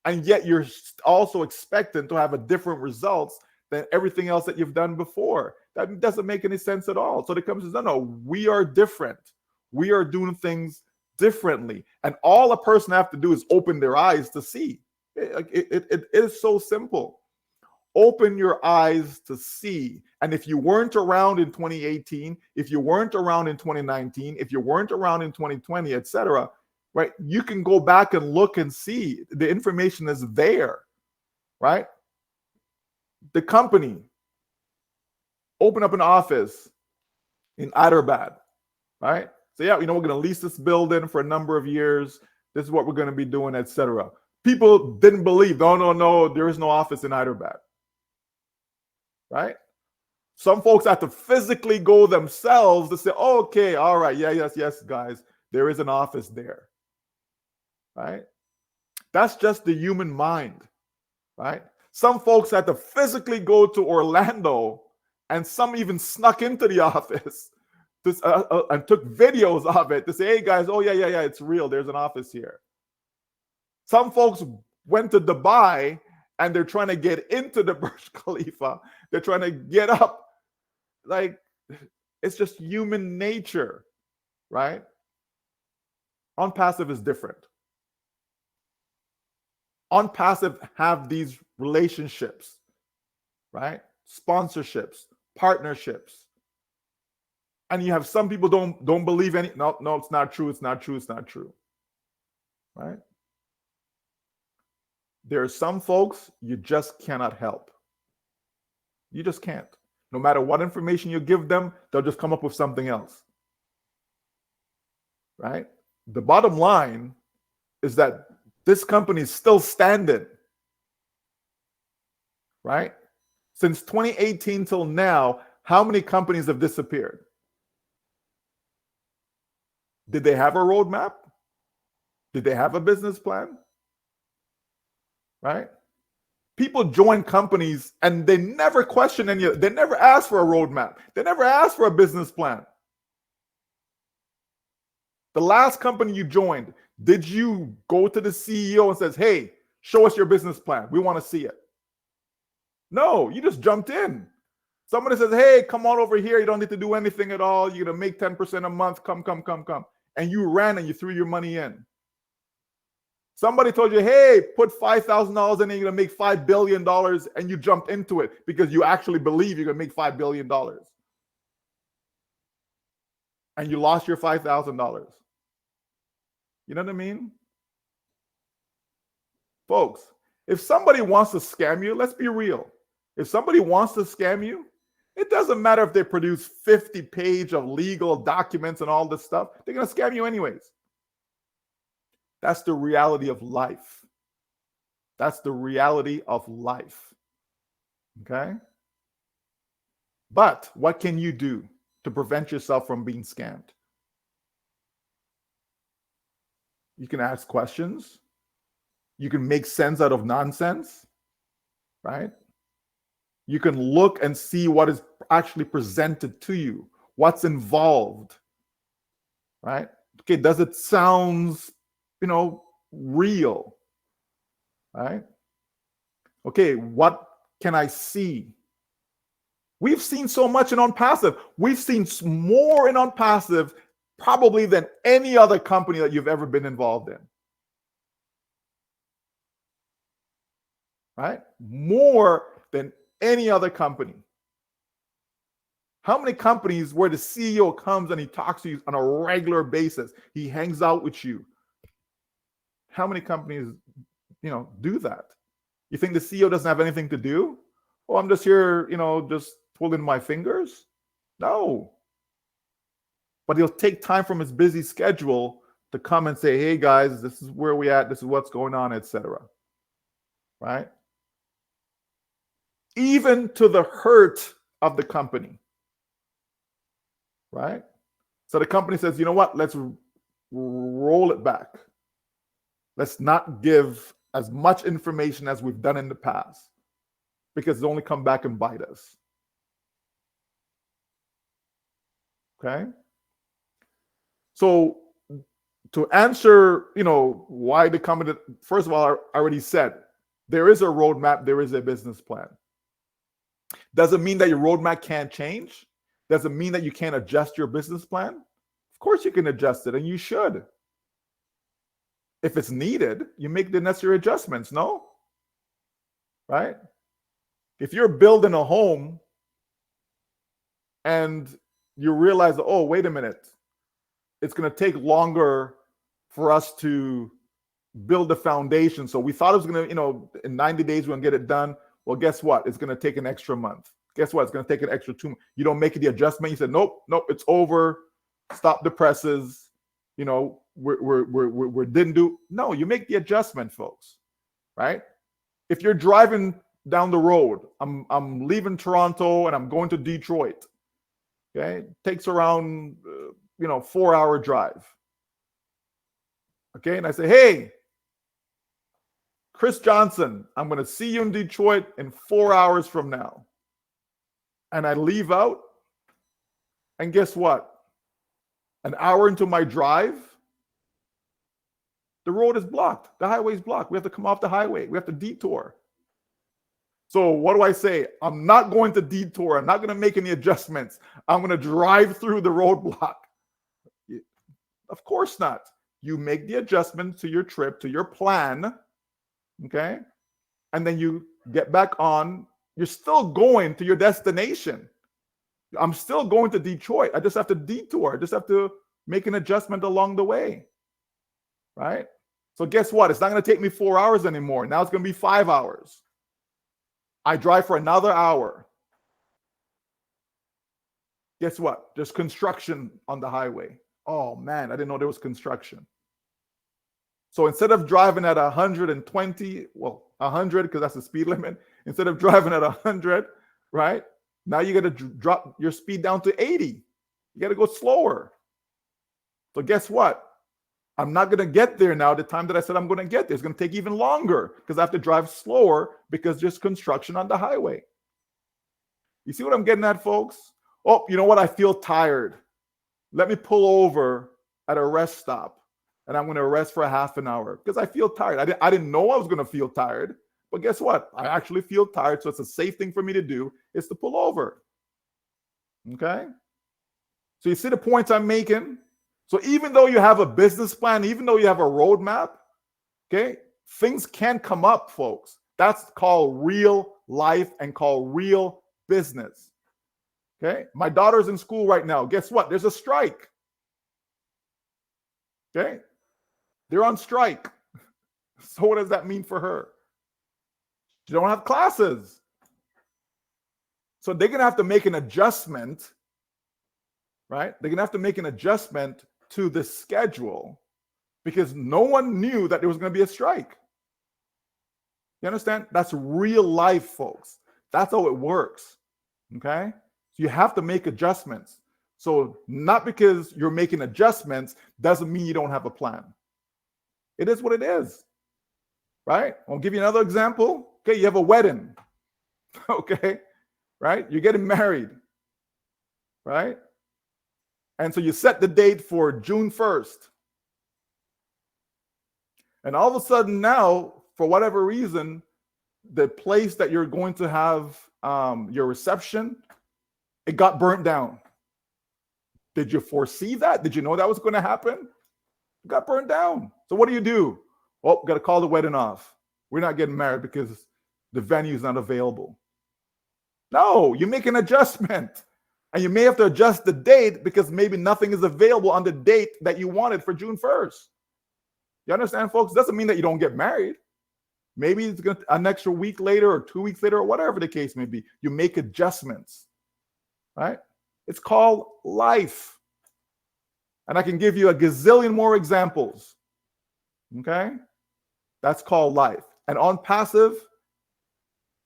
And yet you're also expecting to have a different results than everything else that you've done before. That doesn't make any sense at all. So the company says, no, we are different. We are doing things differently. And all a person have to do is open their eyes to see. It is so simple. Open your eyes to see. And if you weren't around in 2018, if you weren't around in 2019, if you weren't around in 2020, etc., right, you can go back and look and see. The information is there, right? The company open up an office in Hyderabad, right? So yeah, we're going to lease this building for a number of years. This is what we're going to be doing, etc. People didn't believe. No, there is no office in Hyderabad, right? Some folks have to physically go themselves to say, oh, okay, all right, yes, guys, there is an office there, right? That's just the human mind, right? Some folks had to physically go to Orlando, and some even snuck into the office and took videos of it to say, hey, guys, oh, yeah, it's real. There's an office here. Some folks went to Dubai, and they're trying to get into the Burj Khalifa. They're trying to get up. Like, it's just human nature, right? Unpassive is different. Unpassive have these relationships, right? Sponsorships, partnerships. And you have some people don't believe any. No, it's not true. It's not true. Right? There are some folks you just cannot help. You just can't. No matter what information you give them, they'll just come up with something else. Right? The bottom line is that this company is still standing. Right? Since 2018 till now, how many companies have disappeared? Did they have a roadmap? Did they have a business plan? Right? People join companies and they never question any. They never ask for a roadmap. They never ask for a business plan. The last company you joined, did you go to the CEO and says, hey, show us your business plan. We want to see it. No, you just jumped in. Somebody says, hey, come on over here. You don't need to do anything at all. You're going to make 10% a month. Come. And you ran and you threw your money in. Somebody told you, hey, put $5,000 in and you're going to make $5 billion, and you jumped into it because you actually believe you're going to make $5 billion. And you lost your $5,000. You know what I mean? Folks, if somebody wants to scam you, let's be real. If somebody wants to scam you, it doesn't matter if they produce 50 pages of legal documents and all this stuff. They're going to scam you anyways. That's the reality of life. That's the reality of life. Okay? But what can you do to prevent yourself from being scammed? You can ask questions. You can make sense out of nonsense, right? You can look and see what is actually presented to you, what's involved, right? Okay, does it sound, real, right? Okay, what can I see? We've seen so much in OnPassive. We've seen more in OnPassive probably than any other company that you've ever been involved in. Right? More than any other company. How many companies where the CEO comes and he talks to you on a regular basis? He hangs out with you. How many companies, do that? You think the CEO doesn't have anything to do? Oh, I'm just here, just pulling my fingers? No. But he'll take time from his busy schedule to come and say, hey guys, this is where we at, this is what's going on, etc. Right? Even to the hurt of the company. Right? So the company says, you know what, let's roll it back. Let's not give as much information as we've done in the past, because it's only come back and bite us. Okay? So to answer, why the company, first of all, I already said, there is a roadmap, there is a business plan. Doesn't mean that your roadmap can't change. Doesn't mean that you can't adjust your business plan. Of course you can adjust it, and you should. If it's needed, you make the necessary adjustments, no? Right? If you're building a home and you realize, oh, wait a minute, it's going to take longer for us to build the foundation. So we thought it was going to, in 90 days, we're going to get it done. Well, guess what? It's going to take an extra month. Guess what? It's going to take an extra 2 months. You don't make the adjustment. You said, nope, it's over. Stop the presses. We didn't do. No, you make the adjustment, folks. Right? If you're driving down the road, I'm leaving Toronto and I'm going to Detroit. Okay, it takes around 4-hour drive. Okay, and I say, hey, Chris Johnson, I'm going to see you in Detroit in 4 hours from now. And I leave out, and guess what? An hour into my drive, the road is blocked. The highway is blocked. We have to come off the highway. We have to detour. So what do I say? I'm not going to detour. I'm not going to make any adjustments. I'm going to drive through the roadblock. Of course not. You make the adjustments to your trip, to your plan, okay? And then you get back on. You're still going to your destination. I'm still going to Detroit. I just have to detour. I just have to make an adjustment along the way, right? So guess what? It's not going to take me 4 hours anymore. Now it's going to be 5 hours. I drive for another hour. Guess what? There's construction on the highway. Oh man, I didn't know there was construction. So instead of driving at 120, 100, because that's the speed limit, instead of driving at 100, right? Now you got to drop your speed down to 80. You got to go slower. So guess what? I'm not going to get there now the time that I said I'm going to get there. It's going to take even longer because I have to drive slower because there's construction on the highway. You see what I'm getting at, folks? Oh, you know what? I feel tired. Let me pull over at a rest stop, and I'm going to rest for a half an hour because I feel tired. I didn't know I was going to feel tired, but guess what? I actually feel tired, so it's a safe thing for me to do is to pull over. Okay? So you see the points I'm making? So even though you have a business plan, even though you have a roadmap, okay, things can come up, folks. That's called real life and called real business. Okay, my daughter's in school right now. Guess what? There's a strike. Okay, they're on strike. So what does that mean for her? She don't have classes. So they're gonna have to make an adjustment, right? They're gonna have to make an adjustment to the schedule because no one knew that there was going to be a strike. You understand? That's real life, folks. That's how it works. Okay? So you have to make adjustments. So not because you're making adjustments doesn't mean you don't have a plan. It is what it is, right? I'll give you another example. Okay, you have a wedding, okay, right? You're getting married, right? And so you set the date for June 1st. And all of a sudden now, for whatever reason, the place that you're going to have your reception, it got burnt down. Did you foresee that? Did you know that was going to happen? It got burnt down. So what do? Oh, got to call the wedding off. We're not getting married because the venue is not available. No, you make an adjustment. And you may have to adjust the date because maybe nothing is available on the date that you wanted for June 1st. You understand, folks? Doesn't mean that you don't get married. Maybe it's going to an extra week later or 2 weeks later or whatever the case may be. You make adjustments, right? It's called life. And I can give you a gazillion more examples, okay? That's called life. And OnPassive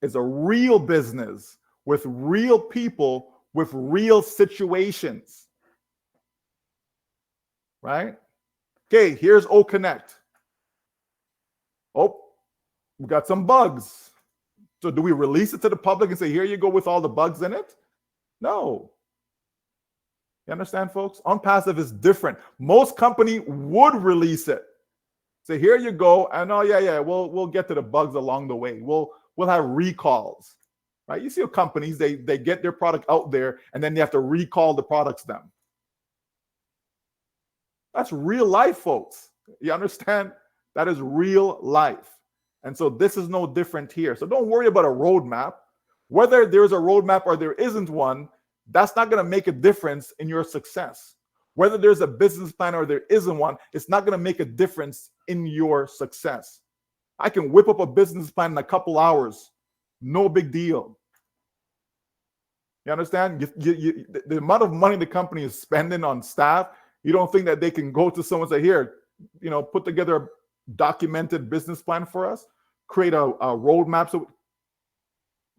is a real business with real people with real situations, right? Okay, here's OConnect. Oh, we got some bugs. So do we release it to the public and say, here you go with all the bugs in it? No. You understand, folks? OnPassive is different. Most company would release it. Say, here you go, and oh yeah, we'll get to the bugs along the way. We'll have recalls, right? You see companies, they get their product out there, and then they have to recall the products then. That's real life, folks. You understand? That is real life. And so this is no different here. So don't worry about a roadmap. Whether there's a roadmap or there isn't one, that's not going to make a difference in your success. Whether there's a business plan or there isn't one, it's not going to make a difference in your success. I can whip up a business plan in a couple hours. No big deal. You understand? The amount of money the company is spending on staff, you don't think that they can go to someone and say, here, put together a documented business plan for us, create a roadmap. So,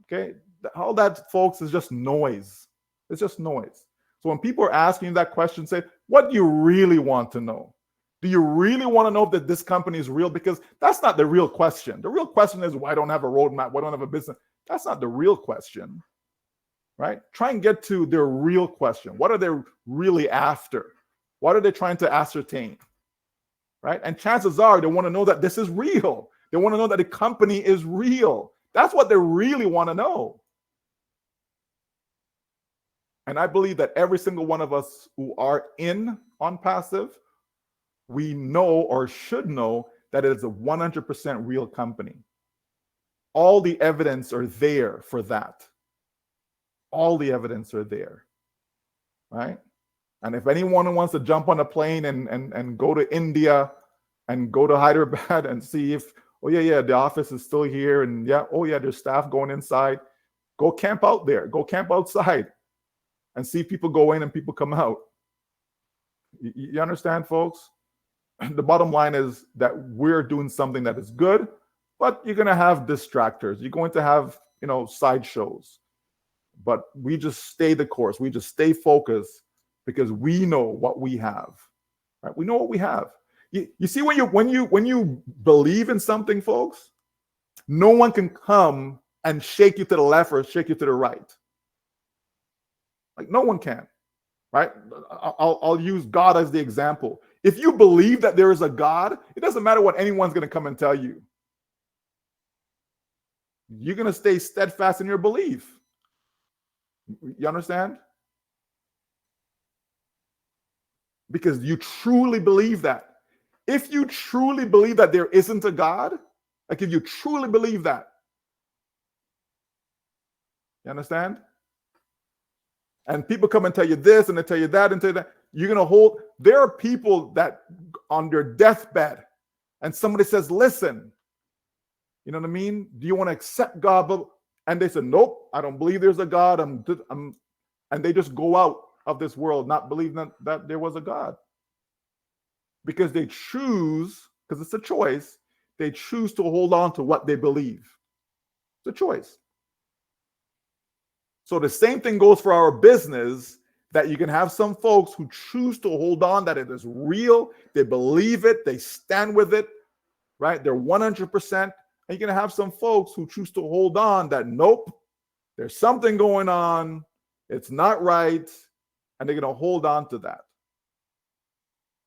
okay, all that, folks, is just noise. It's just noise. So when people are asking you that question, say, what do you really want to know? Do you really want to know that this company is real? Because that's not the real question. The real question is, why don't I have a roadmap? Why don't I have a business? That's not the real question, right? Try and get to their real question. What are they really after? What are they trying to ascertain, right? And chances are they want to know that this is real. They want to know that the company is real. That's what they really want to know. And I believe that every single one of us who are in OnPassive, we know or should know that it is a 100% real company. All the evidence are there for that. All the evidence are there, right? And if anyone wants to jump on a plane and go to India and go to Hyderabad and see if, oh yeah, the office is still here, and yeah, oh yeah, there's staff going inside, go camp out there, go camp outside and see people go in and people come out. You understand, folks? The bottom line is that we're doing something that is good, but you're going to have distractors. You're going to have, sideshows. But we just stay the course. We just stay focused because we know what we have. Right? We know what we have. You see, when you believe in something, folks, no one can come and shake you to the left or shake you to the right. Like, no one can, right? I'll use God as the example. If you believe that there is a God, it doesn't matter what anyone's going to come and tell you. You're going to stay steadfast in your belief. You understand? Because you truly believe that. If you truly believe that there isn't a God, like if you truly believe that, you understand? And people come and tell you this and they tell you that and tell you that. You're going to hold. There are people that on their deathbed and somebody says, listen, you know what I mean? Do you want to accept God? And they said, nope, I don't believe there's a God. And they just go out of this world not believing that there was a God. Because they choose, because it's a choice, they choose to hold on to what they believe. It's a choice. So the same thing goes for our business, that you can have some folks who choose to hold on that it is real, they believe it, they stand with it, right? They're 100%. And you're going to have some folks who choose to hold on that, nope, there's something going on. It's not right. And they're going to hold on to that.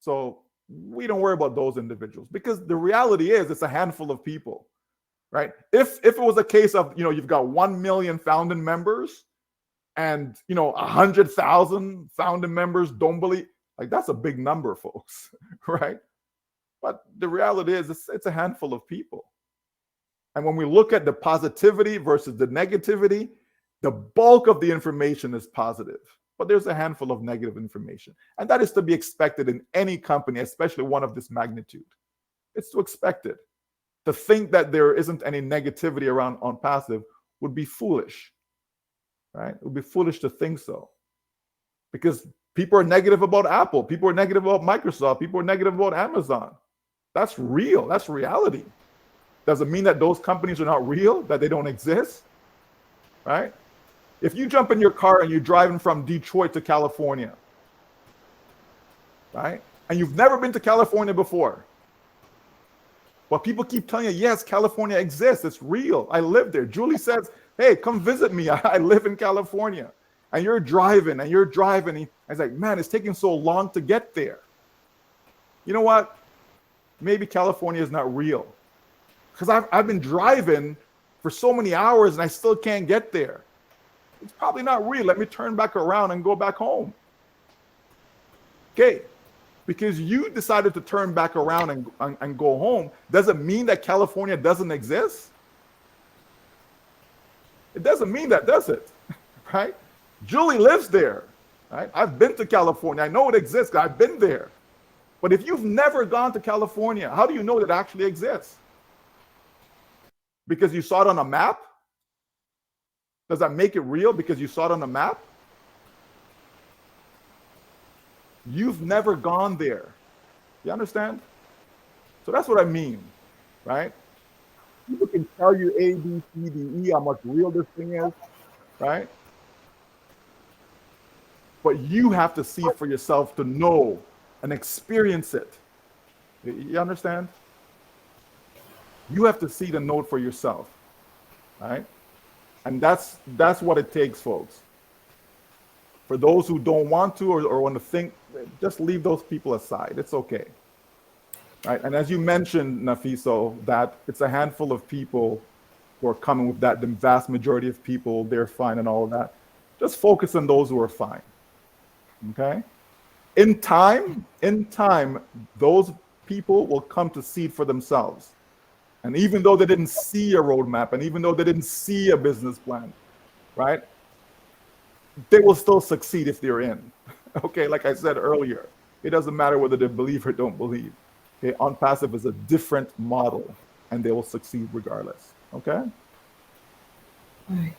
So we don't worry about those individuals because the reality is it's a handful of people, right? If it was a case of, you've got 1 million founding members and, 100,000 founding members don't believe, like that's a big number, folks, right? But the reality is it's a handful of people. And when we look at the positivity versus the negativity, the bulk of the information is positive, but there's a handful of negative information. And that is to be expected in any company, especially one of this magnitude. It's to expect it. To think that there isn't any negativity around OnPassive would be foolish, right? It would be foolish to think so. Because people are negative about Apple. People are negative about Microsoft. People are negative about Amazon. That's real. That's reality. Does it mean that those companies are not real, that they don't exist? Right? If you jump in your car and you're driving from Detroit to California, right? And you've never been to California before, but people keep telling you, yes, California exists. It's real. I live there. Julie says, hey, come visit me. I live in California. And you're driving and you're driving. And it's like, man, it's taking so long to get there. You know what? Maybe California is not real. Because I've been driving for so many hours and I still can't get there. It's probably not real. Let me turn back around and go back home. Okay. Because you decided to turn back around and go home, doesn't mean that California doesn't exist. It doesn't mean that, does it? Right? Julie lives there. Right? I've been to California. I know it exists. I've been there. But if you've never gone to California, how do you know it actually exists? Because you saw it on a map? Does that make it real because you saw it on a map? You've never gone there. You understand? So that's what I mean, right? People can tell you A, B, C, D, E, how much real this thing is, right? But you have to see for yourself to know and experience it. You understand? You have to see the note for yourself, right? And that's what it takes, folks. For those who don't want to or want to think, just leave those people aside. It's okay. Right? And as you mentioned, Nafiso, that it's a handful of people who are coming with that. The vast majority of people, they're fine and all of that. Just focus on those who are fine. Okay? In time, those people will come to see it for themselves. And even though they didn't see a roadmap, and even though they didn't see a business plan, right? They will still succeed if they're in. Okay, like I said earlier, it doesn't matter whether they believe or don't believe. Okay, OnPassive is a different model, and they will succeed regardless. Okay? All right.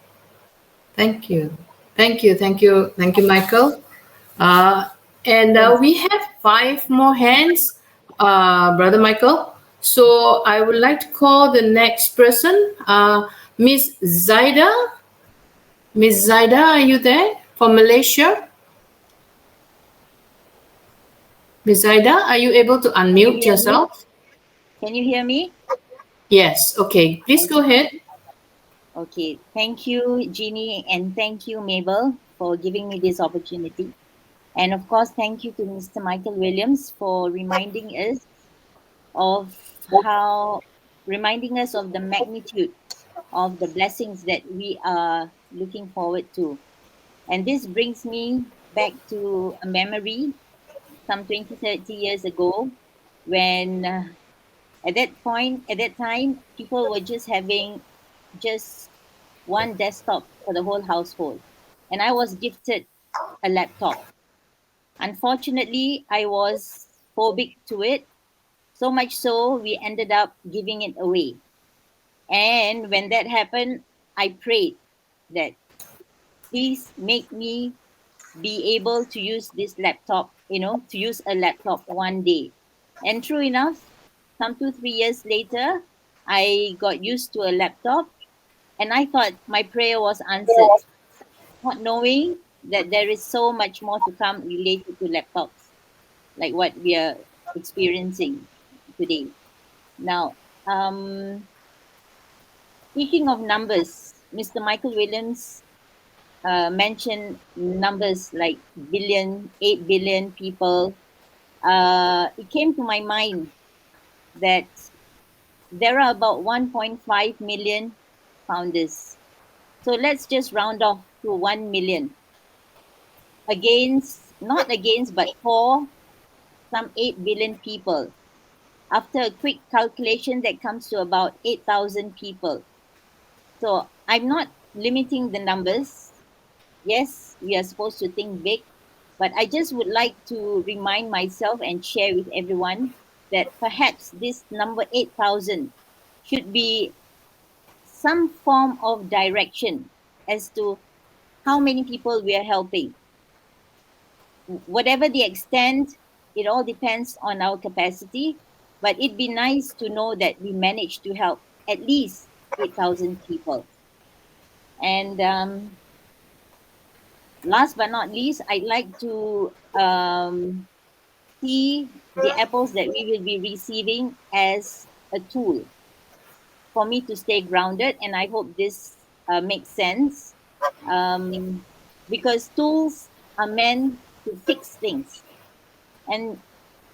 Thank you. Thank you, Michael. And we have 5 more hands, Brother Michael. So I would like to call the next person, Miss Zaida. Miss Zaida, are you there from Malaysia? Miss Zaida, are you able to unmute yourself? Can you hear me? Yes. Okay. Please go ahead. Okay. Thank you, Jeannie, and thank you, Mabel, for giving me this opportunity. And of course, thank you to Mr. Michael Williams for reminding us of the magnitude of the blessings that we are looking forward to. And this brings me back to a memory some 20, 30 years ago when at that time, people were just having just one desktop for the whole household. And I was gifted a laptop. Unfortunately, I was phobic to it, so much so we ended up giving it away. And when that happened, I prayed that please make me be able to use this laptop, to use a laptop one day. And true enough, some 2-3 years later, I got used to a laptop and I thought my prayer was answered, not knowing that there is so much more to come related to laptops, like what we are experiencing today. Now, speaking of numbers, Mr. Michael Williams mentioned numbers like billion, 8 billion people. It came to my mind that there are about 1.5 million founders. So let's just round off to 1 million. Not against, but for some 8 billion people. After a quick calculation, that comes to about 8,000 people. So I'm not limiting the numbers. Yes, we are supposed to think big, but I just would like to remind myself and share with everyone that perhaps this number 8,000 should be some form of direction as to how many people we are helping. Whatever the extent, it all depends on our capacity, but it'd be nice to know that we managed to help at least 8,000 people. And last but not least, I'd like to see the apples that we will be receiving as a tool for me to stay grounded. And I hope this makes sense, because tools are meant to fix things. And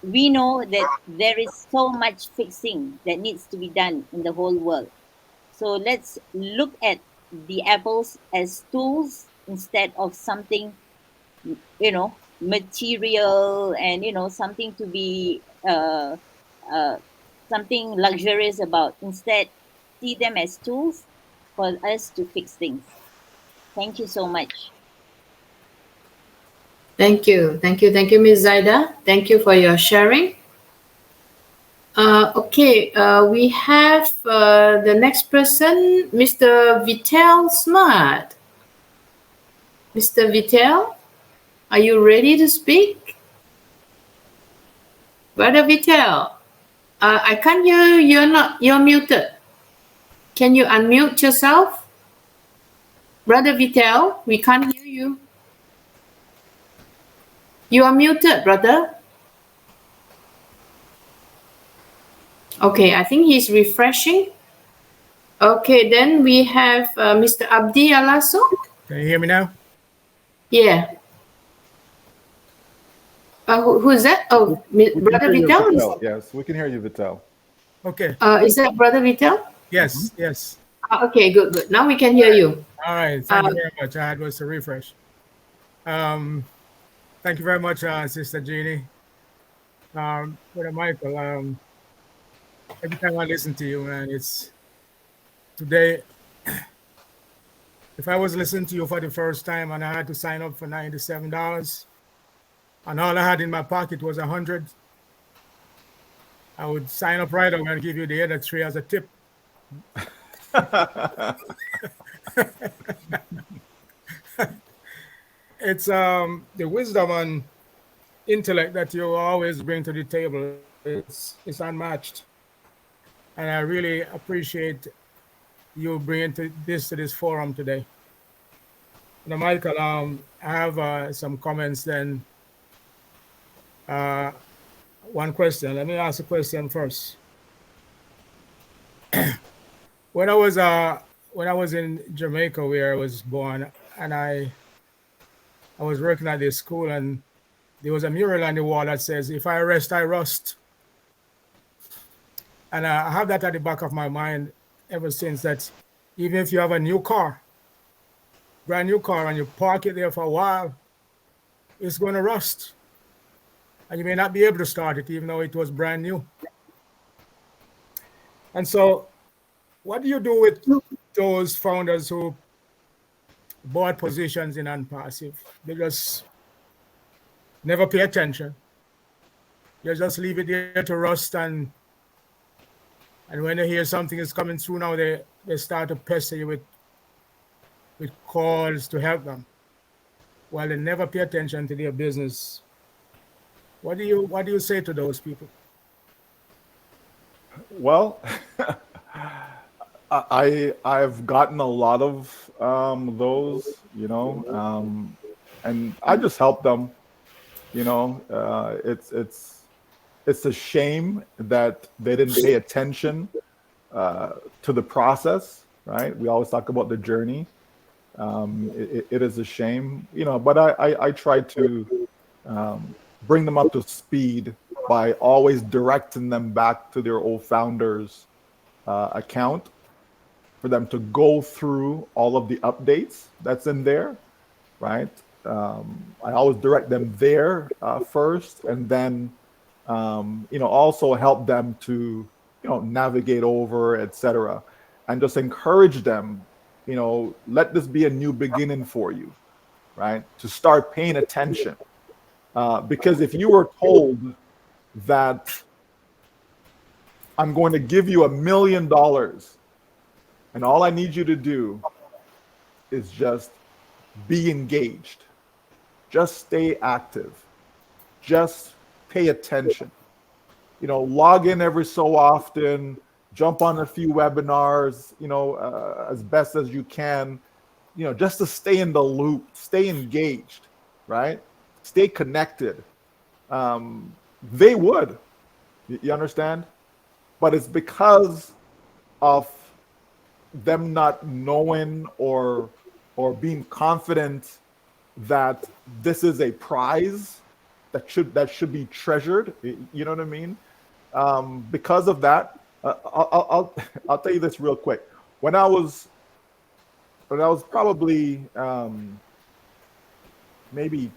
we know that there is so much fixing that needs to be done in the whole world. So let's look at the apples as tools instead of something, material and, something to be something luxurious about. Instead, see them as tools for us to fix things. Thank you so much. Thank you. Thank you. Thank you, Ms. Zaida. Thank you for your sharing. Okay, we have the next person, Mr. Vitel Smart. Mr. Vitel, are you ready to speak? Brother Vitel, I can't hear you. You're muted. Can you unmute yourself? Brother Vitel, we can't hear you. You are muted, brother. Okay, I think he's refreshing. Okay, then we have Mr. Abdi Alaso. Can you hear me now? Yeah. Who's that? Oh, Brother Vitel? Yes, we can hear you, Vitel. Okay. Is that Brother Vitel? Yes, yes. Okay, good. Now we can hear you. All right. Thank you very much. I had was to refresh. Thank you very much, Sister Jeannie. Brother Michael, every time I listen to you, man, it's today. If I was listening to you for the first time and I had to sign up for $97 and all I had in my pocket was 100, I would sign up right away and give you the other 3 as a tip. It's the wisdom and intellect that you always bring to the table. It's unmatched, and I really appreciate you bringing this to this forum today. Now, Michael, I have some comments. Then one question. Let me ask a question first. When I was in Jamaica, where I was born, and I was working at this school, and there was a mural on the wall that says, "If I rest, I rust." And I have that at the back of my mind ever since, that even if you have a new car, brand new car, and you park it there for a while, it's going to rust. And you may not be able to start it even though it was brand new. And so what do you do with those founders who bought positions in OnPassive? They just never pay attention. They just leave it there to rust, and when they hear something is coming through now, they start to pester you with calls to help them, while they never pay attention to their business. What do you say to those people? Well, I've gotten a lot of those, and I just help them. It's it's a shame that they didn't pay attention to the process, right? We always talk about the journey. It is a shame, but I try to bring them up to speed by always directing them back to their old founders account for them to go through all of the updates that's in there, right? I always direct them there first, and then also help them to navigate over, etc., and just encourage them. Let this be a new beginning for you, right? To start paying attention, because if you were told that I'm going to give you $1 million, and all I need you to do is just be engaged, just stay active, just pay attention, log in every so often, jump on a few webinars, as best as you can, just to stay in the loop, stay engaged, right? Stay connected. They would, you understand? But it's because of them not knowing or being confident that this is a prize that should be treasured. You know what I mean? Because of that, I'll tell you this real quick. When I was probably maybe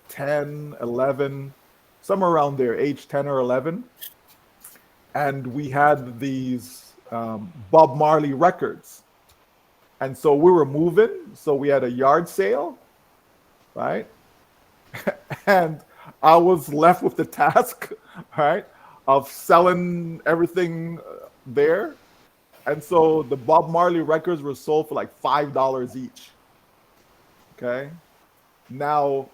10, 11, somewhere around there, age 10 or 11, and we had these Bob Marley records, and so we were moving. So we had a yard sale, right? And I was left with the task, right, of selling everything there. And so the Bob Marley records were sold for like $5 each. Okay. Now,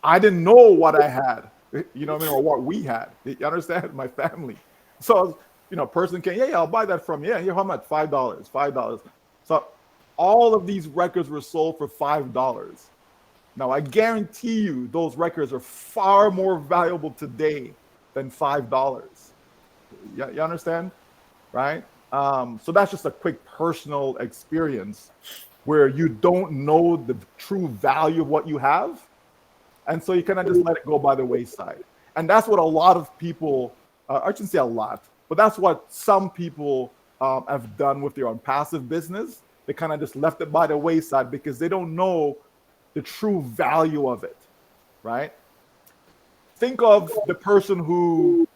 I didn't know what I had, you know what I mean, or what we had. You understand? My family. So, person came, yeah, I'll buy that from you. Yeah, how much? $5. So all of these records were sold for $5. Now, I guarantee you those records are far more valuable today than $5. You understand? Right? So that's just a quick personal experience where you don't know the true value of what you have. And so you kind of just let it go by the wayside. And that's what a lot of people, I shouldn't say a lot, but that's what some people have done with their own passive business. They kind of just left it by the wayside because they don't know the true value of it, right? Think of the person who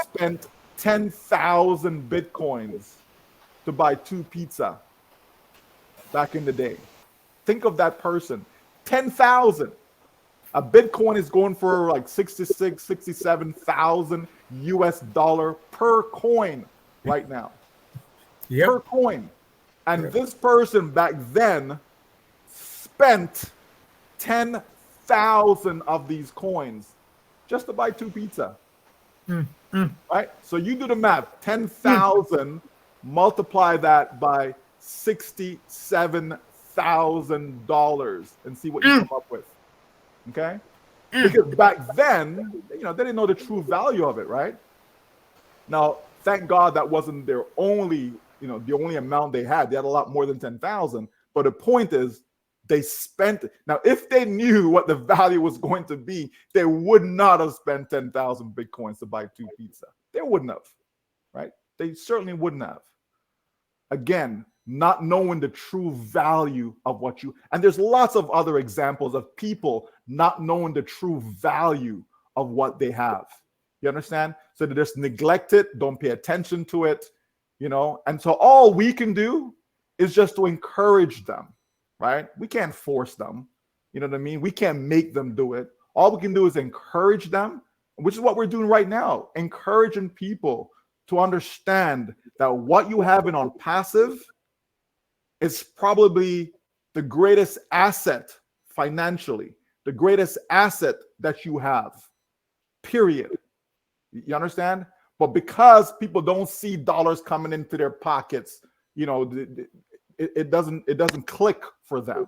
spent 10,000 Bitcoins to buy 2 pizza back in the day. Think of that person. 10,000. A Bitcoin is going for like 66, 67,000 US dollar per coin right now. Yep. Per coin. And this person back then spent 10,000 of these coins just to buy 2 pizza. Right? So you do the math. 10,000, multiply that by $67,000 and see what you come up with. Okay? Because back then, they didn't know the true value of it, right? Now, thank God that wasn't their only, the only amount they had. They had a lot more than 10,000. But the point is, they spent it. Now, if they knew what the value was going to be, they would not have spent 10,000 Bitcoins to buy 2 pizza. They wouldn't have, right? They certainly wouldn't have. Again, not knowing the true value of what you, and there's lots of other examples of people not knowing the true value of what they have. You understand? So they just neglect it, don't pay attention to it, and so all we can do is just to encourage them, right? We can't force them. You know what I mean? We can't make them do it. All we can do is encourage them, which is what we're doing right now, encouraging people to understand that what you have in on passive is probably the greatest asset financially, the greatest asset that you have, period. You understand? But because people don't see dollars coming into their pockets, it doesn't click for them.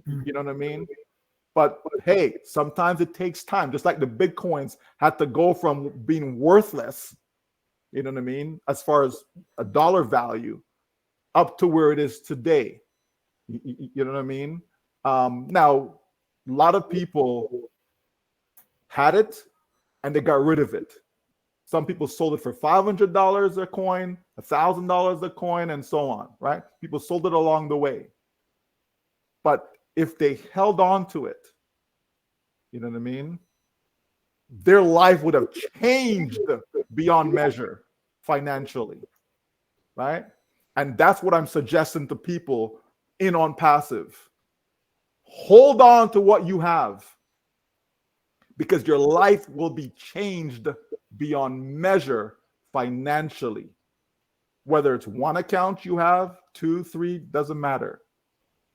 You know what I mean? But hey, sometimes it takes time. Just like the Bitcoins had to go from being worthless, you know what I mean, as far as a dollar value, up to where it is today. You know what I mean? Now, a lot of people had it and they got rid of it. Some people sold it for $500 a coin, $1,000 a coin, and so on, right? People sold it along the way. But if they held on to it, you know what I mean? Their life would have changed beyond measure financially, right? And that's what I'm suggesting to people in on passive. Hold on to what you have, because your life will be changed beyond measure financially. Whether it's one account you have, 2, 3, doesn't matter.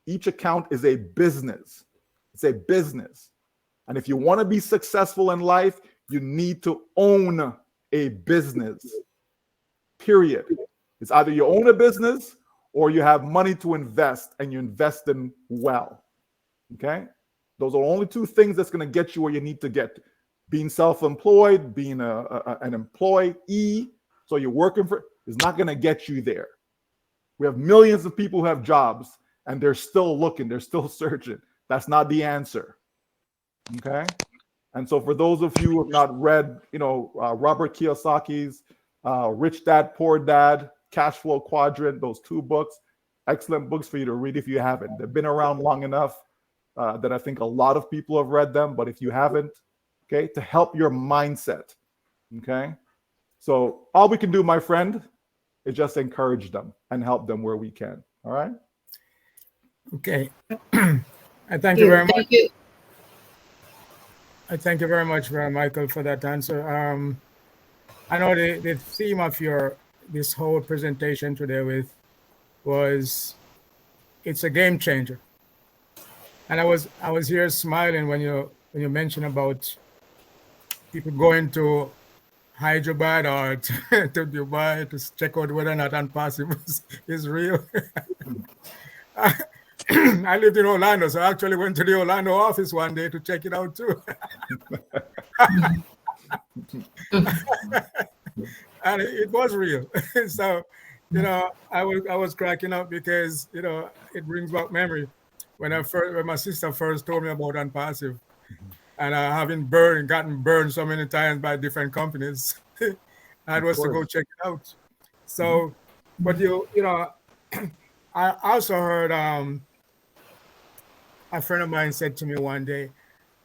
Each account is a business. It's a business. And if you want to be successful in life, you need to own a business. Period. It's either you own a business or you have money to invest and you invest in well. Okay? Those are the only two things that's going to get you where you need to get. Being self-employed, being an employee, so you're working for, is not going to get you there. We have millions of people who have jobs and they're still looking, they're still searching. That's not the answer. Okay? And so for those of you who have not read, Robert Kiyosaki's Rich Dad, Poor Dad, Cash Flow Quadrant, those 2 books, excellent books for you to read if you haven't. They've been around long enough that I think a lot of people have read them, but if you haven't, okay, to help your mindset, okay? So all we can do, my friend, is just encourage them and help them where we can, all right? Okay. I thank you very much. Thank you. I thank you very much, Michael, for that answer. I know the theme of this whole presentation today was it's a game changer. And I was here smiling when you mentioned about people going to Hyderabad or to Dubai to check out whether or not OnPassive is real. I lived in Orlando, so I actually went to the Orlando office one day to check it out too. And it was real. So, I was cracking up because, it brings back memory. When my sister first told me about OnPassive, and having gotten burned so many times by different companies, I was to go check it out. So, but I also heard a friend of mine said to me one day,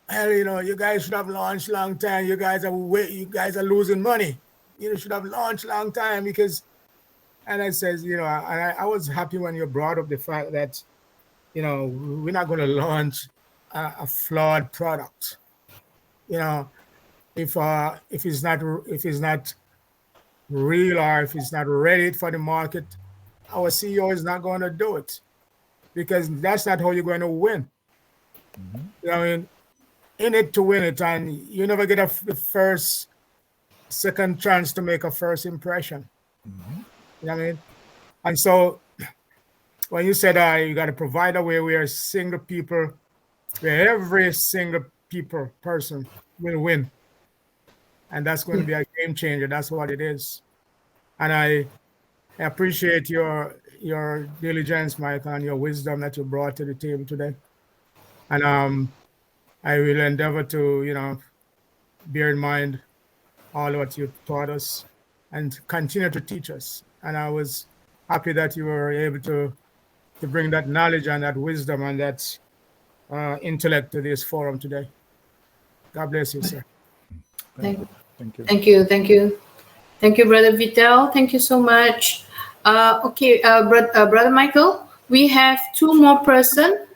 "Well, you guys should have launched long time. You guys are losing money. You should have launched long time because." And I says, I was happy when you brought up the fact that, we're not going to launch a flawed product. If it's not real or if it's not ready for the market, our CEO is not going to do it because that's not how you're going to win. In it to win it, and you never get the second chance to make a first impression. You know what I mean? And so when you said you got a provider where we are single people, where every single person will win, and that's going to be a game changer. That's what it is. And I appreciate your diligence, Mike, and your wisdom that you brought to the table today. And I will endeavor to, bear in mind all what you taught us and continue to teach us. And I was happy that you were able to bring that knowledge and that wisdom and that intellect to this forum today. God bless you, sir. Thank you. Thank you, Brother Vital. Thank you so much. Brother Michael, we have 2 more persons.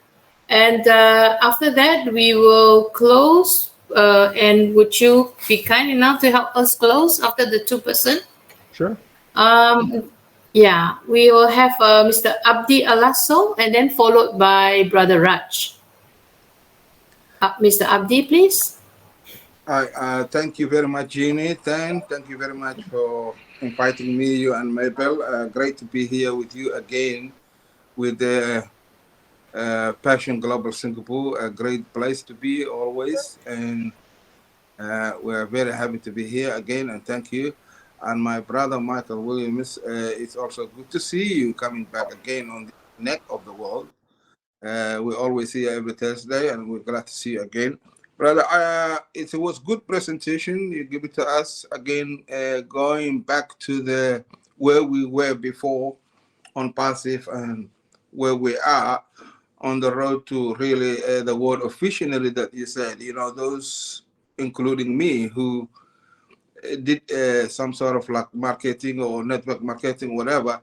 And after that, we will close. And would you be kind enough to help us close after the 2 persons? Sure. Yeah, we will have Mr. Abdi Alasso and then followed by Brother Raj. Mr. Abdi, please. Thank you very much, Jeannie. Thank you very much for inviting me, you and Mabel. Great to be here with you again with Passion Global Singapore, a great place to be always. And we're very happy to be here again, and thank you. And my brother Michael Williams, it's also good to see you coming back again on the neck of the world. We always see you every Thursday, and we're glad to see you again. Brother, it was good presentation. You give it to us again, going back to the where we were before on passive and where we are on the road to really the word of visionary that you said. You know, those including me who did some sort of like marketing or network marketing, whatever,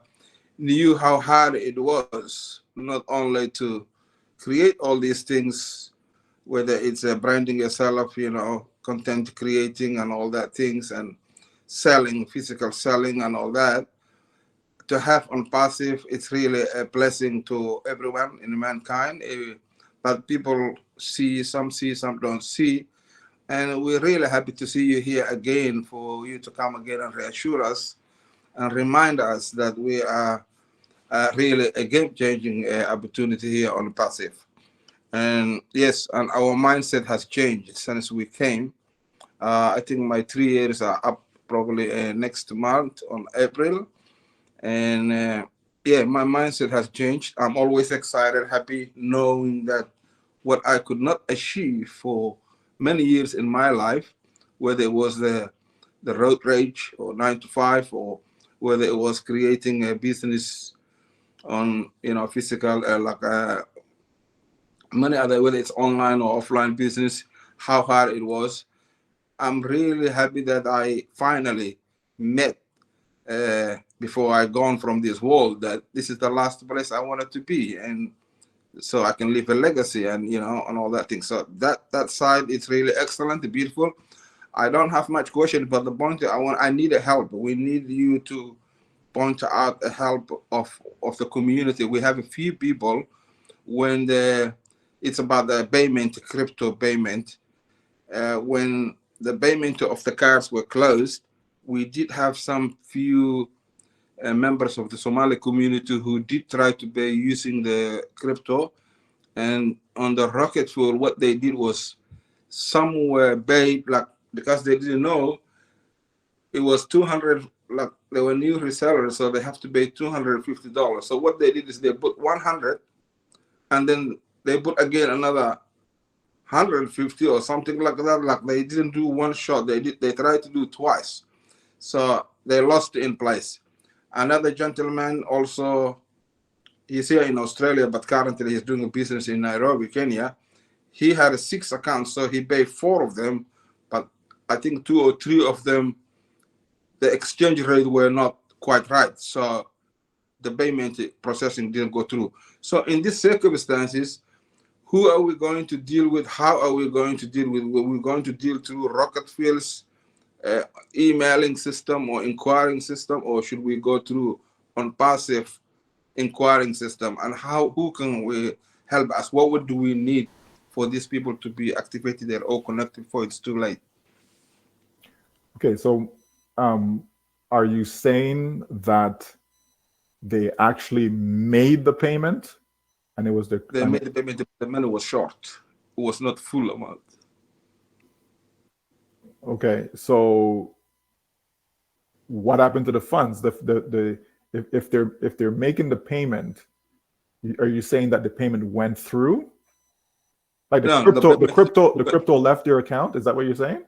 knew how hard it was not only to create all these things, whether it's branding yourself, you know, content creating and all that things, and selling, physical selling and all that. To have on passive, it's really a blessing to everyone in mankind. But people see, some don't see. And we're really happy to see you here again, for you to come again and reassure us and remind us that we are really a game-changing opportunity here on passive. And yes, and our mindset has changed since we came. I think my 3 years are up probably next month on April. And yeah, my mindset has changed. I'm always excited, happy, knowing that what I could not achieve for many years in my life, whether it was the road rage or 9 to 5, or whether it was creating a business on, you know, physical, many other, whether it's online or offline business, how hard it was. I'm really happy that I finally met before I gone from this world, that this is the last place I wanted to be, and so I can leave a legacy, and you know, and all that thing. So that side, it's really excellent, beautiful. I don't have much question, but the point I need a help. We need you to point out a help of the community. We have a few people when it's about the payment, crypto payment. When the payment of the cards were closed, we did have some few members of the Somali community who did try to pay using the crypto. And on the rocket fuel, what they did was some were paid, like, because they didn't know it was 200, like they were new resellers, so they have to pay $250. So what they did is they put 100, and then they put again another 150 or something like that. Like they didn't do one shot, they tried to do twice, so they lost in place. Another gentleman also, he's here in Australia, but currently he's doing a business in Nairobi, Kenya. He had 6 accounts, so he paid 4 of them, but I think 2 or 3 of them, the exchange rate were not quite right, so the payment processing didn't go through. So in these circumstances, who are we going to deal with? How are we going to deal with? Are we going to deal through rocket fuels, emailing system or inquiring system, or should we go through on passive inquiring system? And who can we help us? What do we need for these people to be activated or connected before it's too late? Okay, so are you saying that they actually made the payment and it was they made the payment, the money was short, it was not full amount? Okay, so what happened to the funds? If they're making the payment, are you saying that the payment went through? Like the crypto left your account? Is that what you're saying?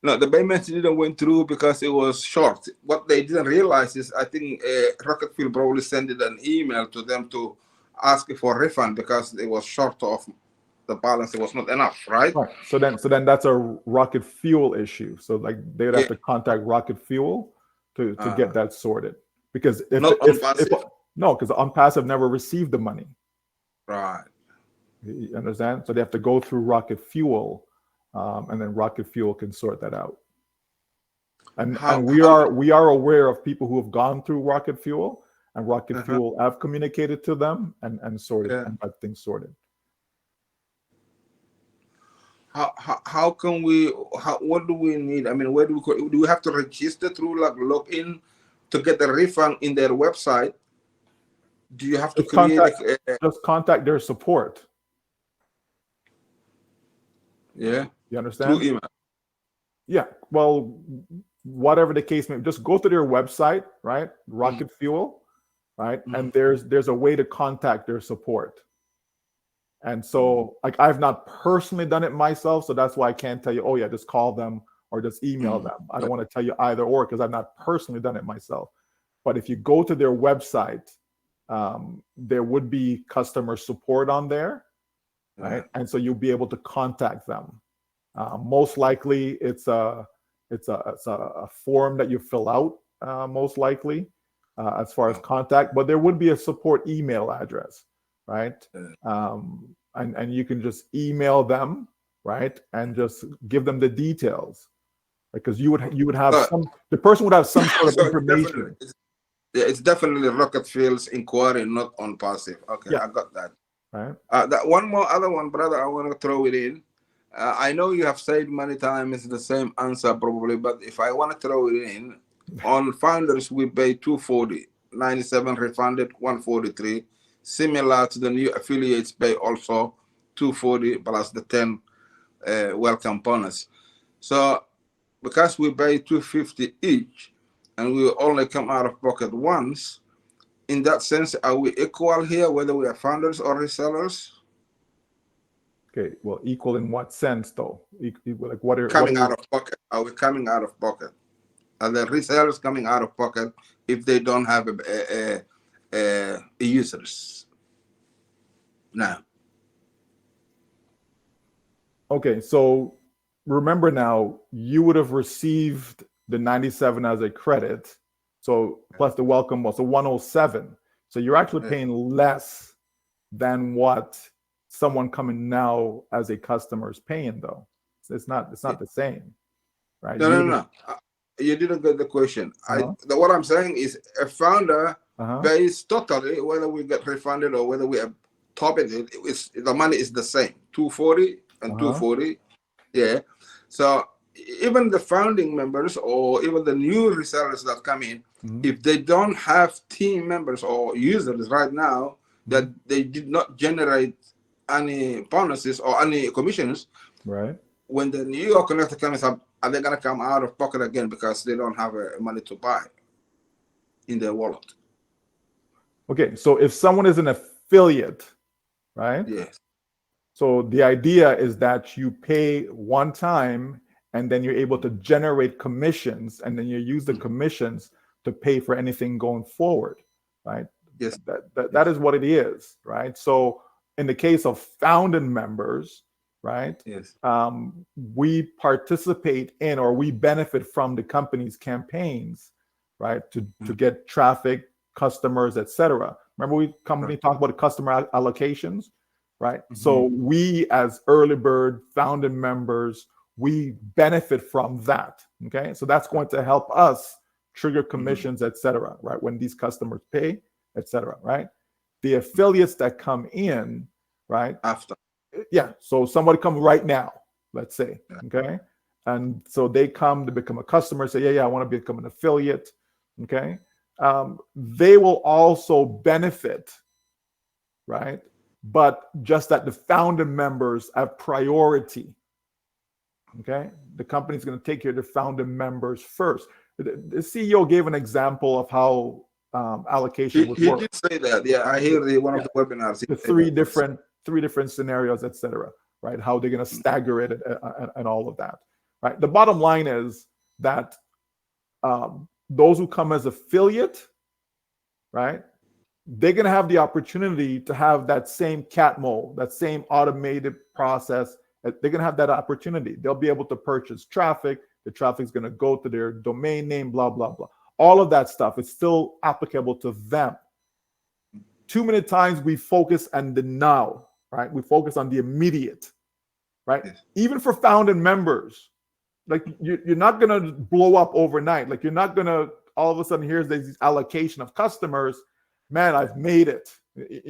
No, the payment didn't went through because it was short. What they didn't realize is, I think Rocket Fuel probably sent an email to them to ask for a refund because it was short of the balance. It was not enough, right? Right. So then that's a Rocket Fuel issue. So like they would have to contact Rocket Fuel to get that sorted. Because if OnPassive never received the money. Right. You understand? So they have to go through Rocket Fuel, and then Rocket Fuel can sort that out. And we are aware of people who have gone through Rocket Fuel, and Rocket Fuel have communicated to them and sorted and got things sorted. How can we? What do we need? I mean, where do we have to register through, like, login to get the refund in their website? Do you have to Just create contact their support. yeah, You understand? through email? Yeah. Well, whatever the case may be, just go to their website, right? Rocket Fuel, right? And there's a way to contact their support. And so, like, I've not personally done it myself, so that's why I can't tell you, oh yeah, just call them or just email them. I don't want to tell you either or because I've not personally done it myself. But if you go to their website, there would be customer support on there, right? And so you'll be able to contact them. Most likely, it's a form that you fill out. Most likely, as far as contact, but there would be a support email address, right? And you can just email them, right, and just give them the details, because you would have the person would have some sort of So information. It's definitely Rocket Fuel's inquiry, not on passive. Okay, Yeah. I got that. Right. That one more other one, brother, I want to throw it in. I know you have said many times the same answer probably, but if I want to throw it in, on founders we pay 240, 97 refunded, 143. Similar to the new affiliates pay also 240 plus the 10 welcome bonus. So because we pay 250 each and we only come out of pocket once, in that sense, are we equal here, whether we are founders or resellers? Okay, well, equal in what sense, though? Like, what are coming out of pocket? Are we coming out of pocket? Are the resellers coming out of pocket if they don't have a users? No. Okay, so remember now, you would have received the 97 as a credit, so plus the welcome was a 107. So you're actually paying less than what someone coming now as a customer is paying, though. It's not the same, right? No. You didn't get the question. What I'm saying is a founder pays totally, whether we get refunded or whether we are topping it, the money is the same, 240 and 240. Yeah. So even the founding members or even the new resellers that come in, if they don't have team members or users right now, that they did not generate any bonuses or any commissions, right? When the New York connector comes up, are they going to come out of pocket again because they don't have money to buy in their wallet? Okay, so if someone is an affiliate, right? Yes. So the idea is that you pay one time and then you're able to generate commissions, and then you use the commissions to pay for anything going forward, right? Yes. That is what it is, right? So in the case of founding members, right? Yes. We participate in, or we benefit from the company's campaigns, right? To get traffic, customers, etc. Remember, we talked about the customer allocations, right? So we, as early bird founding members, we benefit from that. Okay, so that's going to help us trigger commissions, etc. Right, when these customers pay, etc. Right, the affiliates that come in, right after, yeah. So somebody come right now, let's say, okay, and so they come to become a customer. Say, yeah, I want to become an affiliate. Okay, they will also benefit, right? But just that the founding members have priority. Okay, the company's going to take care of the founding members first. The CEO gave an example of how allocation would work. He did say that. Yeah, I hear one of the webinars. The three different scenarios, etc. Right? How they're going to stagger it and all of that. Right. The bottom line is that those who come as affiliate, right, they're going to have the opportunity to have that same CATMO, that same automated process. They're going to have that opportunity. They'll be able to purchase traffic. The traffic is going to go to their domain name, blah, blah, blah. All of that stuff is still applicable to them. Too many times we focus on the now, right? We focus on the immediate, right? Yes. Even for founding members, like you're not going to blow up overnight. Like you're not going to all of a sudden, here's this allocation of customers. Man, I've made it.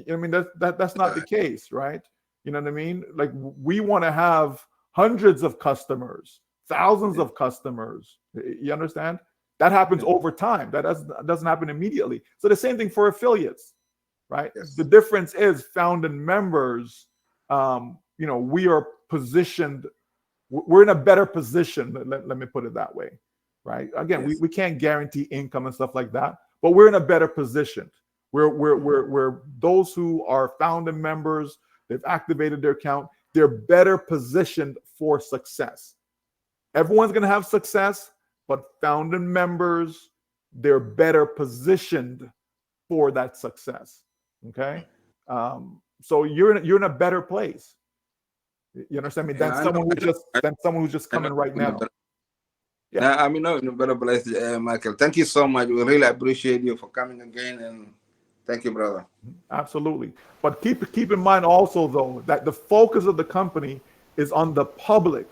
I mean, that's not the case, right? You know what I mean? Like we want to have hundreds of customers, thousands of customers. You understand? That happens over time. That doesn't happen immediately. So the same thing for affiliates, right? Yes. The difference is founding members, we are positioned, we're in a better position. Let me put it that way, right? Again, Yes. we can't guarantee income and stuff like that, but we're in a better position. We're those who are founding members, they've activated their account, they're better positioned for success. Everyone's going to have success, but founding members, they're better positioned for that success. Okay, so you're in a better place. You understand me? Yeah, Than someone who's just I know coming right in a now. better, Yeah, I mean, no, in a better place, Michael. Thank you so much. We really appreciate you for coming again, and thank you, brother. absolutely. But keep in mind also though that the focus of the company is on the public.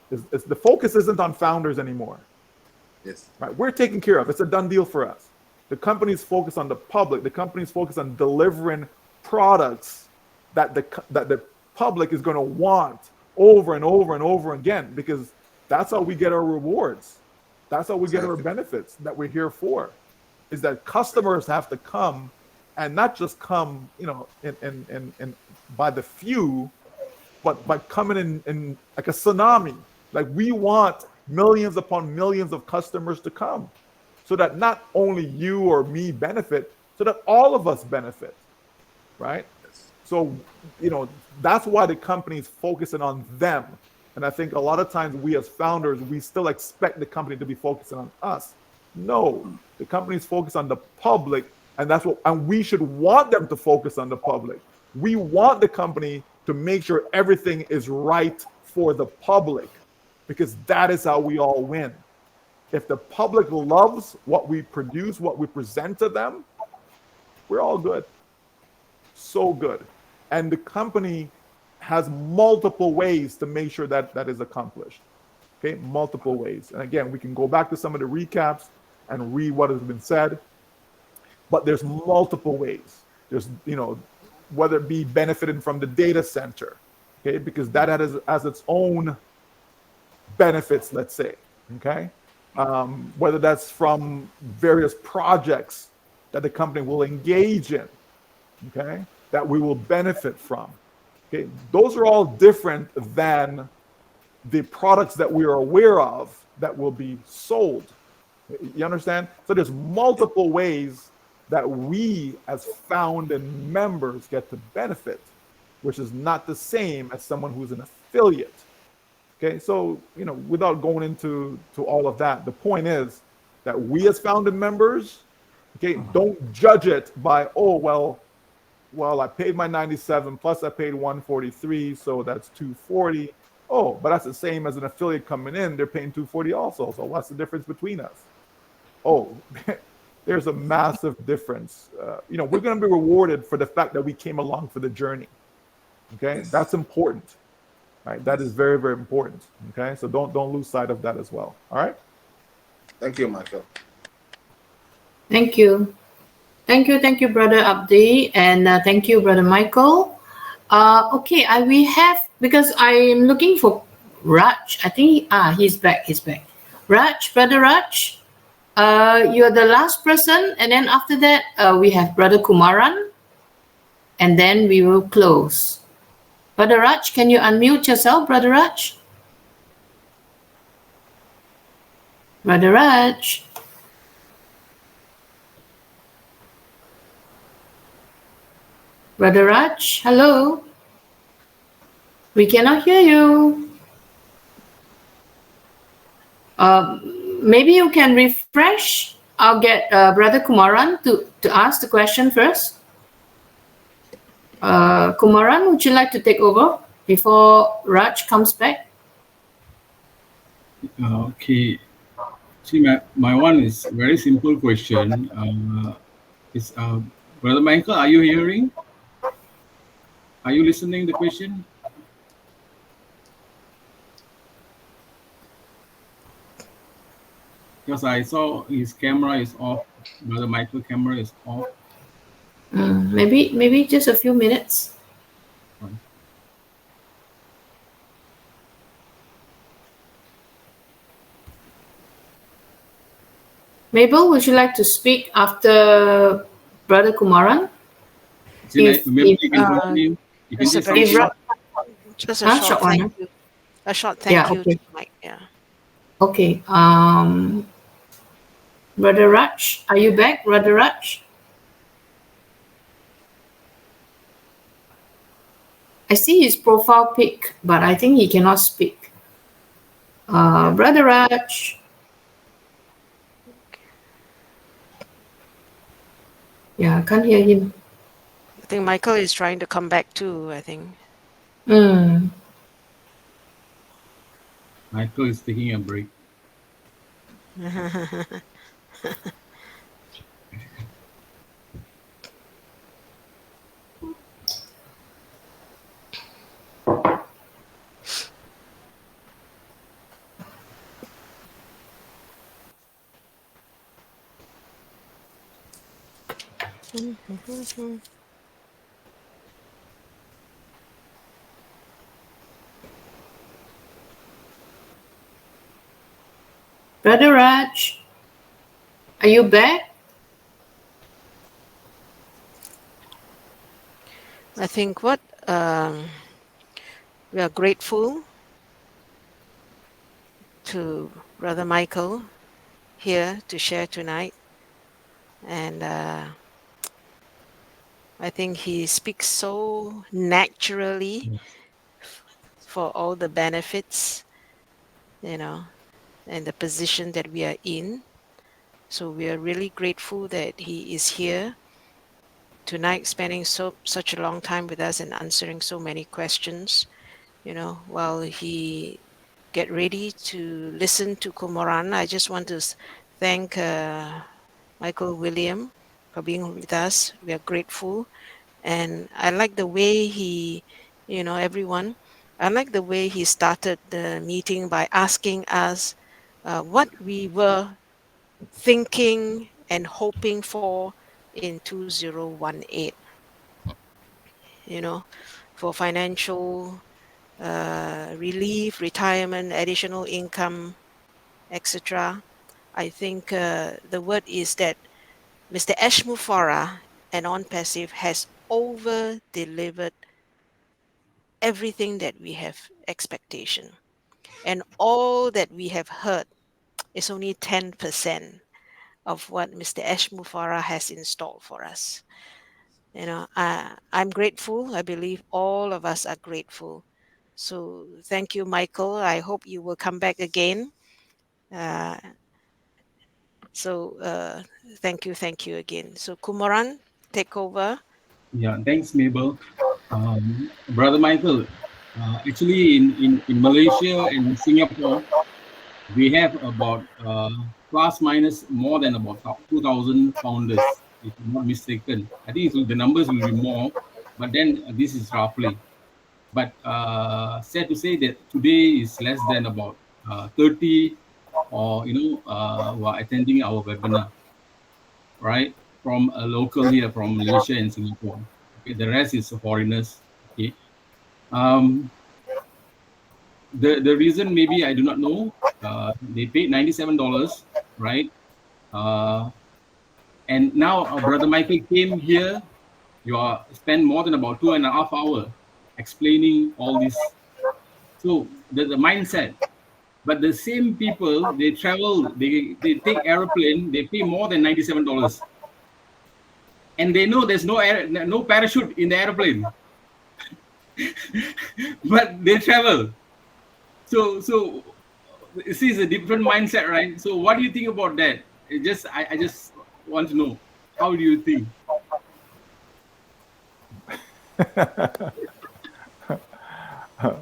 The focus isn't on founders anymore. Yes. Right? We're taken care of. It's a done deal for us. The company's focused on the public. The company's focused on delivering products that the public is going to want over and over and over again, because that's how we get our rewards. That's how we get our Exactly. benefits that we're here for. Is that customers have to come, and not just come, in by the few, but by coming in like a tsunami. Like, we want millions upon millions of customers to come, so that not only you or me benefit, so that all of us benefit, right? Yes. So, that's why the company is focusing on them. And I think a lot of times we as founders, we still expect the company to be focusing on us. No, the company is focused on the public, and and we should want them to focus on the public. We want the company to make sure everything is right for the public, because that is how we all win. If the public loves what we produce, what we present to them, we're all good. So good. And the company has multiple ways to make sure that that is accomplished. Okay, multiple ways. And again, we can go back to some of the recaps and read what has been said, but there's multiple ways. There's, whether it be benefiting from the data center, okay, because that has its own benefits, let's say, okay? Whether that's from various projects that the company will engage in, okay, that we will benefit from. Okay, those are all different than the products that we are aware of that will be sold. You understand? So there's multiple ways that we as founding members get to benefit, which is not the same as someone who's an affiliate. Okay, so without going into all of that, the point is that we as founding members, okay, don't judge it by, oh, well, I paid my 97 plus I paid 143, so that's 240. Oh, but that's the same as an affiliate coming in, they're paying 240 also. So what's the difference between us? Oh, there's a massive difference. We're going to be rewarded for the fact that we came along for the journey. Okay, Yes. that's important. Right, that is very, very important. Okay, so don't lose sight of that as well. All right. Thank you, Michael. Thank you. Thank you, Brother Abdi, and thank you, Brother Michael. Okay, we have, because I am looking for Raj. I think he's back. Raj, Brother Raj, you're the last person, and then after that we have Brother Kumaran, and then we will close. Brother Raj, can you unmute yourself, Brother Raj? Brother Raj. Brother Raj, hello. We cannot hear you. Maybe you can refresh. I'll get Brother Kumaran to ask the question first. Kumaran, would you like to take over before Raj comes back? Okay. See, my one is very simple question. Is Brother Michael, are you hearing? Are you listening to the question? Because I saw his camera is off. Brother Michael camera is off. Maybe just a few minutes. Mabel, would you like to speak after Brother Kumaran? Maybe you can drop me. You can Just a say very something. short, just a short short one. thank Huh? you. A short Yeah. thank you to Okay. Mike. Yeah. Okay. Brother Raj, are you back, Brother Raj? I see his profile pic, but I think he cannot speak. Yeah. Brother Raj. Yeah, I can't hear him. I think Michael is trying to come back too. I think. Mm. Michael is taking a break. Brother Raj, are you back? I think what we are grateful to Brother Michael here to share tonight, and I think he speaks so naturally for all the benefits, you know, and the position that we are in. So we are really grateful that he is here tonight, spending such a long time with us and answering so many questions. While he get ready to listen to Kumaran, I just want to thank Michael William for being with us. We are grateful, and I like the way everyone. I like the way he started the meeting by asking us what we were thinking and hoping for in 2018, for financial relief, retirement, additional income, etc. I think the word is that Mr. Ashmufara and On Passive has over delivered everything that we have expectation. And all that we have heard is only 10% of what Mr. Ashmufara has installed for us. I'm grateful. I believe all of us are grateful. So thank you, Michael. I hope you will come back again. Uh, so thank you again. So Kumaran, take over. Yeah, thanks, Mabel. Brother Michael, actually in Malaysia and Singapore, we have about plus minus more than about 2,000 founders, if I'm not mistaken. I think the numbers will be more, but then this is roughly. But sad to say that today is less than about 30 or who are attending our webinar, right? From a local here from Malaysia and Singapore. Okay, the rest is foreigners. Okay. Um, the reason maybe I do not know. They paid $97, right? Uh, and now Brother Michael came here. You are spend more than about 2.5 hours explaining all this. So the mindset. But the same people they travel, they take airplane, they pay more than $97, and they know there's no parachute in the airplane, but they travel. So this is a different mindset, right? So what do you think about that? I just want to know, how do you think?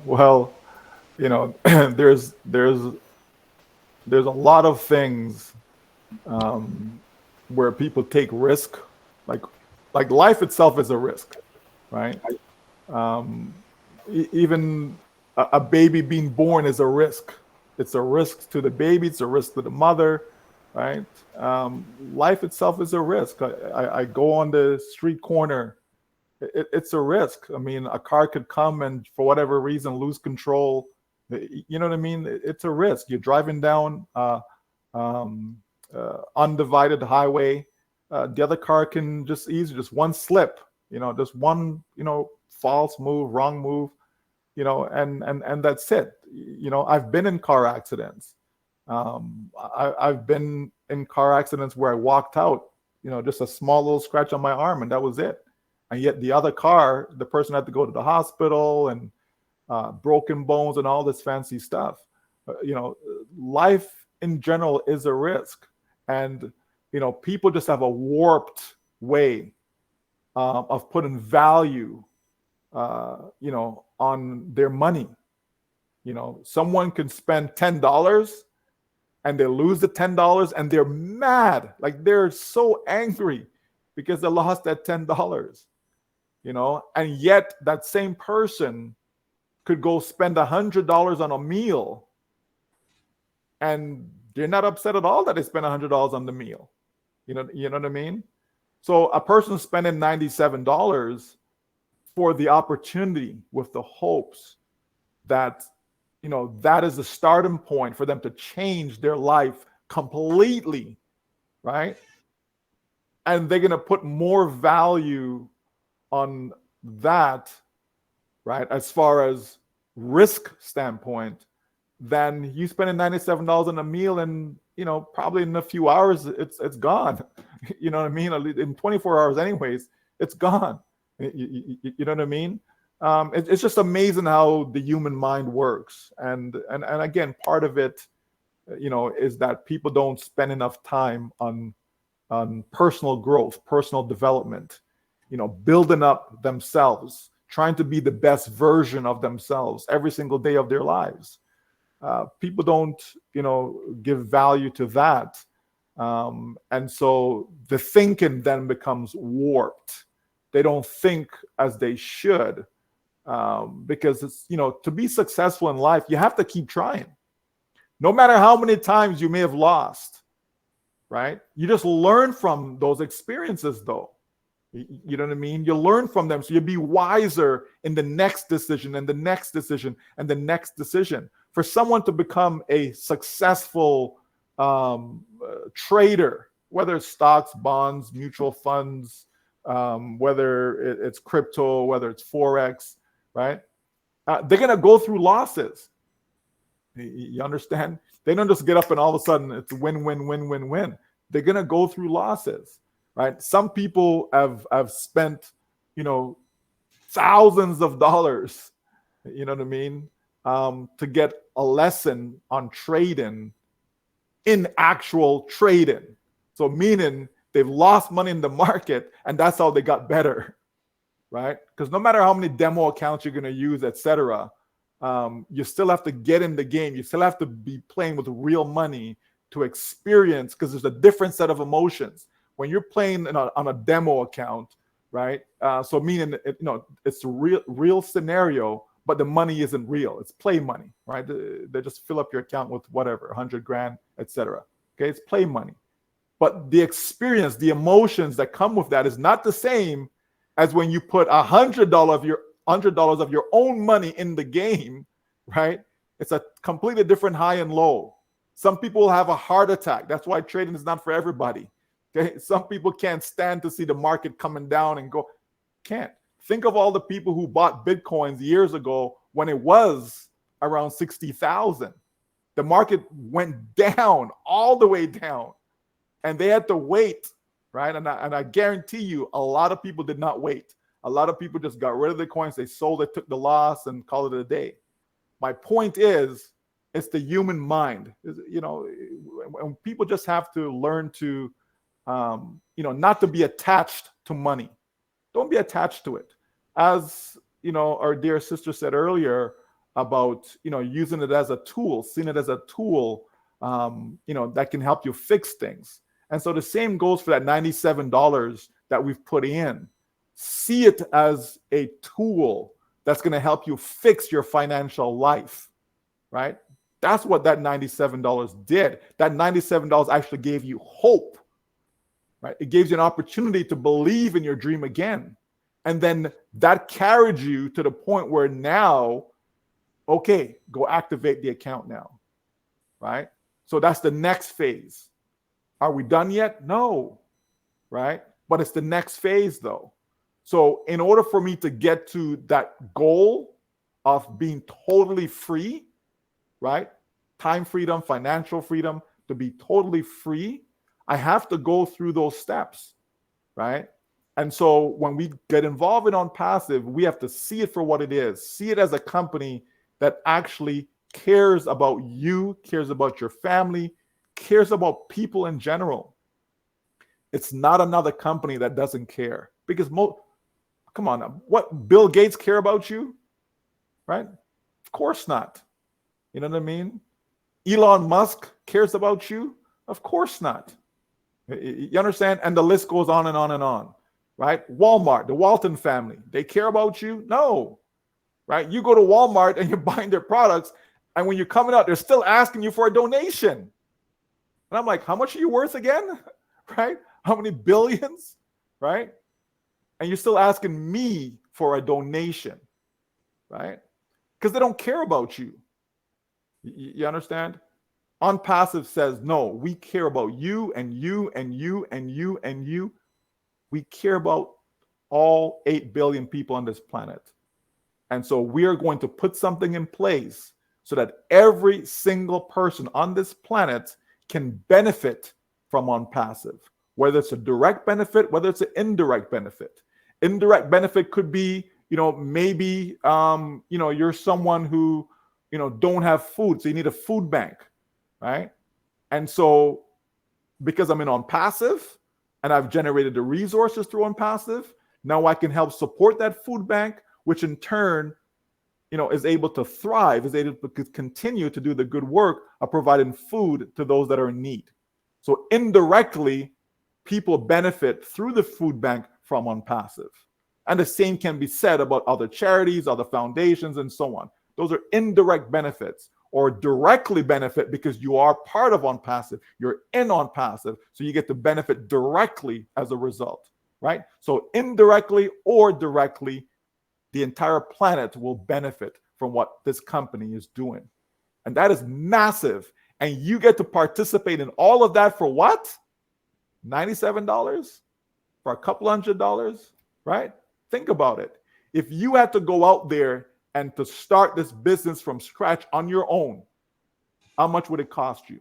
Well, there's a lot of things where people take risk, like like life itself is a risk, right? Even a baby being born is a risk. It's a risk to the baby. It's a risk to the mother, right? Life itself is a risk. I go on the street corner. It's a risk. I mean, a car could come and for whatever reason lose control. You know what I mean? It's a risk. You're driving down um, undivided highway. The other car can just one slip. Just one, false move, wrong move, and that's it. I've been in car accidents. I've been in car accidents where I walked out, just a small little scratch on my arm, and that was it. And yet the other car, the person had to go to the hospital and broken bones and all this fancy stuff. Life in general is a risk, and people just have a warped way of putting value, on their money. Someone can spend $10 and they lose the $10 and they're mad, like they're so angry because they lost that $10. And yet that same person could go spend $100 on a meal, and they're not upset at all that they spent $100 on the meal. You know what I mean? So a person spending $97 for the opportunity with the hopes that that is the starting point for them to change their life completely, right? And they're going to put more value on that, right, as far as risk standpoint, than you spending $97 on a meal, and probably in a few hours it's gone. You know what I mean? In 24 hours anyways, it's gone. You know what I mean? It's just amazing how the human mind works, and again, part of it, is that people don't spend enough time on personal growth, personal development, building up themselves, trying to be the best version of themselves every single day of their lives. People don't, give value to that, and so the thinking then becomes warped. They don't think as they should. Because it's, to be successful in life, you have to keep trying. No matter how many times you may have lost, right? You just learn from those experiences, though. You know what I mean? You learn from them, so you'll be wiser in the next decision and the next decision and the next decision. For someone to become a successful trader, whether it's stocks, bonds, mutual funds, whether it's crypto, whether it's Forex, right? They're going to go through losses. You understand? They don't just get up and all of a sudden it's win, win, win, win, win. They're going to go through losses, right? Some people have spent, thousands of dollars, you know what I mean, to get a lesson on trading in actual trading. So meaning they've lost money in the market, and that's how they got better. Right? Because no matter how many demo accounts you're going to use, etc., you still have to get in the game. You still have to be playing with real money to experience, because there's a different set of emotions when you're playing on a demo account, right? So meaning, it's a real scenario, but the money isn't real. It's play money, right? They just fill up your account with whatever, 100 grand, etc. Okay, it's play money. But the experience, the emotions that come with that is not the same as when you put $100 of your own money in the game, right? It's a completely different high and low. Some people will have a heart attack. That's why trading is not for everybody. Okay, some people can't stand to see the market coming down and go. Can't. Think of all the people who bought Bitcoins years ago when it was around 60,000. The market went down, all the way down, and they had to wait. Right. And I guarantee you, a lot of people did not wait. A lot of people just got rid of the coins. They sold it, took the loss, and called it a day. My point is, it's the human mind. When people just have to learn to, not to be attached to money. Don't be attached to it. As, our dear sister said earlier about, using it as a tool, seeing it as a tool, that can help you fix things. And so the same goes for that $97 that we've put in. See it as a tool that's going to help you fix your financial life, right? That's what that $97 did. That $97 actually gave you hope, right? It gives you an opportunity to believe in your dream again. And then that carried you to the point where now, okay, go activate the account now, right? So that's the next phase. Are we done yet? No, right? But it's the next phase, though. So in order for me to get to that goal of being totally free, right? Time freedom, financial freedom, to be totally free, I have to go through those steps, right? And so when we get involved in OnPassive, we have to see it for what it is. See it as a company that actually cares about you, cares about your family, cares about people in general. It's not another company that doesn't care. Because come on, what, Bill Gates care about you? Right? Of course not. You know what I mean? Elon Musk cares about you? Of course not. You understand? And the list goes on and on and on. Right? Walmart, the Walton family, they care about you? No. Right? You go to Walmart and you're buying their products, and when you're coming out, they're still asking you for a donation. And I'm like, how much are you worth again? Right? How many billions? Right? And you're still asking me for a donation. Right? Because they don't care about you. You understand? OnPassive says, no, we care about you and you and you and you and you. We care about all 8 billion people on this planet. And so we are going to put something in place so that every single person on this planet can benefit from OnPassive, whether it's a direct benefit, whether it's an indirect benefit. Indirect benefit could be, maybe, you're someone who, don't have food, so you need a food bank, right? And so because I'm in OnPassive, and I've generated the resources through OnPassive, now I can help support that food bank, which in turn, is able to thrive, is able to continue to do the good work of providing food to those that are in need. So indirectly, people benefit through the food bank from OnPassive. And the same can be said about other charities, other foundations, and so on. Those are indirect benefits, or directly benefit because you are part of OnPassive. You're in OnPassive, so you get to benefit directly as a result, right? So indirectly or directly, the entire planet will benefit from what this company is doing. And that is massive. And you get to participate in all of that for what? $97? For a couple $100, right? Think about it. If you had to go out there and to start this business from scratch on your own, how much would it cost you?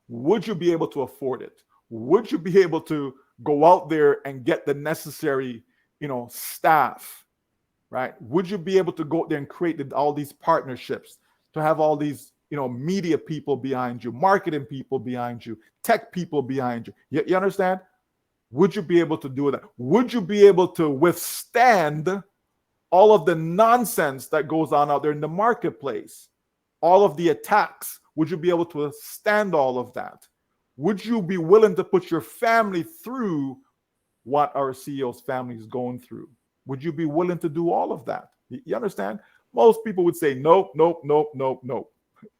Would you be able to afford it? Would you be able to go out there and get the necessary, staff, right? Would you be able to go there and create all these partnerships, to have all these, media people behind you, marketing people behind you, tech people behind you? You understand? Would you be able to do that? Would you be able to withstand all of the nonsense that goes on out there in the marketplace, all of the attacks? Would you be able to withstand all of that? Would you be willing to put your family through what our CEO's family is going through? Would you be willing to do all of that? You understand? Most people would say, nope, nope, nope, nope, nope,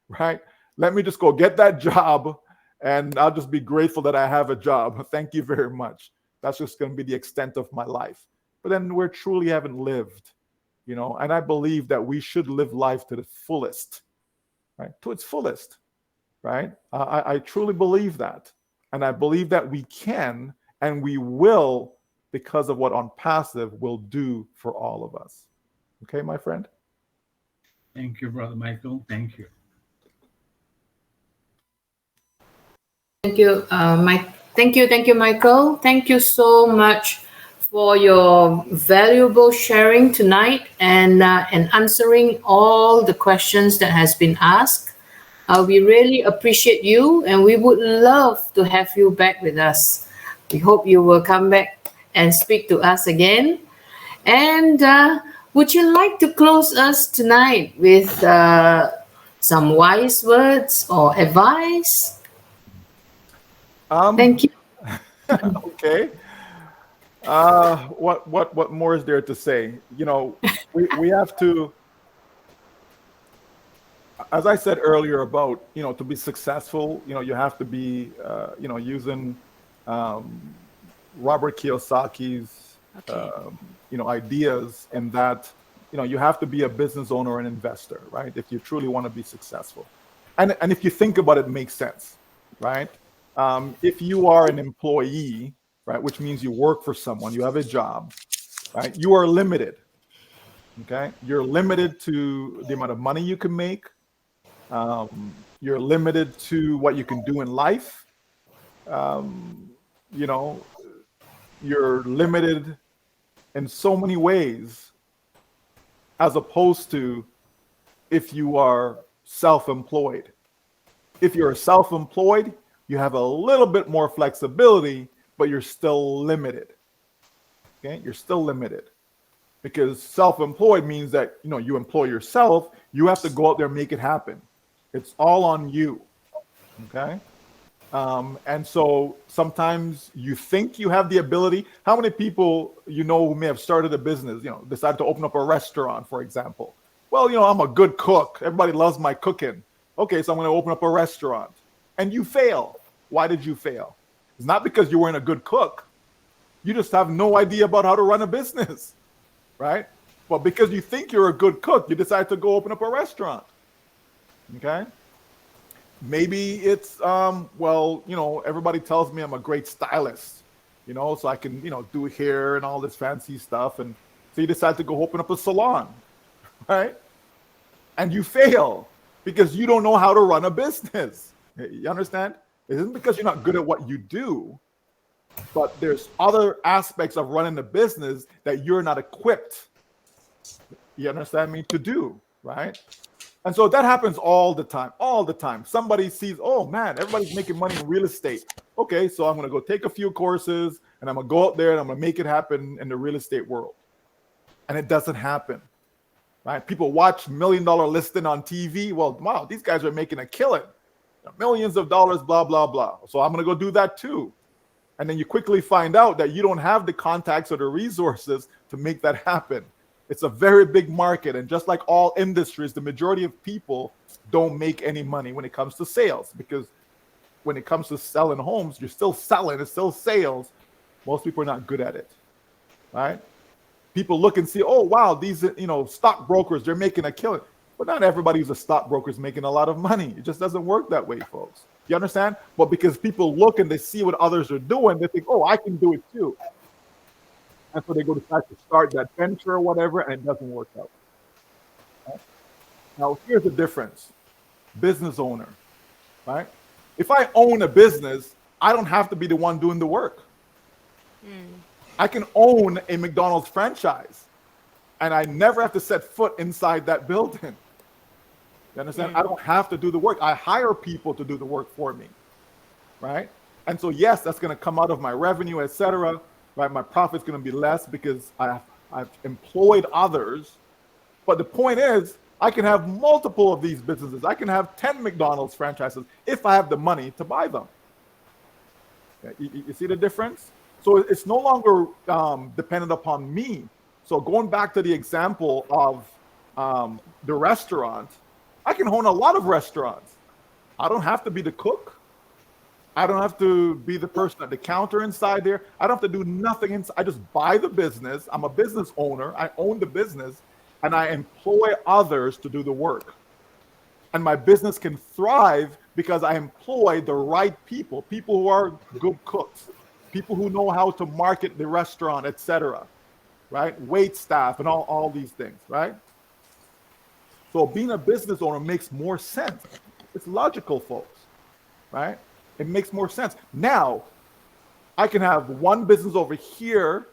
right? Let me just go get that job and I'll just be grateful that I have a job. Thank you very much. That's just going to be the extent of my life. But then we truly haven't lived. And I believe that we should live life to the fullest, right? To its fullest, right? I truly believe that. And I believe that we can and we will, because of what OnPassive will do for all of us. Okay, my friend? Thank you, Brother Michael. Thank you. Thank you, Mike. Thank you, Michael. Thank you so much for your valuable sharing tonight and answering all the questions that has been asked. We really appreciate you, and we would love to have you back with us. We hope you will come back and speak to us again. And would you like to close us tonight with some wise words or advice? Thank you. Okay. What more is there to say? We have to, as I said earlier about, to be successful, you have to be, using Robert Kiyosaki's, ideas in that, you have to be a business owner and investor, right? If you truly want to be successful. And if you think about it, it makes sense, right? If you are an employee, right, which means you work for someone, you have a job, right? You are limited. Okay, you're limited to the amount of money you can make. You're limited to what you can do in life. You know, you're limited in so many ways, as opposed to if you are self-employed. If you're self-employed, you have a little bit more flexibility, but you're still limited. Okay, you're still limited. Because self-employed means that you employ yourself. You have to go out there and make it happen. It's all on you. Okay. And so sometimes you think you have the ability. How many people who may have started a business, decided to open up a restaurant, for example? Well, I'm a good cook. Everybody loves my cooking. Okay, so I'm going to open up a restaurant. And you fail. Why did you fail? It's not because you weren't a good cook. You just have no idea about how to run a business. Right? But because you think you're a good cook, you decide to go open up a restaurant. Okay? Maybe it's, everybody tells me I'm a great stylist, so I can, do hair and all this fancy stuff. And so you decide to go open up a salon, right? And you fail because you don't know how to run a business. You understand? It isn't because you're not good at what you do, but there's other aspects of running a business that you're not equipped, you understand me, to do, right? And so that happens all the time. Somebody sees, oh man, everybody's making money in real estate. Okay, so I'm going to go take a few courses and I'm going to go out there and I'm going to make it happen in the real estate world. And it doesn't happen, right? People watch $1 million listing on TV. Well, wow, these guys are making a killing. Millions of dollars, blah, blah, blah. So I'm going to go do that too. And then you quickly find out that you don't have the contacts or the resources to make that happen. It's a very big market. And just like all industries, the majority of people don't make any money when it comes to sales, because when it comes to selling homes, you're still selling, it's still sales. Most people are not good at it, right? People look and see, oh, wow, these, stockbrokers, they're making a killing. But not everybody who's a stockbroker is making a lot of money. It just doesn't work that way, folks. You understand? But because people look and they see what others are doing, they think, oh, I can do it too. And so they go decide to start that venture or whatever, and it doesn't work out. Right? Now, here's the difference. Business owner, right? If I own a business, I don't have to be the one doing the work. I can own a McDonald's franchise, and I never have to set foot inside that building. You understand? I don't have to do the work. I hire people to do the work for me, right? And so, yes, that's going to come out of my revenue, etc. Right? My profit's going to be less because I've employed others. But the point is, I can have multiple of these businesses. I can have 10 McDonald's franchises if I have the money to buy them. You see the difference? So it's no longer dependent upon me. So going back to the example of the restaurant, I can own a lot of restaurants. I don't have to be the cook. I don't have to be the person at the counter inside there. I don't have to do nothing inside. I just buy the business. I'm a business owner. I own the business, and I employ others to do the work. And my business can thrive because I employ the right people who are good cooks, people who know how to market the restaurant, etc. Right? Wait staff and all these things, right? So being a business owner makes more sense. It's logical, folks, right? It makes more sense. Now, I can have one business over here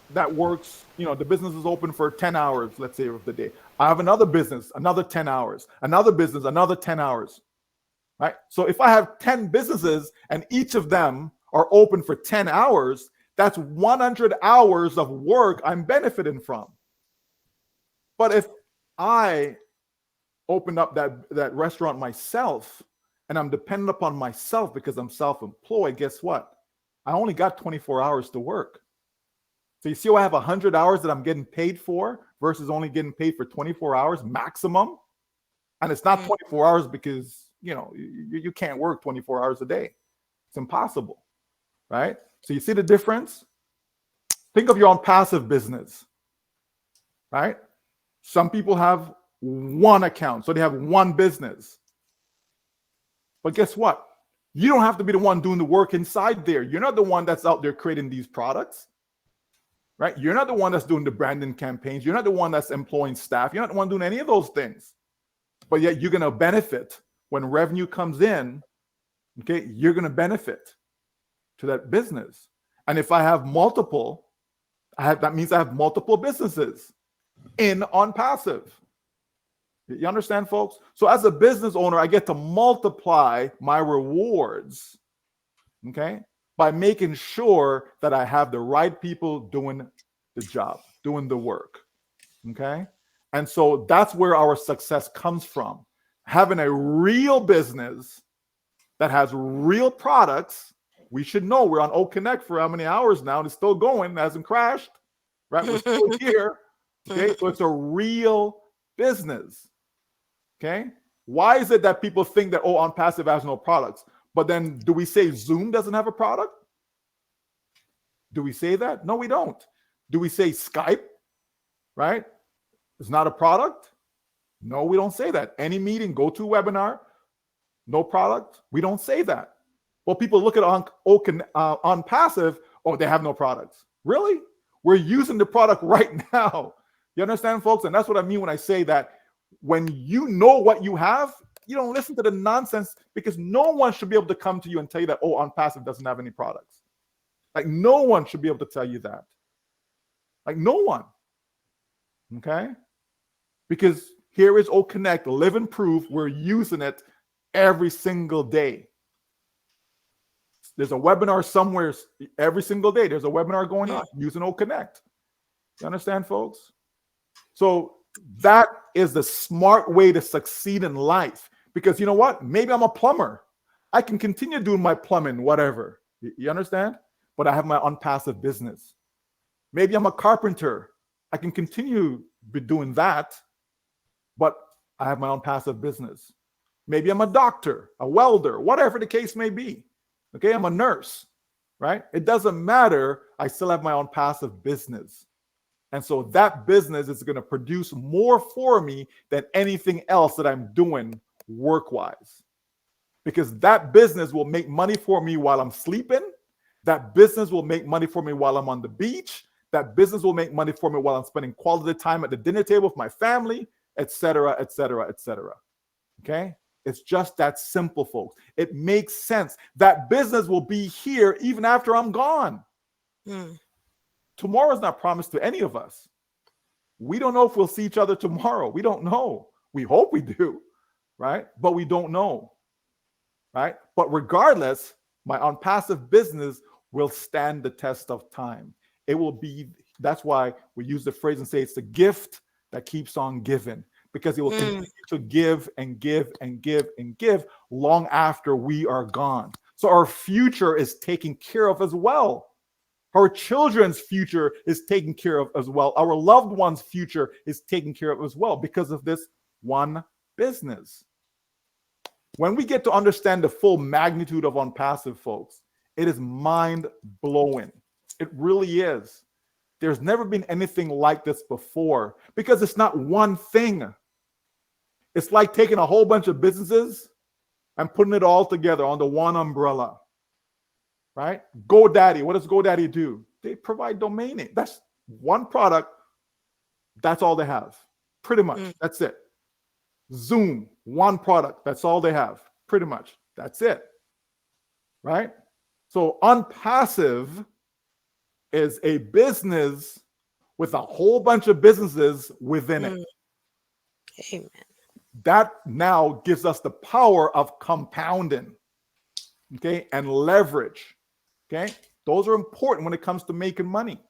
that works, the business is open for 10 hours, let's say, of the day. I have another business, another 10 hours, another business, another 10 hours, right? So if I have 10 businesses and each of them are open for 10 hours, that's 100 hours of work I'm benefiting from. But if I opened up that restaurant myself and I'm dependent upon myself because I'm self-employed, guess what? I only got 24 hours to work. So you see why I have 100 hours that I'm getting paid for versus only getting paid for 24 hours maximum? And it's not 24 hours because, you can't work 24 hours a day. It's impossible, right? So you see the difference? Think of your own passive business, right? Some people have one account, so they have one business. But guess what? You don't have to be the one doing the work inside there. You're not the one that's out there creating these products. right? You're not the one that's doing the branding campaigns. You're not the one that's employing staff. You're not the one doing any of those things. But yet you're going to benefit when revenue comes in. Okay, you're going to benefit to that business. And if I have multiple, that means I have multiple businesses on passive. You understand, folks? So as a business owner, I get to multiply my rewards, okay, by making sure that I have the right people doing the job, doing the work, okay? And so that's where our success comes from. Having a real business that has real products. We should know we're on O Connect for how many hours now, and it's still going, it hasn't crashed, right? We're still here, okay? So it's a real business, okay? Why is it that people think that, oh, OnPassive has no products? But then do we say Zoom doesn't have a product? Do we say that? No, we don't. Do we say Skype, right, is not a product? No, we don't say that. Any meeting, go to webinar, no product. We don't say that. Well, people look at OnPassive, oh, they have no products. Really? We're using the product right now. You understand, folks? And that's what I mean when I say that when you know what you have, you don't listen to the nonsense, because no one should be able to come to you and tell you that, oh, OnPassive doesn't have any products. Like, no one should be able to tell you that. Like, no one. Okay? Because here is O Connect, living proof. We're using it every single day. There's a webinar somewhere every single day. There's a webinar going on using O Connect. You understand, folks? So that is the smart way to succeed in life. Because you know what? Maybe I'm a plumber. I can continue doing my plumbing, whatever. You understand? But I have my OnPassive business. Maybe I'm a carpenter. I can continue doing that, but I have my OnPassive business. Maybe I'm a doctor, a welder, whatever the case may be. Okay, I'm a nurse, right? It doesn't matter. I still have my OnPassive business. And so that business is going to produce more for me than anything else that I'm doing work-wise. Because that business will make money for me while I'm sleeping. That business will make money for me while I'm on the beach. That business will make money for me while I'm spending quality time at the dinner table with my family, etc., etc., etc. Okay? It's just that simple, folks. It makes sense. That business will be here even after I'm gone. Tomorrow's not promised to any of us. We don't know if we'll see each other tomorrow. We don't know. We hope we do, right? But we don't know, right? But regardless, my OnPassive business will stand the test of time. It will be, that's why we use the phrase and say it's the gift that keeps on giving, because it will continue to give and give and give and give long after we are gone. So our future is taken care of as well. Our children's future is taken care of as well. Our loved ones' future is taken care of as well because of this one business. When we get to understand the full magnitude of OnPassive, folks, it is mind-blowing. It really is. There's never been anything like this before because it's not one thing. It's like taking a whole bunch of businesses and putting it all together under one umbrella, right? GoDaddy, what does GoDaddy do? They provide domain name. That's one product. That's all they have. Pretty much. That's it. Zoom, one product. That's all they have. Pretty much. That's it. Right? So OnPassive is a business with a whole bunch of businesses within it. Amen. That now gives us the power of compounding, okay, and leverage, okay? Those are important when it comes to making money.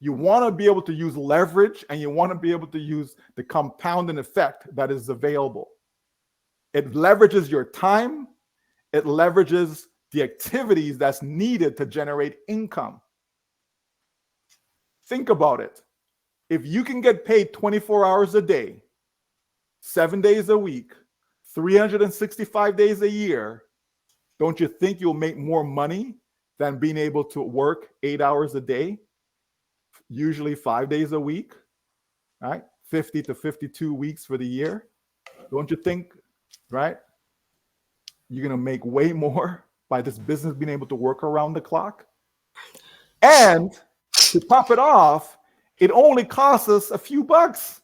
You want to be able to use leverage and you want to be able to use the compounding effect that is available. It leverages your time. It leverages the activities that's needed to generate income. Think about it. If you can get paid 24 hours a day, 7 days a week, 365 days a year, don't you think you'll make more money than being able to work 8 hours a day, usually 5 days a week, right? 50 to 52 weeks for the year. Don't you think, right? You're going to make way more by this business being able to work around the clock. And to top it off, it only costs us a few bucks.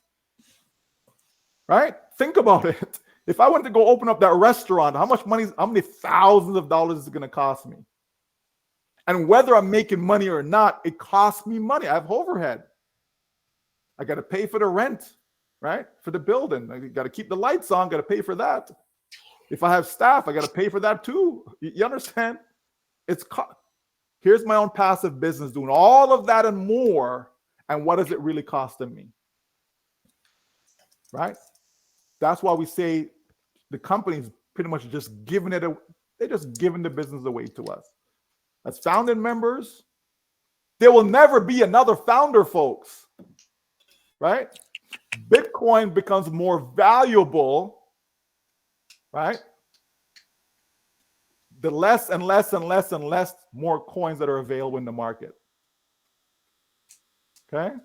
Right? Think about it. If I went to go open up that restaurant, how many thousands of dollars is it going to cost me? And whether I'm making money or not, it costs me money. I have overhead. I got to pay for the rent, right? For the building. I got to keep the lights on, got to pay for that. If I have staff, I got to pay for that too. You understand? Here's my own passive business doing all of that and more. And what is it really costing me? Right? That's why we say the company's pretty much just giving it, they're just giving the business away to us. As founding members, there will never be another founder, folks. Right? Bitcoin becomes more valuable, right? The less and less and less and less more coins that are available in the market. Okay?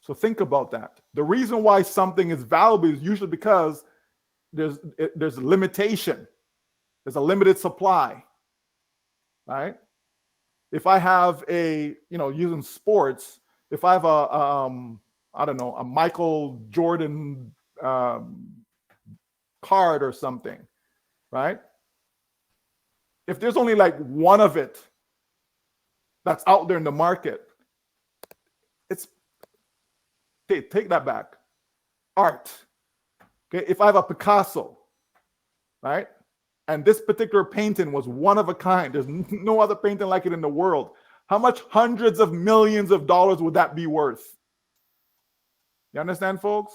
So think about that. The reason why something is valuable is usually because there's a limitation. There's a limited supply, right? If I have using sports, if I have a Michael Jordan card or something, right? If there's only like one of it that's out there in the market, take that back. Art. Okay, if I have a Picasso, right? And this particular painting was one of a kind. There's no other painting like it in the world. How much hundreds of millions of dollars would that be worth? You understand, folks?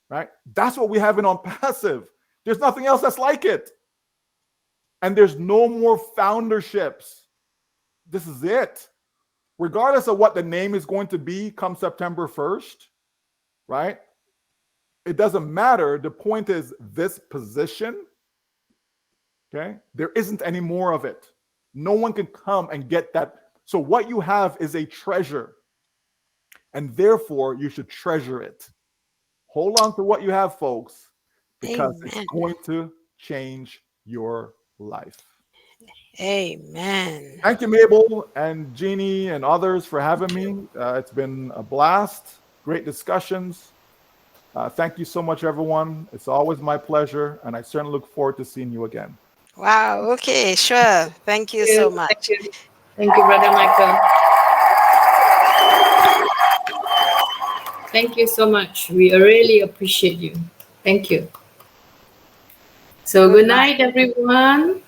Right? That's what we have in OnPassive. There's nothing else that's like it. And there's no more founderships. This is it. Regardless of what the name is going to be come September 1st, right? It doesn't matter. The point is this position, okay? There isn't any more of it. No one can come and get that. So what you have is a treasure, and therefore you should treasure it. Hold on to what you have, folks, because It's going to change your life. Amen. Thank you, Mabel and Jeannie and others for having me. It's been a blast. Great discussions. Thank you so much, everyone. It's always my pleasure, and I certainly look forward to seeing you again. Wow. Okay, sure. Thank you so much. Thank you, Brother Michael. Thank you so much. We really appreciate you. Thank you. So good night, everyone.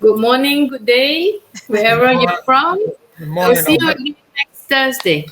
Good morning, good day, wherever you're from. Good morning. We'll see you again next Thursday.